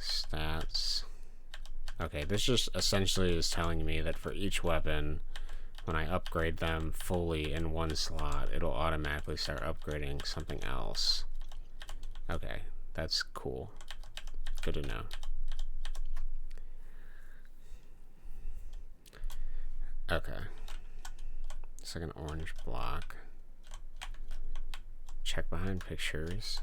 stats. Okay, this just essentially is telling me that for each weapon, when I upgrade them fully in one slot, it'll automatically start upgrading something else. Okay, that's cool. Good to know. Okay. It's like an orange block. Check behind pictures.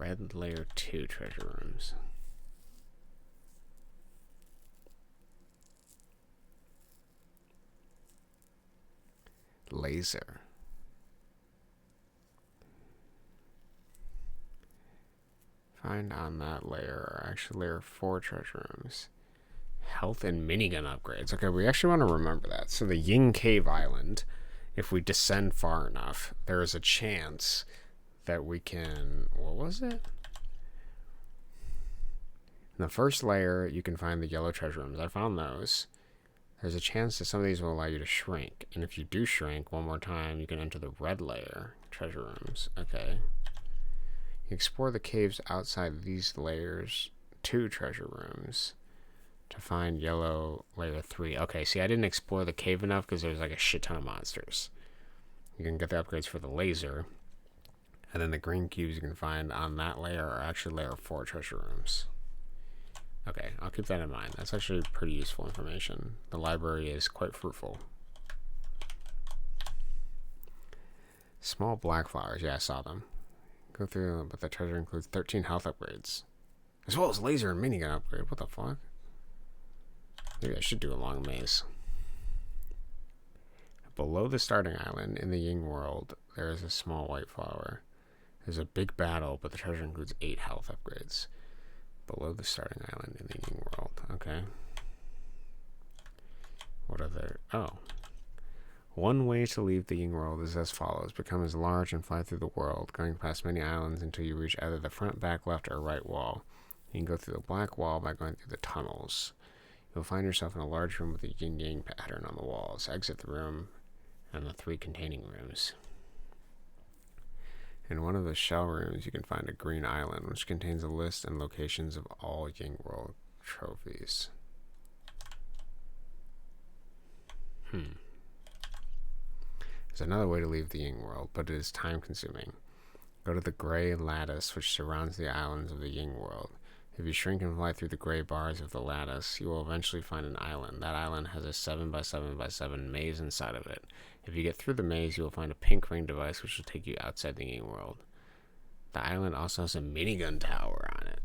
red layer 2 treasure rooms. Laser. Find on that layer are actually layer 4 treasure rooms. Health and minigun upgrades. Okay, we actually want to remember that. So the Ying Cave Island, if we descend far enough, there is a chance that we can... What was it? In the first layer, you can find the yellow treasure rooms. I found those. There's a chance that some of these will allow you to shrink. And if you do shrink one more time, you can enter the red layer treasure rooms. Okay. You explore the caves outside these layers 2 treasure rooms to find yellow layer 3. Okay, see, I didn't explore the cave enough because there's like a shit ton of monsters. You can get the upgrades for the laser. And then the green cubes you can find on that layer are actually layer 4 treasure rooms. Okay, I'll keep that in mind. That's actually pretty useful information. The library is quite fruitful. Small black flowers. Yeah, I saw them. Go through, but the treasure includes 13 health upgrades. As well as laser and minigun upgrade. What the fuck? Maybe I should do a long maze. Below the starting island in the Ying world, there is a small white flower. There's a big battle, but the treasure includes 8 health upgrades. Below the starting island in the Ying world. Okay. What are there? Oh. One way to leave the Ying world is as follows. Become as large and fly through the world, going past many islands until you reach either the front, back, left, or right wall. You can go through the black wall by going through the tunnels. You'll find yourself in a large room with a yin-yang pattern on the walls. Exit the room and the 3 containing rooms. In one of the shell rooms, you can find a green island, which contains a list and locations of all Ying World trophies. There's another way to leave the Ying World, but it is time-consuming. Go to the gray lattice, which surrounds the islands of the Ying World. If you shrink and fly through the gray bars of the lattice, you will eventually find an island. That island has a 7x7x7 maze inside of it. If you get through the maze, you will find a pink ring device which will take you outside the Ying World. The island also has a minigun tower on it.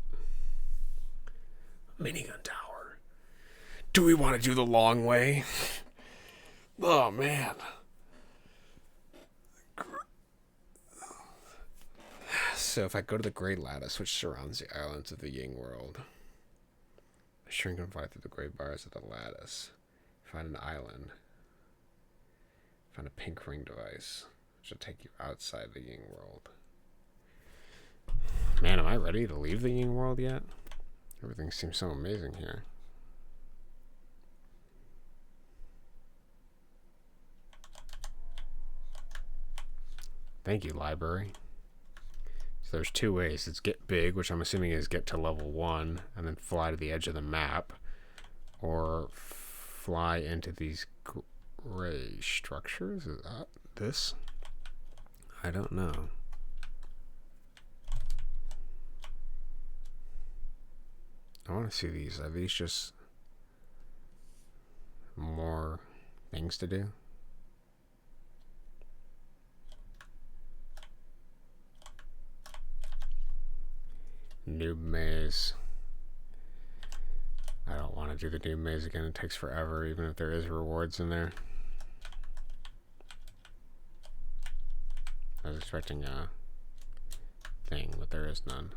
Minigun tower. Do we want to do the long way? Oh, man. So if I go to the gray lattice, which surrounds the islands of the Ying World, I shrink and fly through the gray bars of the lattice, find an island, find a pink ring device, which will take you outside the Ying World. Man, am I ready to leave the Ying World yet? Everything seems so amazing here. Thank you, library. So there's 2 ways. It's get big, which I'm assuming is get to level 1 and then fly to the edge of the map, or fly into these gray structures. Is that this? I don't know. I want to see these. Are these just more things to do? Noob maze. I don't want to do the noob maze again. It takes forever, even if there is rewards in there. I was expecting a thing, but there is none.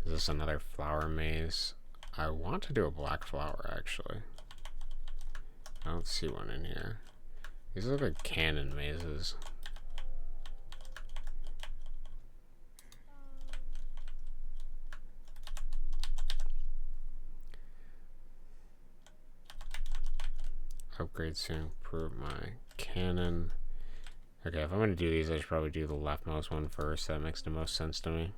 Is this another flower maze? I want to do a black flower, actually. I don't see one in here. These look like cannon mazes. Upgrades to improve my cannon. Okay, if I'm going to do these, I should probably do the leftmost one first. That makes the most sense to me.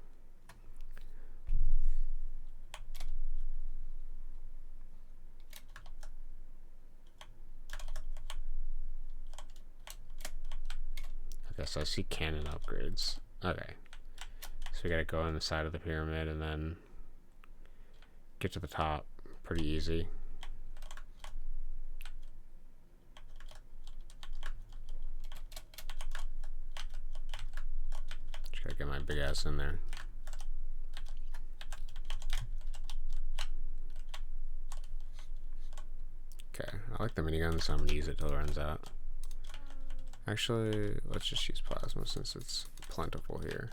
Okay, so I see cannon upgrades. Okay. So we gotta go on the side of the pyramid and then get to the top. Pretty easy. Just gotta big ass in there. Okay, I like the minigun, so I'm gonna use it till it runs out. Actually, let's just use plasma since it's plentiful here.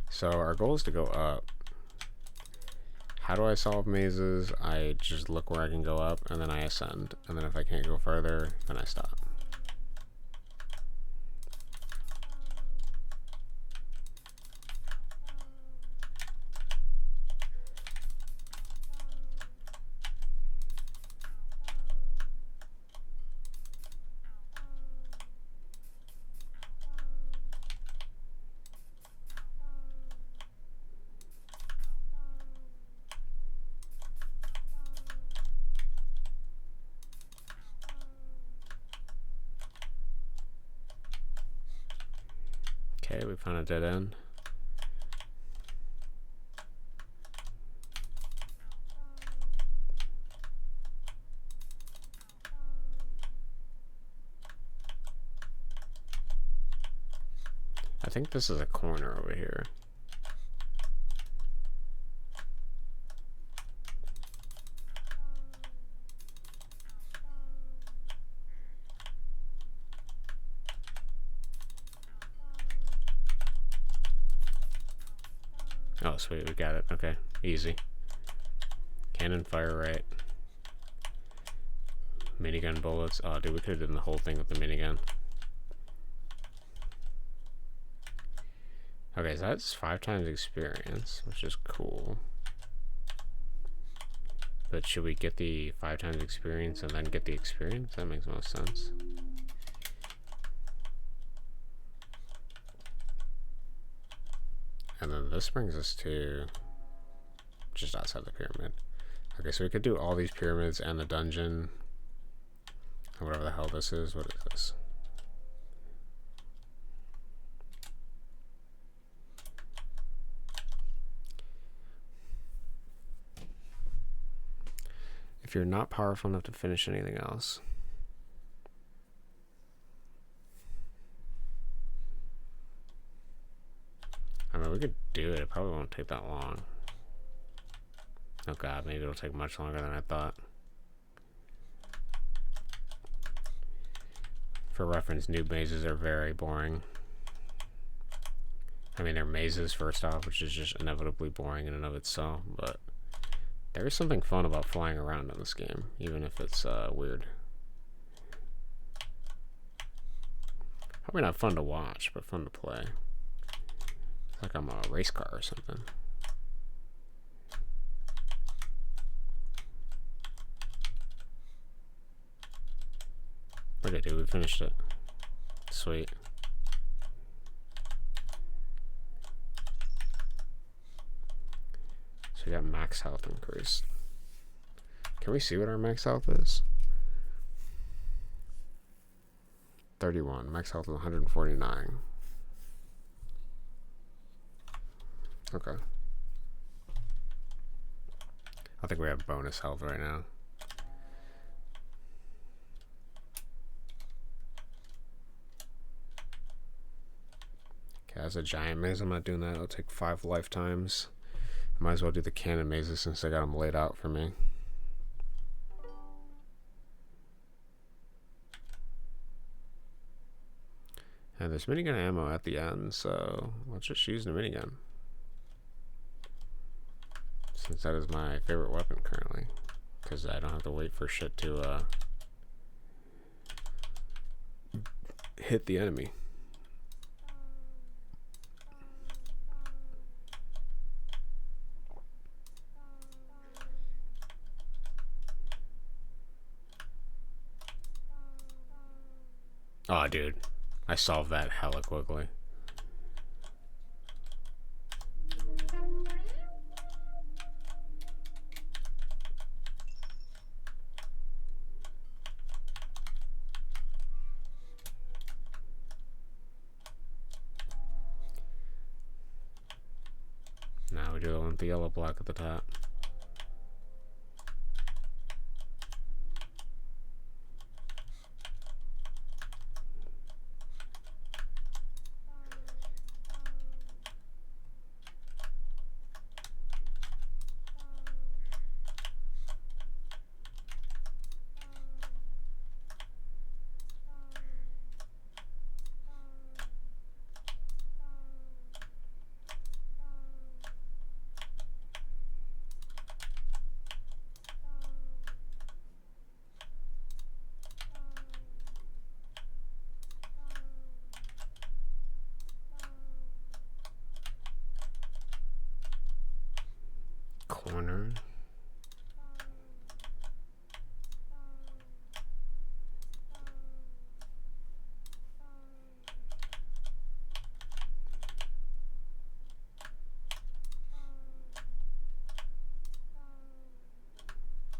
So our goal is to go up. How do I solve mazes? I just look where I can go up, and then I ascend. And then if I can't go further, then I stop. Okay, we found a dead end. I think this is a corner over here. Oh, sweet, we got it. Okay, easy. Cannon fire right. Minigun bullets. Oh, dude, we could have done the whole thing with the minigun. Okay, so that's 5 times experience, which is cool. But should we get the 5 times experience and then get the experience? That makes most sense. And then this brings us to just outside the pyramid. Okay, so we could do all these pyramids and the dungeon. Or whatever the hell this is. What is this? If you're not powerful enough to finish anything else. I mean, we could do it. It probably won't take that long. Oh god, maybe it'll take much longer than I thought. For reference, noob mazes are very boring. I mean, they're mazes first off, which is just inevitably boring in and of itself, but there is something fun about flying around in this game, even if it's weird. Probably not fun to watch, but fun to play. It's like I'm a race car or something. Okay, dude, we finished it. Sweet. So we got max health increased. Can we see what our max health is? 31. Max health is 149. Okay. I think we have bonus health right now. Okay, as a giant maze, I'm not doing that. It'll take 5 lifetimes. I might as well do the cannon mazes since I got them laid out for me. And there's minigun ammo at the end, so let's just use the minigun. Since that is my favorite weapon currently. Because I don't have to wait for shit to hit the enemy. Oh, dude. I solved that hella quickly. Now we do the yellow block at the top. corner.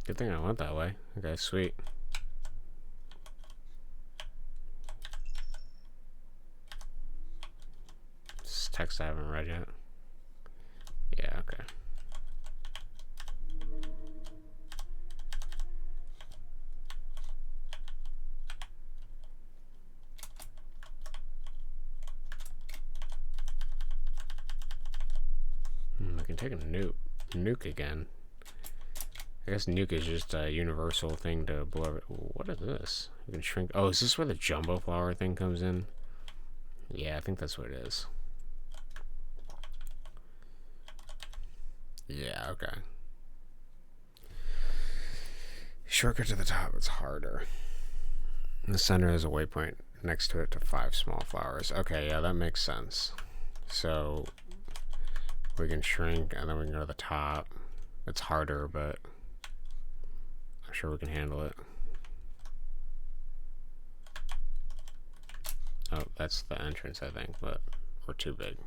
Good thing I went that way. Okay, sweet. This is text I haven't read yet. Yeah, okay. I can take a nuke again. I guess nuke is just a universal thing to blow. What is this? You can shrink. Oh, is this where the jumbo flower thing comes in? Yeah, I think that's what it is. Yeah, okay. Shortcut to the top, it's harder. In the center is a waypoint next to it to 5 small flowers. Okay, yeah, that makes sense. So we can shrink and then we can go to the top. It's harder, but I'm sure we can handle it. Oh, that's the entrance, I think, but we're too big.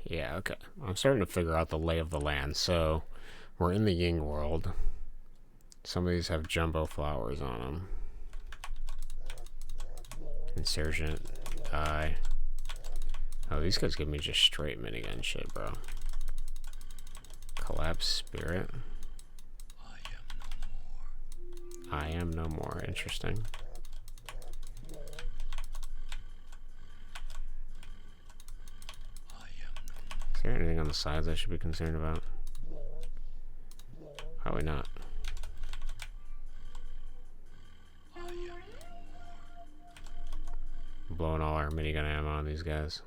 Yeah, okay. I'm starting to figure out the lay of the land. So we're in the Ying world. Some of these have jumbo flowers on them. Insurgent, die. Oh, these guys give me just straight minigun shit, bro. Collapse spirit. I am no more. Interesting. Is there anything on the sides I should be concerned about? Probably not. Blowing all our minigun ammo on these guys.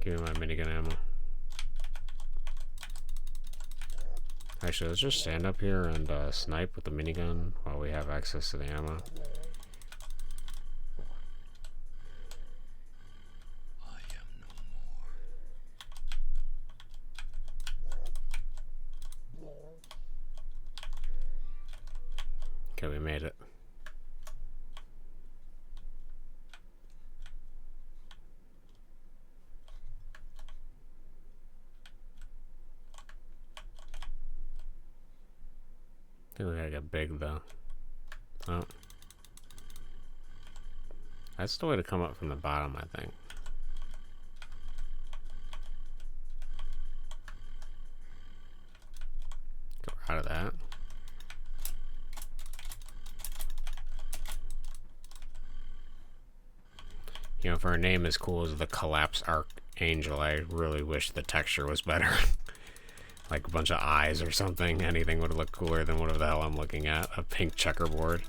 Give me my minigun ammo. Actually, let's just stand up here and snipe with the minigun while we have access to the ammo. Okay, we made it. I think we gotta get big though. Oh. That's the way to come up from the bottom, I think. Go out of that. You know, for a name as cool as the Collapse Archangel, I really wish the texture was better. Like a bunch of eyes or something. Anything would look cooler than whatever the hell I'm looking at. A pink checkerboard.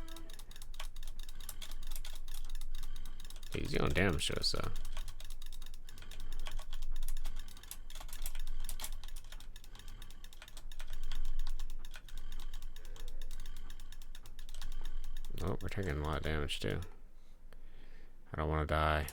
He's doing damage to us though. Oh, we're taking a lot of damage too. I don't want to die.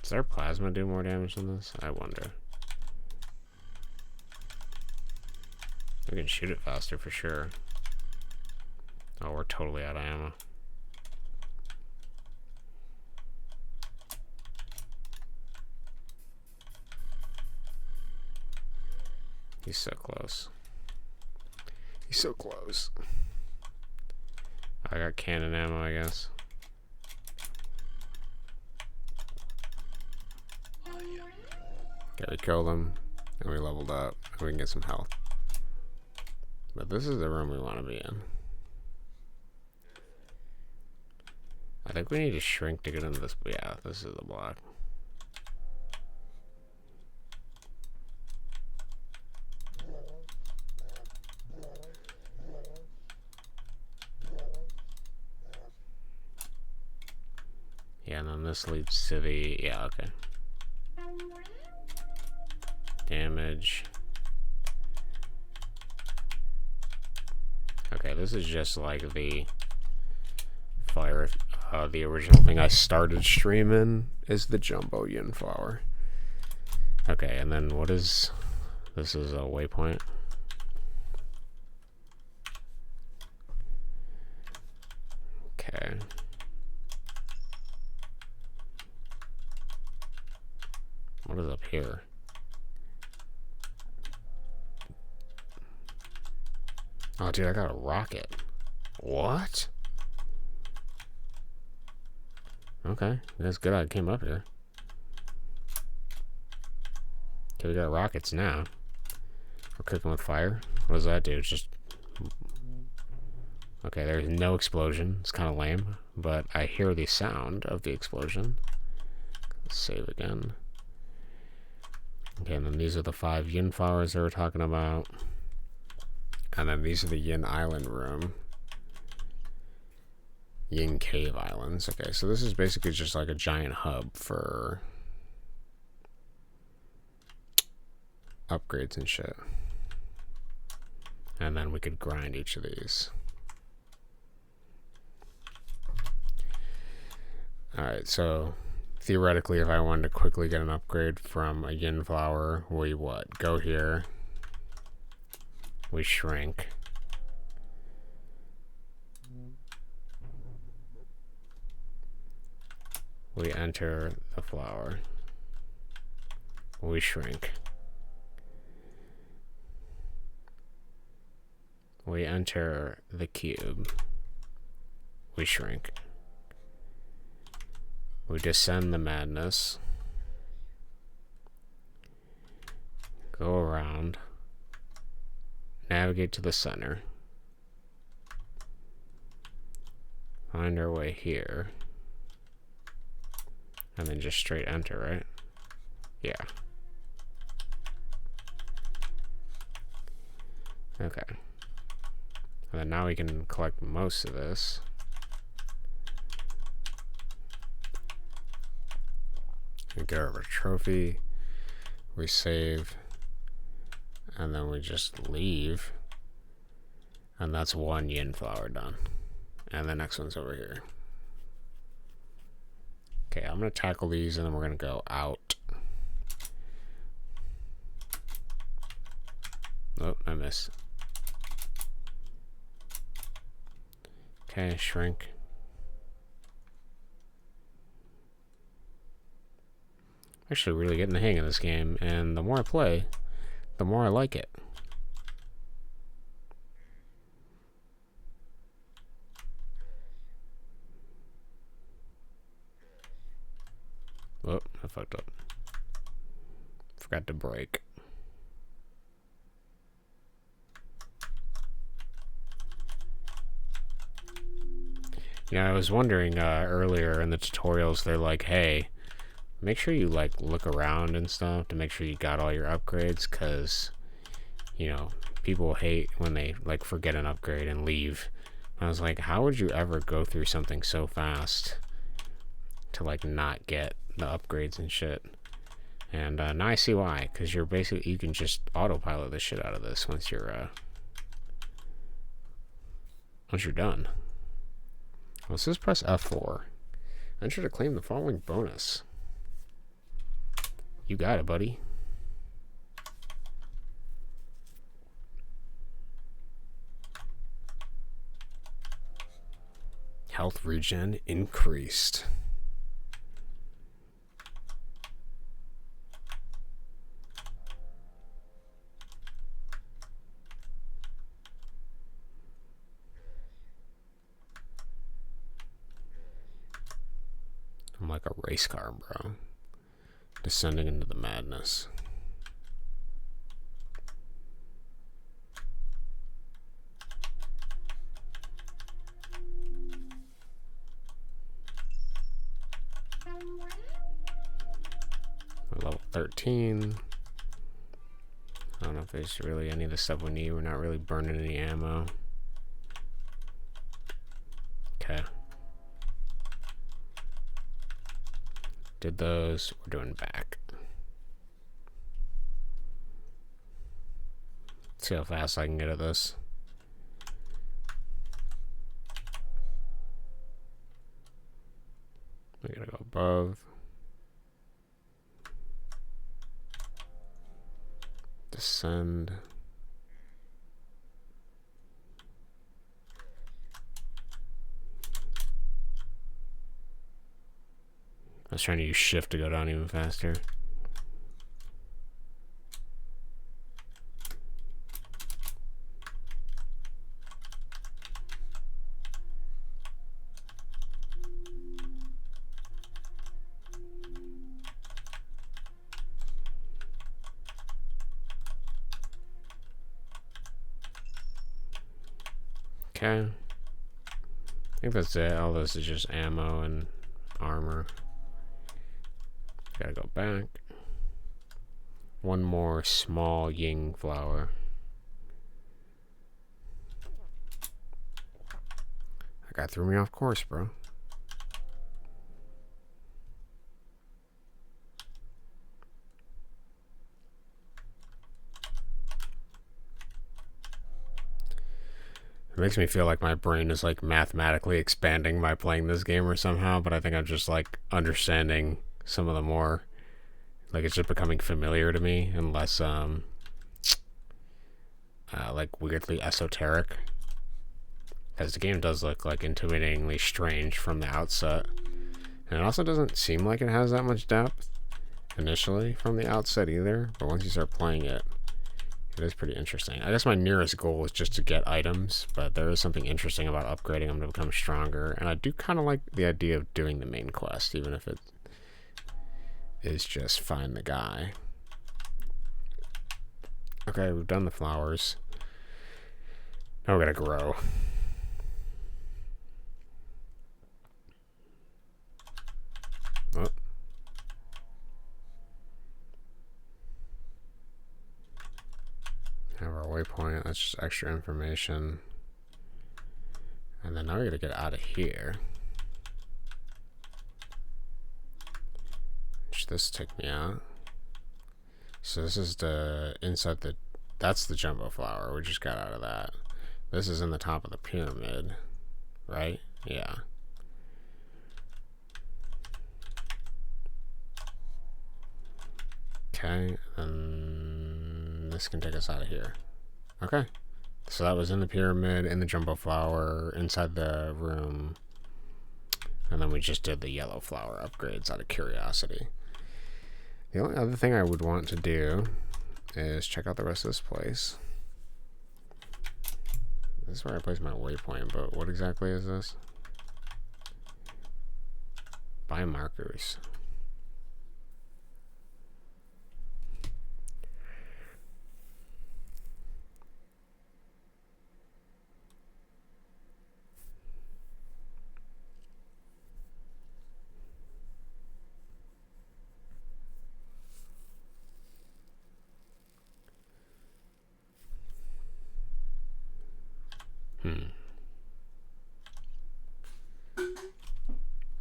Does our plasma do more damage than this? I wonder. We can shoot it faster for sure. Oh, we're totally out of ammo. He's so close. He's so close. I got cannon ammo, I guess. Okay, we killed him, and we leveled up, and we can get some health. But this is the room we want to be in. I think we need to shrink to get into this. Yeah, this is the block. Yeah, and then this leads to the... Yeah, okay. Damage. Okay, this is just like the fire. The original thing I started streaming is the Jumbo Yin Flower. Okay, and then what is... This is a waypoint. Okay. What is up here? Oh, dude, I got a rocket. What? Okay, that's good I came up here. Okay, we got rockets now. We're cooking with fire. What does that do? It's just... Okay, there's no explosion. It's kind of lame, but I hear the sound of the explosion. Let's save again. Okay, and then these are the 5 yin flowers that we're talking about. And then these are the Yin Island room. Yin Cave Islands. Okay, so this is basically just like a giant hub for upgrades and shit. And then we could grind each of these. Alright, so theoretically if I wanted to quickly get an upgrade from a yin flower, we what? Go here. We shrink. We enter the flower. We shrink. We enter the cube. We shrink. We descend the madness. Go around. Navigate to the center. Find our way here. And then just straight enter, right? Yeah. Okay. And then now we can collect most of this. We get our trophy. We save. And then we just leave. And that's 1 yin flower done. And the next one's over here. Okay, I'm going to tackle these and then we're going to go out. Oh, I missed. Okay, shrink. Actually really getting the hang of this game, and the more I play, the more I like it. Oh, I fucked up. Forgot to break. You know, I was wondering earlier in the tutorials, they're like, hey, make sure you like look around and stuff to make sure you got all your upgrades, because, you know, people hate when they like forget an upgrade and leave. I was like, how would you ever go through something so fast to like not get the upgrades and shit? And now I see why, because you're basically, you can just autopilot the shit out of this once you're done. Well, so just press F4. Enter to claim the following bonus. You got it, buddy. Health regen increased. I'm like a race car, bro. Descending into the madness. 13. I don't know if there's really any of the stuff we need. We're not really burning any ammo. Okay. Did those. We're doing back. See how fast I can get at this. We gotta go above. Descend. I was trying to use shift to go down even faster. Okay. I think that's it. All this is just ammo and armor. Gotta go back. One more small ying flower. That guy threw me off course, bro. It makes me feel like my brain is like mathematically expanding by playing this game or somehow, but I think I'm just like understanding some of the more, like it's just becoming familiar to me and less like weirdly esoteric, because the game does look like intimidatingly strange from the outset, and it also doesn't seem like it has that much depth initially from the outset either, but once you start playing it, it is pretty interesting. I guess my nearest goal is just to get items, but there is something interesting about upgrading them to become stronger, and I do kind of like the idea of doing the main quest, even if it is just find the guy. Okay, we've done the flowers. Now we're gonna grow. Oh. Have our waypoint. That's just extra information. And then now we gotta get out of here. Which this took me out. So this is the inside the. That's the jumbo flower. We just got out of that. This is in the top of the pyramid, right? Yeah. Okay, and this can take us out of here. Okay. So that was in the pyramid, in the jumbo flower, inside the room. And then we just did the yellow flower upgrades out of curiosity. The only other thing I would want to do is check out the rest of this place. This is where I place my waypoint, but what exactly is this? Buy markers.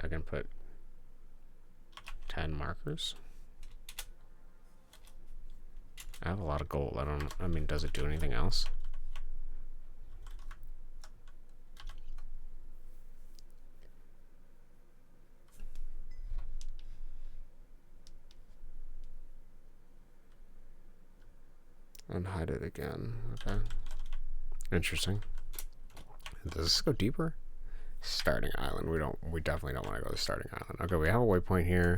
I can put 10 markers. I have a lot of gold. I mean, does it do anything else? And hide it again. Okay. Interesting. Does this go deeper? Starting island. We definitely don't want to go to starting island. Okay, we have a waypoint here.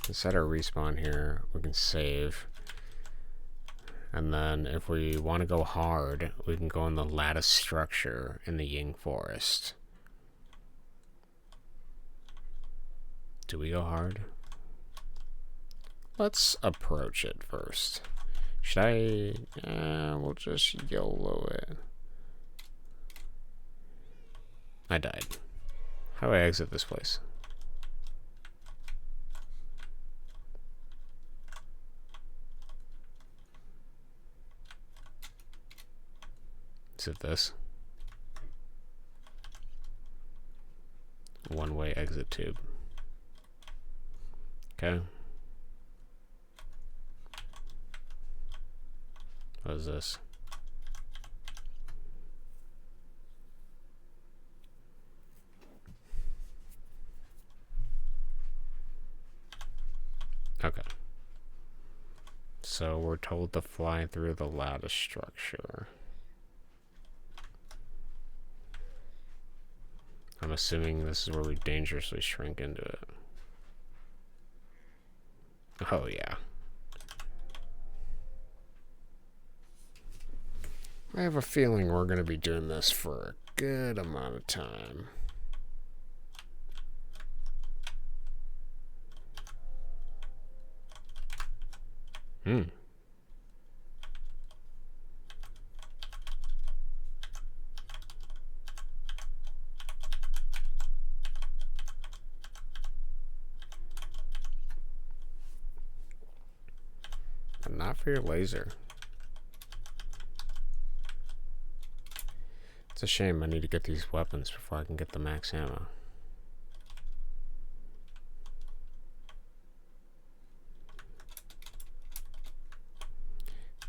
We set our respawn here. We can save. And then if we want to go hard, we can go in the lattice structure in the Ying Forest. Do we go hard? Let's approach it first. Should I? We'll just YOLO it. I died. How do I exit this place? Is it this? One-way exit tube. Okay. What is this? Okay. So we're told to fly through the lattice structure. I'm assuming this is where we dangerously shrink into it. Oh yeah. I have a feeling we're going to be doing this for a good amount of time. Hmm. But not for your laser. It's a shame I need to get these weapons before I can get the max ammo.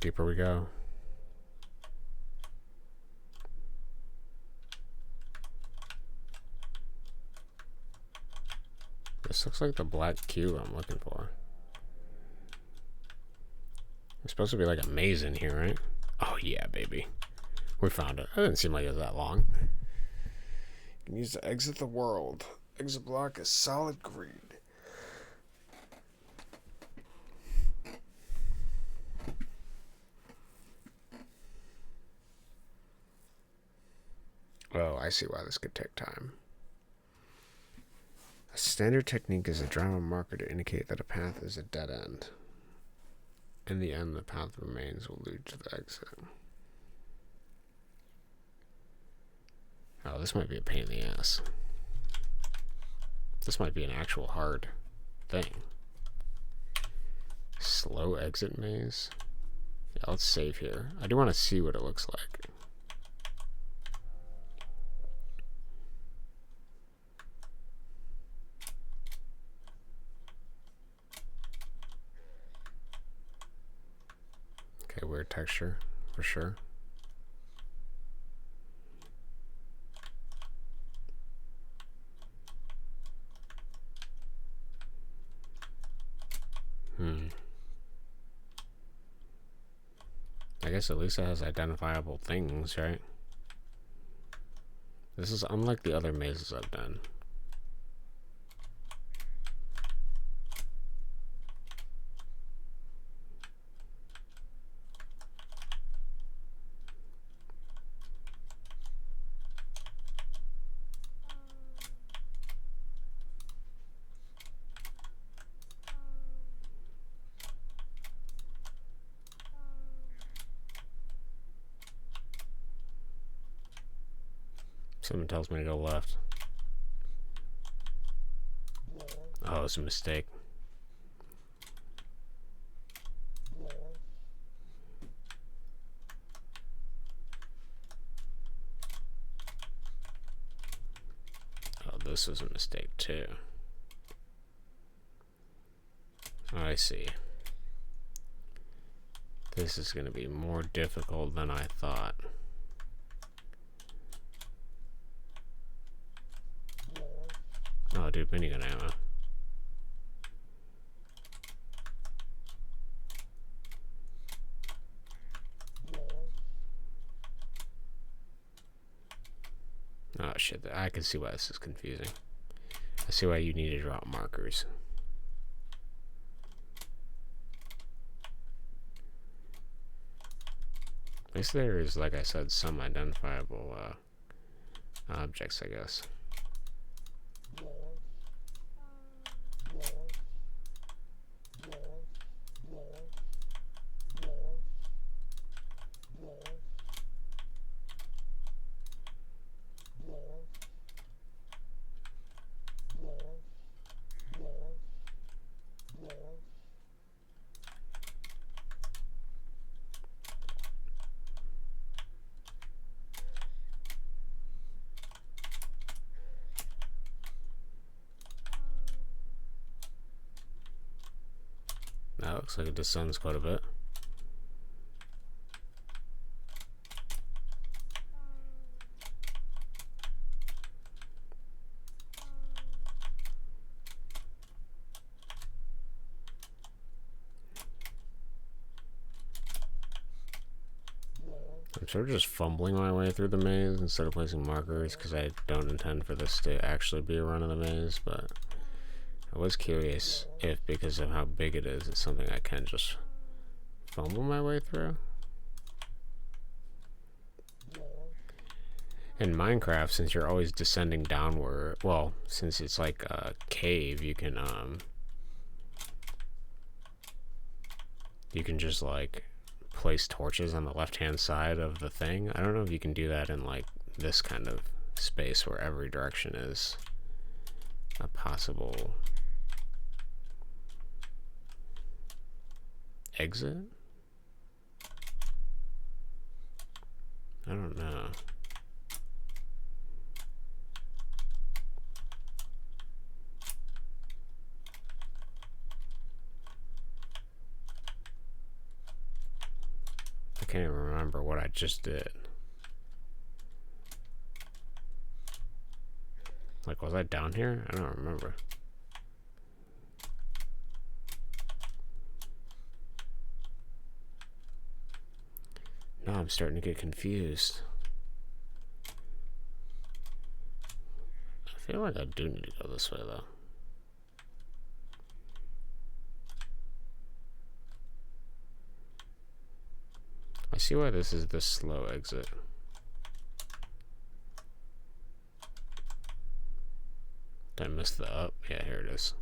Deeper we go. This looks like the black cube I'm looking for. There's supposed to be like a maze in here, right? Oh yeah, baby. We found it. It didn't seem like it was that long. You can use to exit the world. Exit block is solid green. Oh, I see why this could take time. A standard technique is a drama marker to indicate that a path is a dead end. In the end, the path remains will lead to the exit. Oh, this might be a pain in the ass. This might be an actual hard thing. Slow exit maze. Yeah, let's save here. I do want to see what it looks like. Okay, weird texture for sure. I guess at least it has identifiable things, right? This is unlike the other mazes I've done. Someone tells me to go left. Oh, it's a mistake. Oh, this was a mistake too. Oh, I see. This is going to be more difficult than I thought. Oh, dude, minigun ammo. Oh shit, I can see why this is confusing. I see why you need to drop markers. At least there is, like I said, some identifiable objects, I guess. That looks like it descends quite a bit. I'm sort of just fumbling my way through the maze instead of placing markers because I don't intend for this to actually be a run of the maze, but I was curious if, because of how big it is, it's something I can just fumble my way through. In Minecraft, since you're always descending downward, well, since it's like a cave, you can just like place torches on the left-hand side of the thing. I don't know if you can do that in like this kind of space where every direction is a possible exit. I don't know. I can't even remember what I just did. Like, was I down here? I don't remember. No, I'm starting to get confused. I feel like I do need to go this way, though. I see why this is the slow exit. Did I miss the up? Yeah, here it is.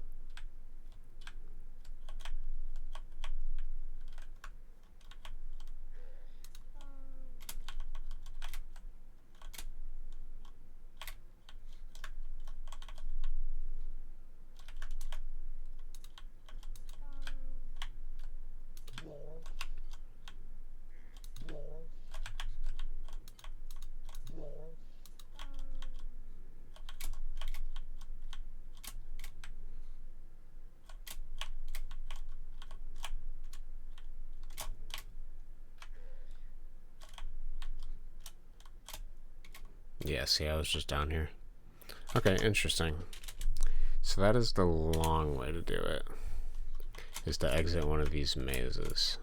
Yeah, see, I was just down here. Okay, interesting. So that is the long way to do it, is to exit one of these mazes.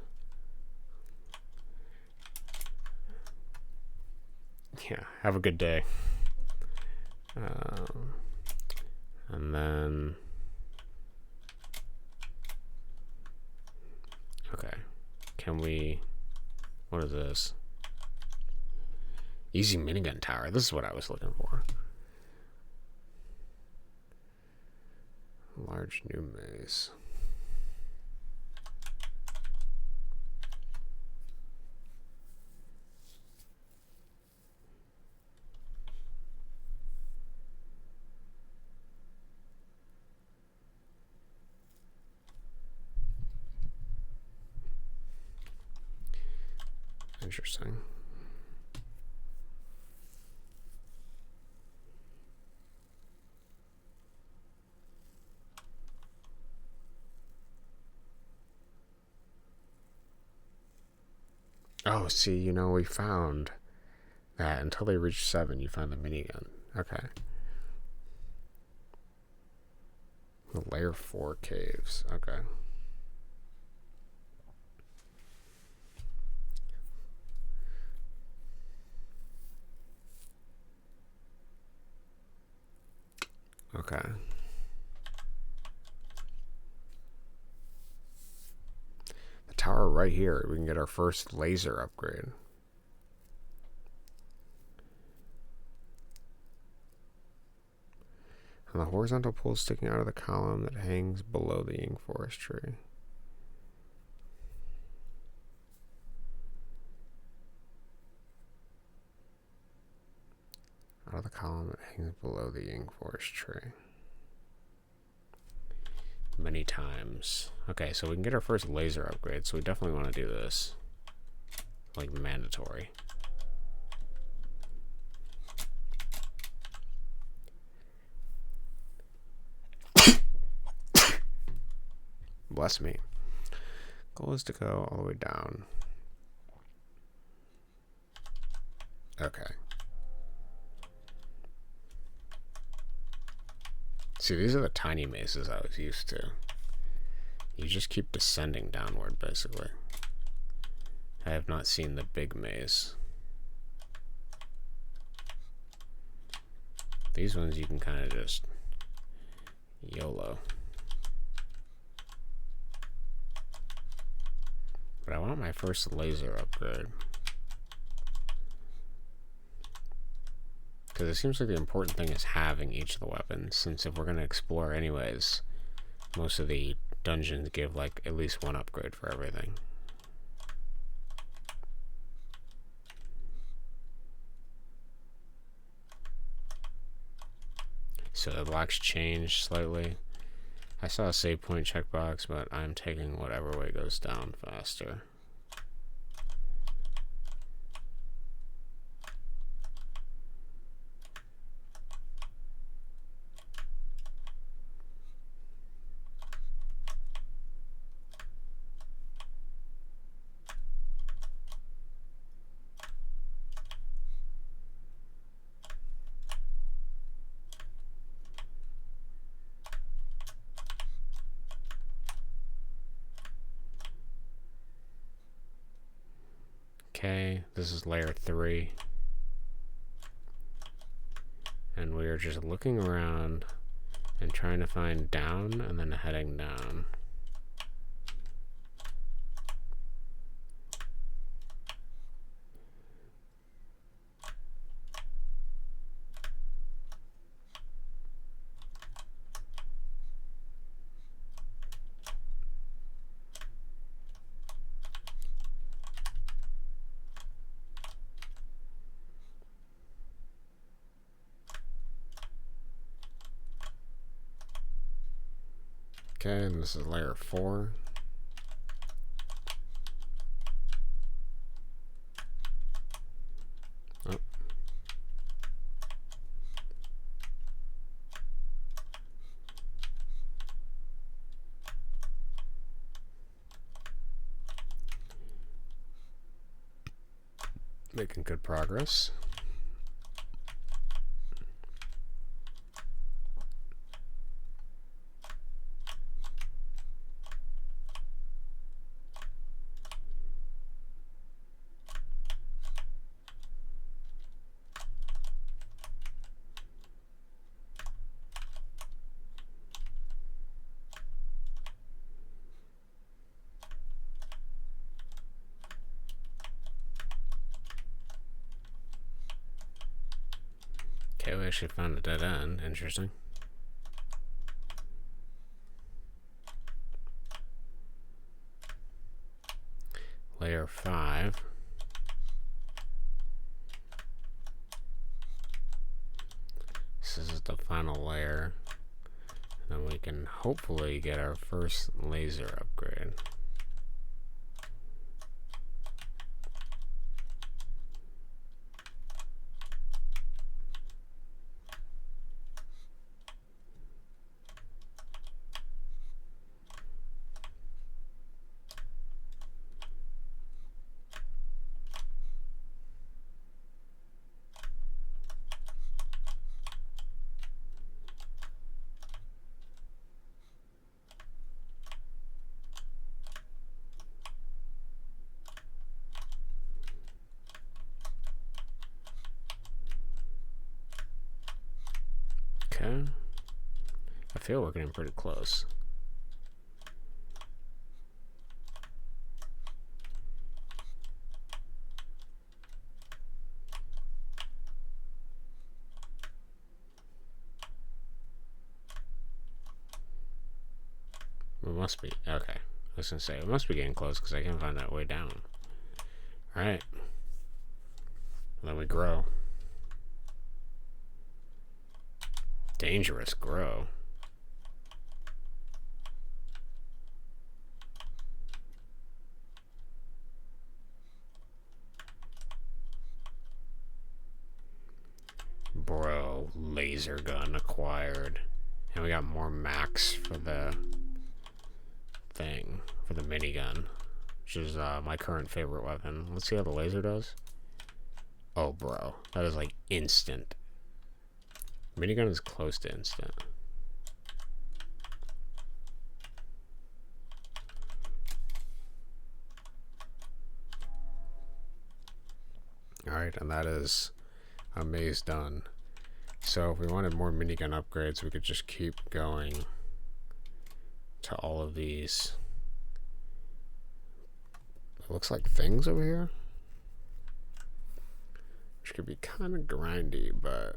Yeah, have a good day. And then... Okay. Can we... What is this? Easy minigun tower. This is what I was looking for. Large new maze. Interesting. Oh, see, you know, we found that until they reach 7, you find the minigun. Okay. The layer 4 caves. Okay. Okay. The tower right here, we can get our first laser upgrade. And the horizontal pole sticking out of the column that hangs below the Ying Forest tree. Out of the column that hangs below the Ying Forest tree. Many times. Okay, so we can get our first laser upgrade, so we definitely want to do this. Like, mandatory. Bless me. Goal is to go all the way down. Okay. See, these are the tiny mazes I was used to. You just keep descending downward, basically. I have not seen the big maze. These ones you can kind of just YOLO. But I want my first laser upgrade. Because it seems like the important thing is having each of the weapons, since if we're going to explore anyways, most of the dungeons give like at least one upgrade for everything. So the blocks changed slightly. I saw a save point checkbox, but I'm taking whatever way goes down faster. Okay, this is layer 3. And we are just looking around and trying to find down and then heading down. Okay, and this is layer 4. Oh. Making good progress. Okay, we actually found a dead end. Interesting. Layer 5. This is the final layer. And then we can hopefully get our first laser upgrade. Okay. I feel we're getting pretty close. We must be. Okay. I was going to say, we must be getting close because I can't find that way down. Alright. Then we grow. Dangerous grow. Bro, laser gun acquired. And we got more max for the thing, for the minigun. which is my current favorite weapon. Let's see how the laser does. Oh, bro. That is like instant. Minigun is close to instant. Alright, and that is a maze done. So if we wanted more minigun upgrades, we could just keep going to all of these. It looks like things over here, which could be kind of grindy, but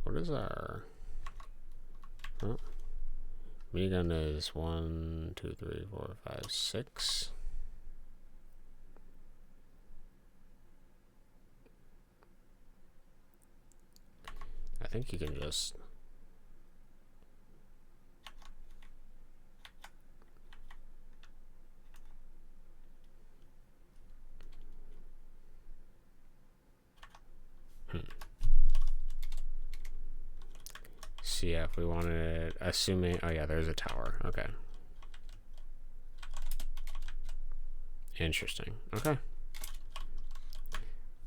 what is our minigun is 1, 2, 3, 4, 5, 6. I think you can just see if we wanted, assuming, oh yeah, there's a tower. Okay. Interesting. Okay.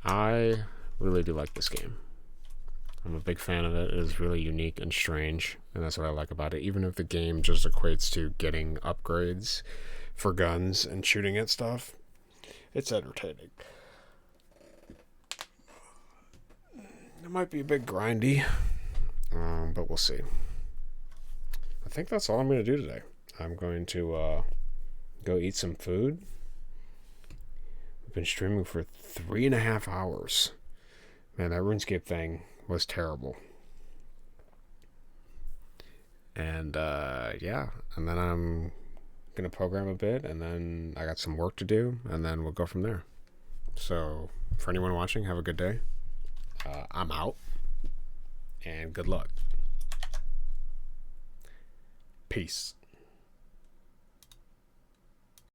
I really do like this game. I'm a big fan of it. It is really unique and strange, and that's what I like about it. Even if the game just equates to getting upgrades for guns and shooting at stuff, it's entertaining. It might be a bit grindy, but we'll see. I think that's all I'm going to do today. I'm going to go eat some food. I've been streaming for 3.5 hours. Man, that RuneScape thing was terrible. And yeah, and then I'm gonna program a bit, and then I got some work to do, and then we'll go from there. So for anyone watching, have a good day. I'm out, and good luck. Peace.